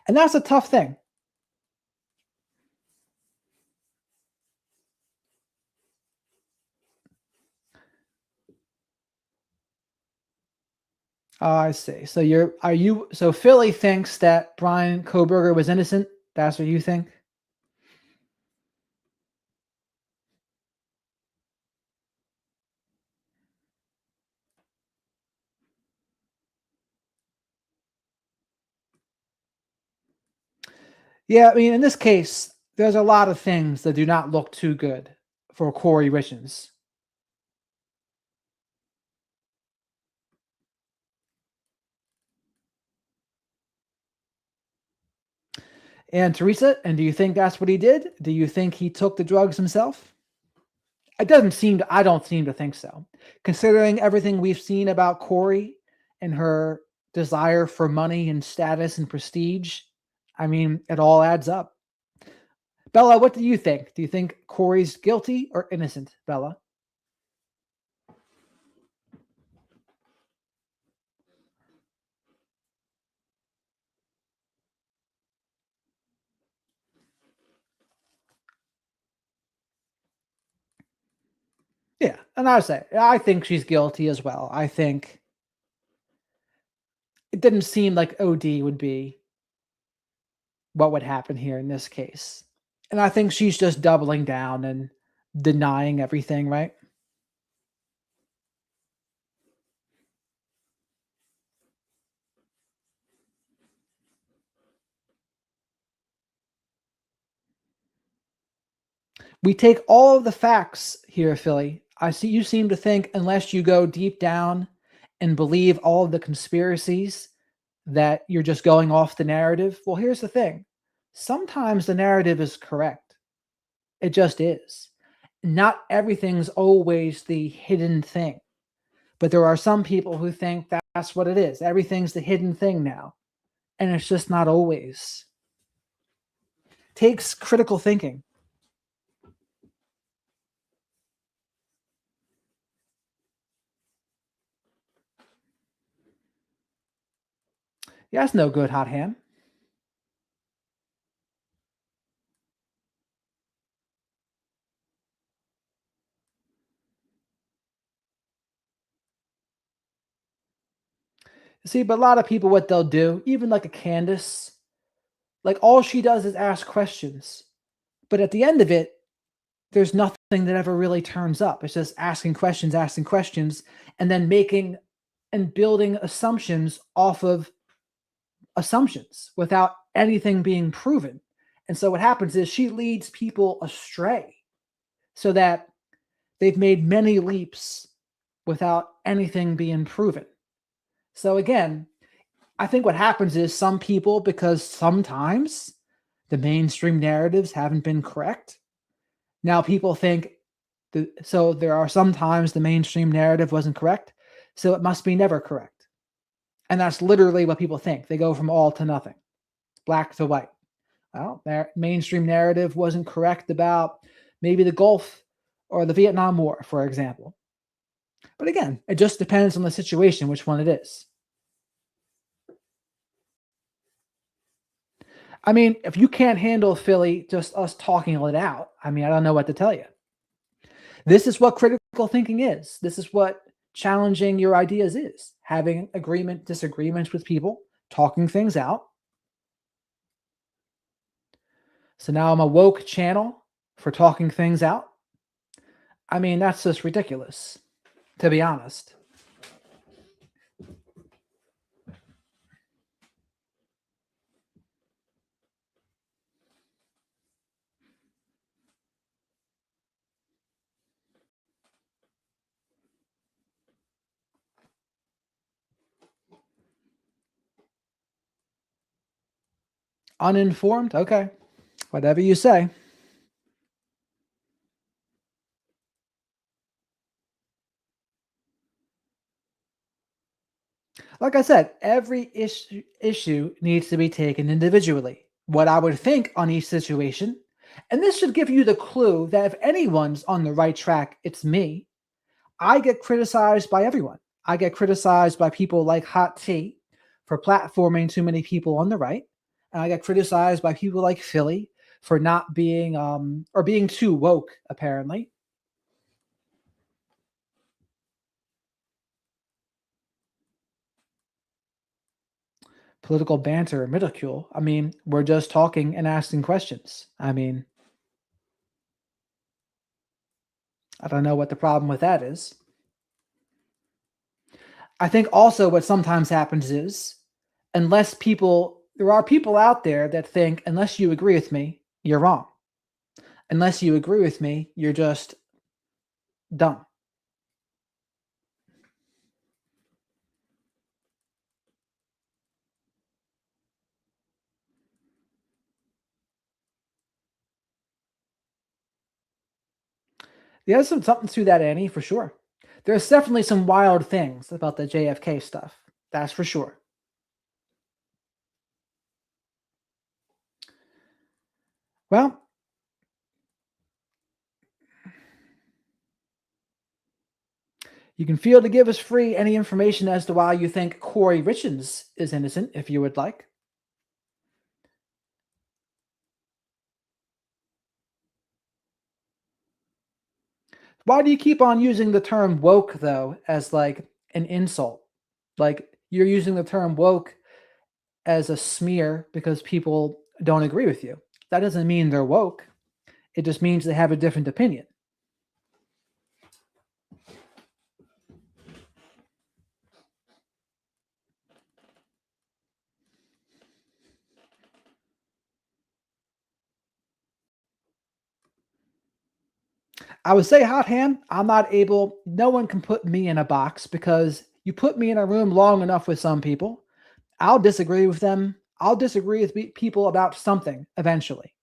And that's a tough thing. Oh, I see. So so Philly thinks that Brian Kohberger was innocent? That's what you think? Yeah, I mean, in this case, there's a lot of things that do not look too good for Kori Richins. And Teresa, and do you think that's what he did? Do you think he took the drugs himself? I don't seem to think so. Considering everything we've seen about Kori and her desire for money and status and prestige, I mean, it all adds up. Bella, what do you think? Do you think Kori's guilty or innocent, Bella? Yeah, and I think she's guilty as well. I think it didn't seem like OD would be what would happen here in this case. And I think she's just doubling down and denying everything, right? We take all of the facts here, Philly. I see you seem to think unless you go deep down and believe all of the conspiracies that you're just going off the narrative. Well, here's the thing. Sometimes the narrative is correct. It just is. Not everything's always the hidden thing. But there are some people who think that's what it is. Everything's the hidden thing now. And it's just not always. Takes critical thinking. Yeah, that's no good, hot ham. See, but a lot of people, what they'll do, even like a Candace, like all she does is ask questions. But at the end of it, there's nothing that ever really turns up. It's just asking questions, and then making and building assumptions off of assumptions without anything being proven. And so what happens is she leads people astray so that they've made many leaps without anything being proven. So again, I think what happens is some people, because sometimes the mainstream narratives haven't been correct, now people think, so there are sometimes the mainstream narrative wasn't correct, so it must be never correct. And that's literally what people think. They go from all to nothing, black to white. Well, their mainstream narrative wasn't correct about maybe the Gulf or the Vietnam War, for example. But again, it just depends on the situation, which one it is. I mean, if you can't handle Philly, just us talking it out, I mean, I don't know what to tell you. This is what critical thinking is. This is what challenging your ideas is. Having disagreements with people, talking things out. So now I'm a woke channel for talking things out. I mean, that's just ridiculous, to be honest. Uninformed? Okay. Whatever you say. Like I said, every issue needs to be taken individually. What I would think on each situation, and this should give you the clue that if anyone's on the right track, it's me. I get criticized by everyone. I get criticized by people like Hot Tea for platforming too many people on the right. And I get criticized by people like Philly for not being, or being too woke, apparently. Political banter and ridicule. I mean, we're just talking and asking questions. I mean, I don't know what the problem with that is. I think also what sometimes happens is, there are people out there that think, unless you agree with me, you're wrong. Unless you agree with me, you're just dumb. There's something to that, Annie, for sure. There's definitely some wild things about the JFK stuff. That's for sure. Well, you can feel to give us free any information as to why you think Kori Richins is innocent, if you would like. Why do you keep on using the term woke, though, as like an insult? Like you're using the term woke as a smear because people don't agree with you. That doesn't mean they're woke. It just means they have a different opinion. I would say, Hot Hand, no one can put me in a box because you put me in a room long enough with some people, I'll disagree with them. I'll disagree with people about something eventually.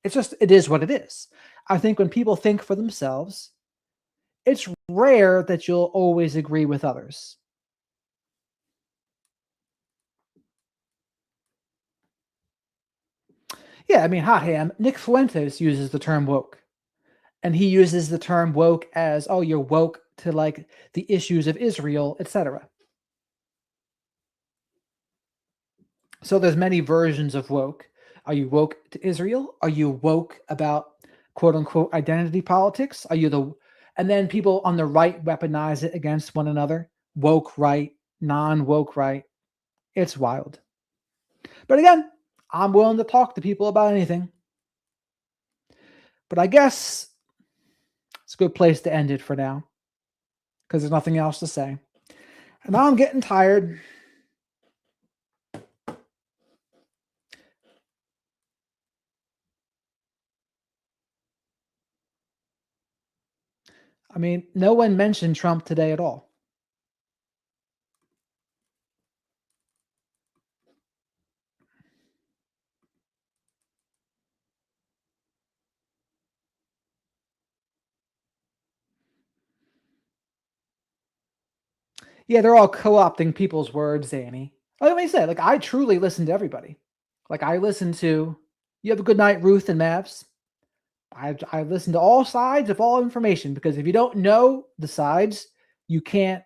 It is what it is. I think when people think for themselves, it's rare that you'll always agree with others. Yeah, I mean, Hot Ham, Nick Fuentes uses the term woke. And he uses the term woke as, oh, you're woke to like the issues of Israel, etc. So there's many versions of woke. Are you woke to Israel? Are you woke about quote unquote identity politics? And then people on the right weaponize it against one another. Woke right, non-woke right. It's wild. But again, I'm willing to talk to people about anything. But I guess it's a good place to end it for now, because there's nothing else to say. And now I'm getting tired. I mean, no one mentioned Trump today at all. Yeah, they're all co-opting people's words, Annie. Let me say, like, I truly listen to everybody. Like, I listen to, you have a good night, Ruth and Mavs. I listen to all sides of all information, because if you don't know the sides, you can't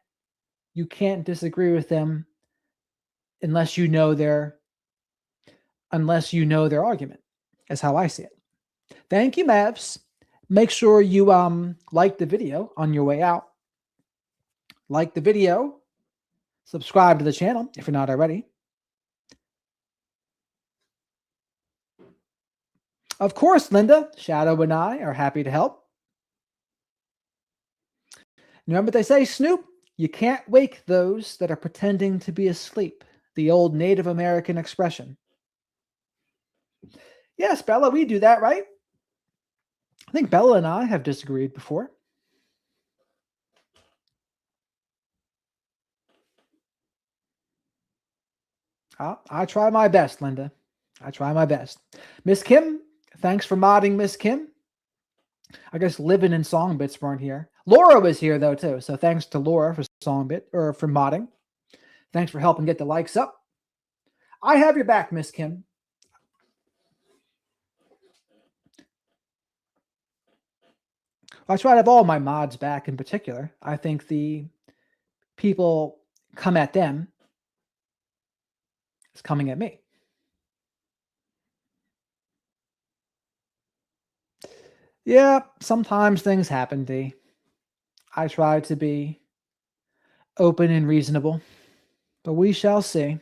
disagree with them unless you know their argument. That's how I see it. Thank you, Mavs. Make sure you like the video on your way out. Like the video. Subscribe to the channel if you're not already. Of course, Linda, Shadow, and I are happy to help. Remember what they say, Snoop? You can't wake those that are pretending to be asleep. The old Native American expression. Yes, Bella, we do that, right? I think Bella and I have disagreed before. I try my best, Linda. I try my best. Miss Kim, thanks for modding, Miss Kim. I guess Living and Songbits weren't here. Laura was here though too, so thanks to Laura for Songbit or for modding. Thanks for helping get the likes up. I have your back, Miss Kim. I try to have all my mods back in particular. I think the people come at them is coming at me. Yeah, sometimes things happen, D. I try to be open and reasonable, but we shall see.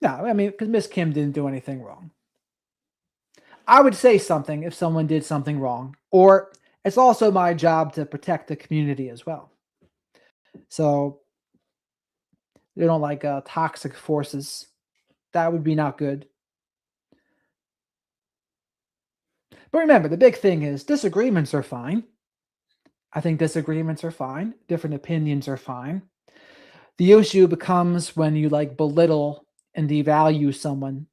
No, I mean, because Miss Kim didn't do anything wrong. I would say something if someone did something wrong, or it's also my job to protect the community as well. So they don't like toxic forces. That would be not good. But remember, the big thing is disagreements are fine. I think disagreements are fine. Different opinions are fine. The issue becomes when you like belittle and devalue someone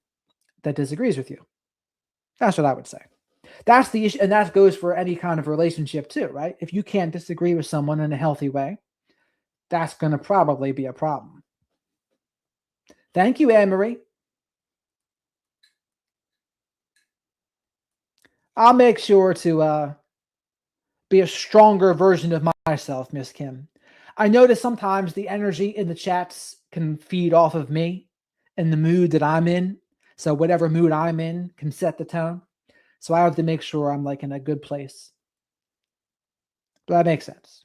that disagrees with you. That's what I would say. That's the issue, and that goes for any kind of relationship too, right? If you can't disagree with someone in a healthy way, that's going to probably be a problem. Thank you, Anne-Marie. I'll make sure to be a stronger version of myself, Miss Kim. I notice sometimes the energy in the chats can feed off of me and the mood that I'm in. So whatever mood I'm in can set the tone. So I have to make sure I'm like in a good place. But that makes sense.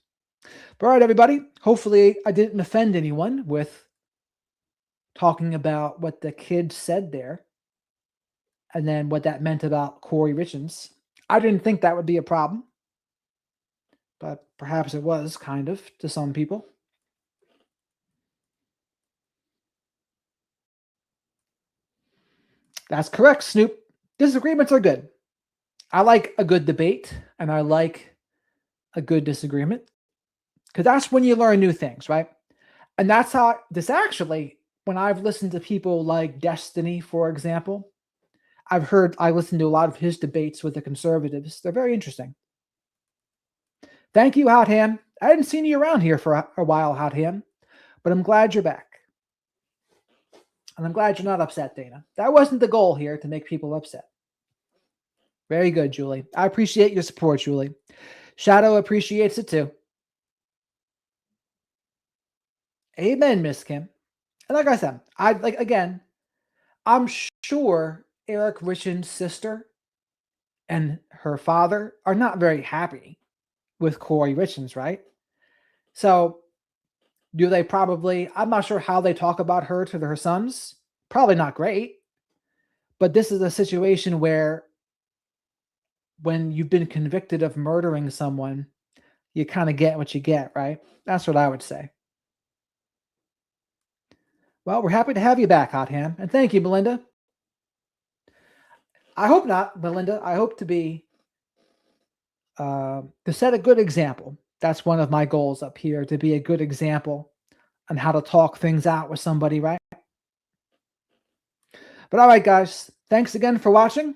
But all right, everybody. Hopefully I didn't offend anyone with talking about what the kid said there and then what that meant about Kori Richins. I didn't think that would be a problem, but perhaps it was kind of to some people. That's correct, Snoop. Disagreements are good. I like a good debate and I like a good disagreement because that's when you learn new things, right? And that's how this actually, when I've listened to people like Destiny, for example, I listened to a lot of his debates with the conservatives. They're very interesting. Thank you, Hot Ham. I hadn't seen you around here for a while, Hot Ham, but I'm glad you're back. And I'm glad you're not upset, Dana. That wasn't the goal here, to make people upset. Very good, Julie. I appreciate your support, Julie. Shadow appreciates it too. Amen, Miss Kim. And like I said, I'm sure Eric Richins' sister and her father are not very happy with Kori Richins, right? So do they probably, I'm not sure how they talk about her to her sons. Probably not great. But this is a situation where when you've been convicted of murdering someone, you kind of get what you get, right? That's what I would say. Well, we're happy to have you back, Hot Ham. And thank you, Melinda. I hope not, Melinda. I hope to set a good example. That's one of my goals up here, to be a good example on how to talk things out with somebody, right? But all right, guys. Thanks again for watching.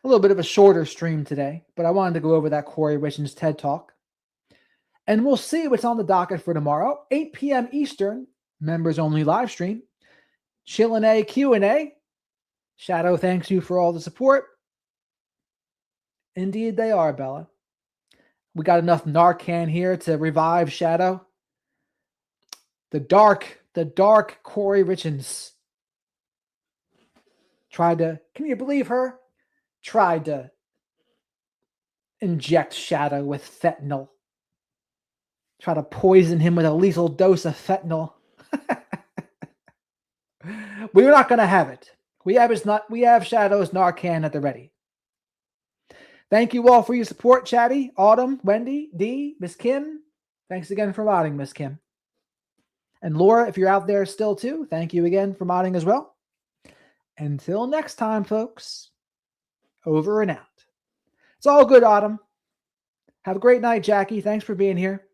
A little bit of a shorter stream today, but I wanted to go over that Kori Richins TED Talk. And we'll see what's on the docket for tomorrow, 8 p.m. Eastern, members only live stream. Q&A. Shadow, thanks you for all the support. Indeed they are, Bella. We got enough Narcan here to revive Shadow. The dark Kori Richins tried to, can you believe her? Tried to inject Shadow with fentanyl. Try to poison him with a lethal dose of fentanyl. We're not going to have it. We have Shadow's Narcan at the ready. Thank you all for your support, Chatty, Autumn, Wendy, Dee, Miss Kim. Thanks again for modding, Miss Kim. And Laura, if you're out there still too, thank you again for modding as well. Until next time, folks, over and out. It's all good, Autumn. Have a great night, Jackie. Thanks for being here.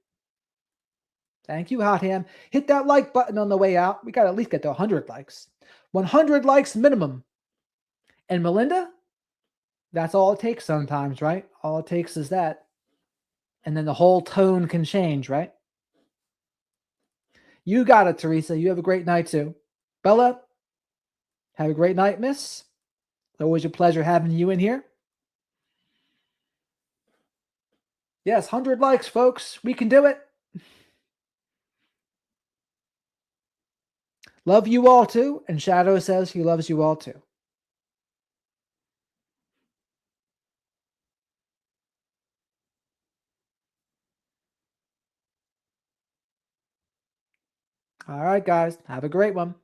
Thank you, Hot Ham. Hit that like button on the way out. We got to at least get to 100 likes. 100 likes minimum. And Melinda, That's all it takes sometimes, right? All it takes is that. And then the whole tone can change, right? You got it, Teresa. You have a great night too. Bella, have a great night, miss. It's always a pleasure having you in here. Yes, 100 likes, folks. We can do it. Love you all too. And Shadow says he loves you all too. All right, guys. Have a great one.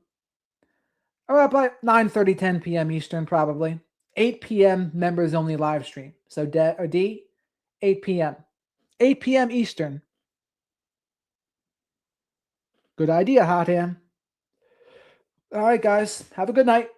All right, by 9:30, 10 p.m. Eastern, probably. 8 p.m. members only live stream. So D, 8 p.m. 8 p.m. Eastern. Good idea, Hot Ham. All right, guys. Have a good night.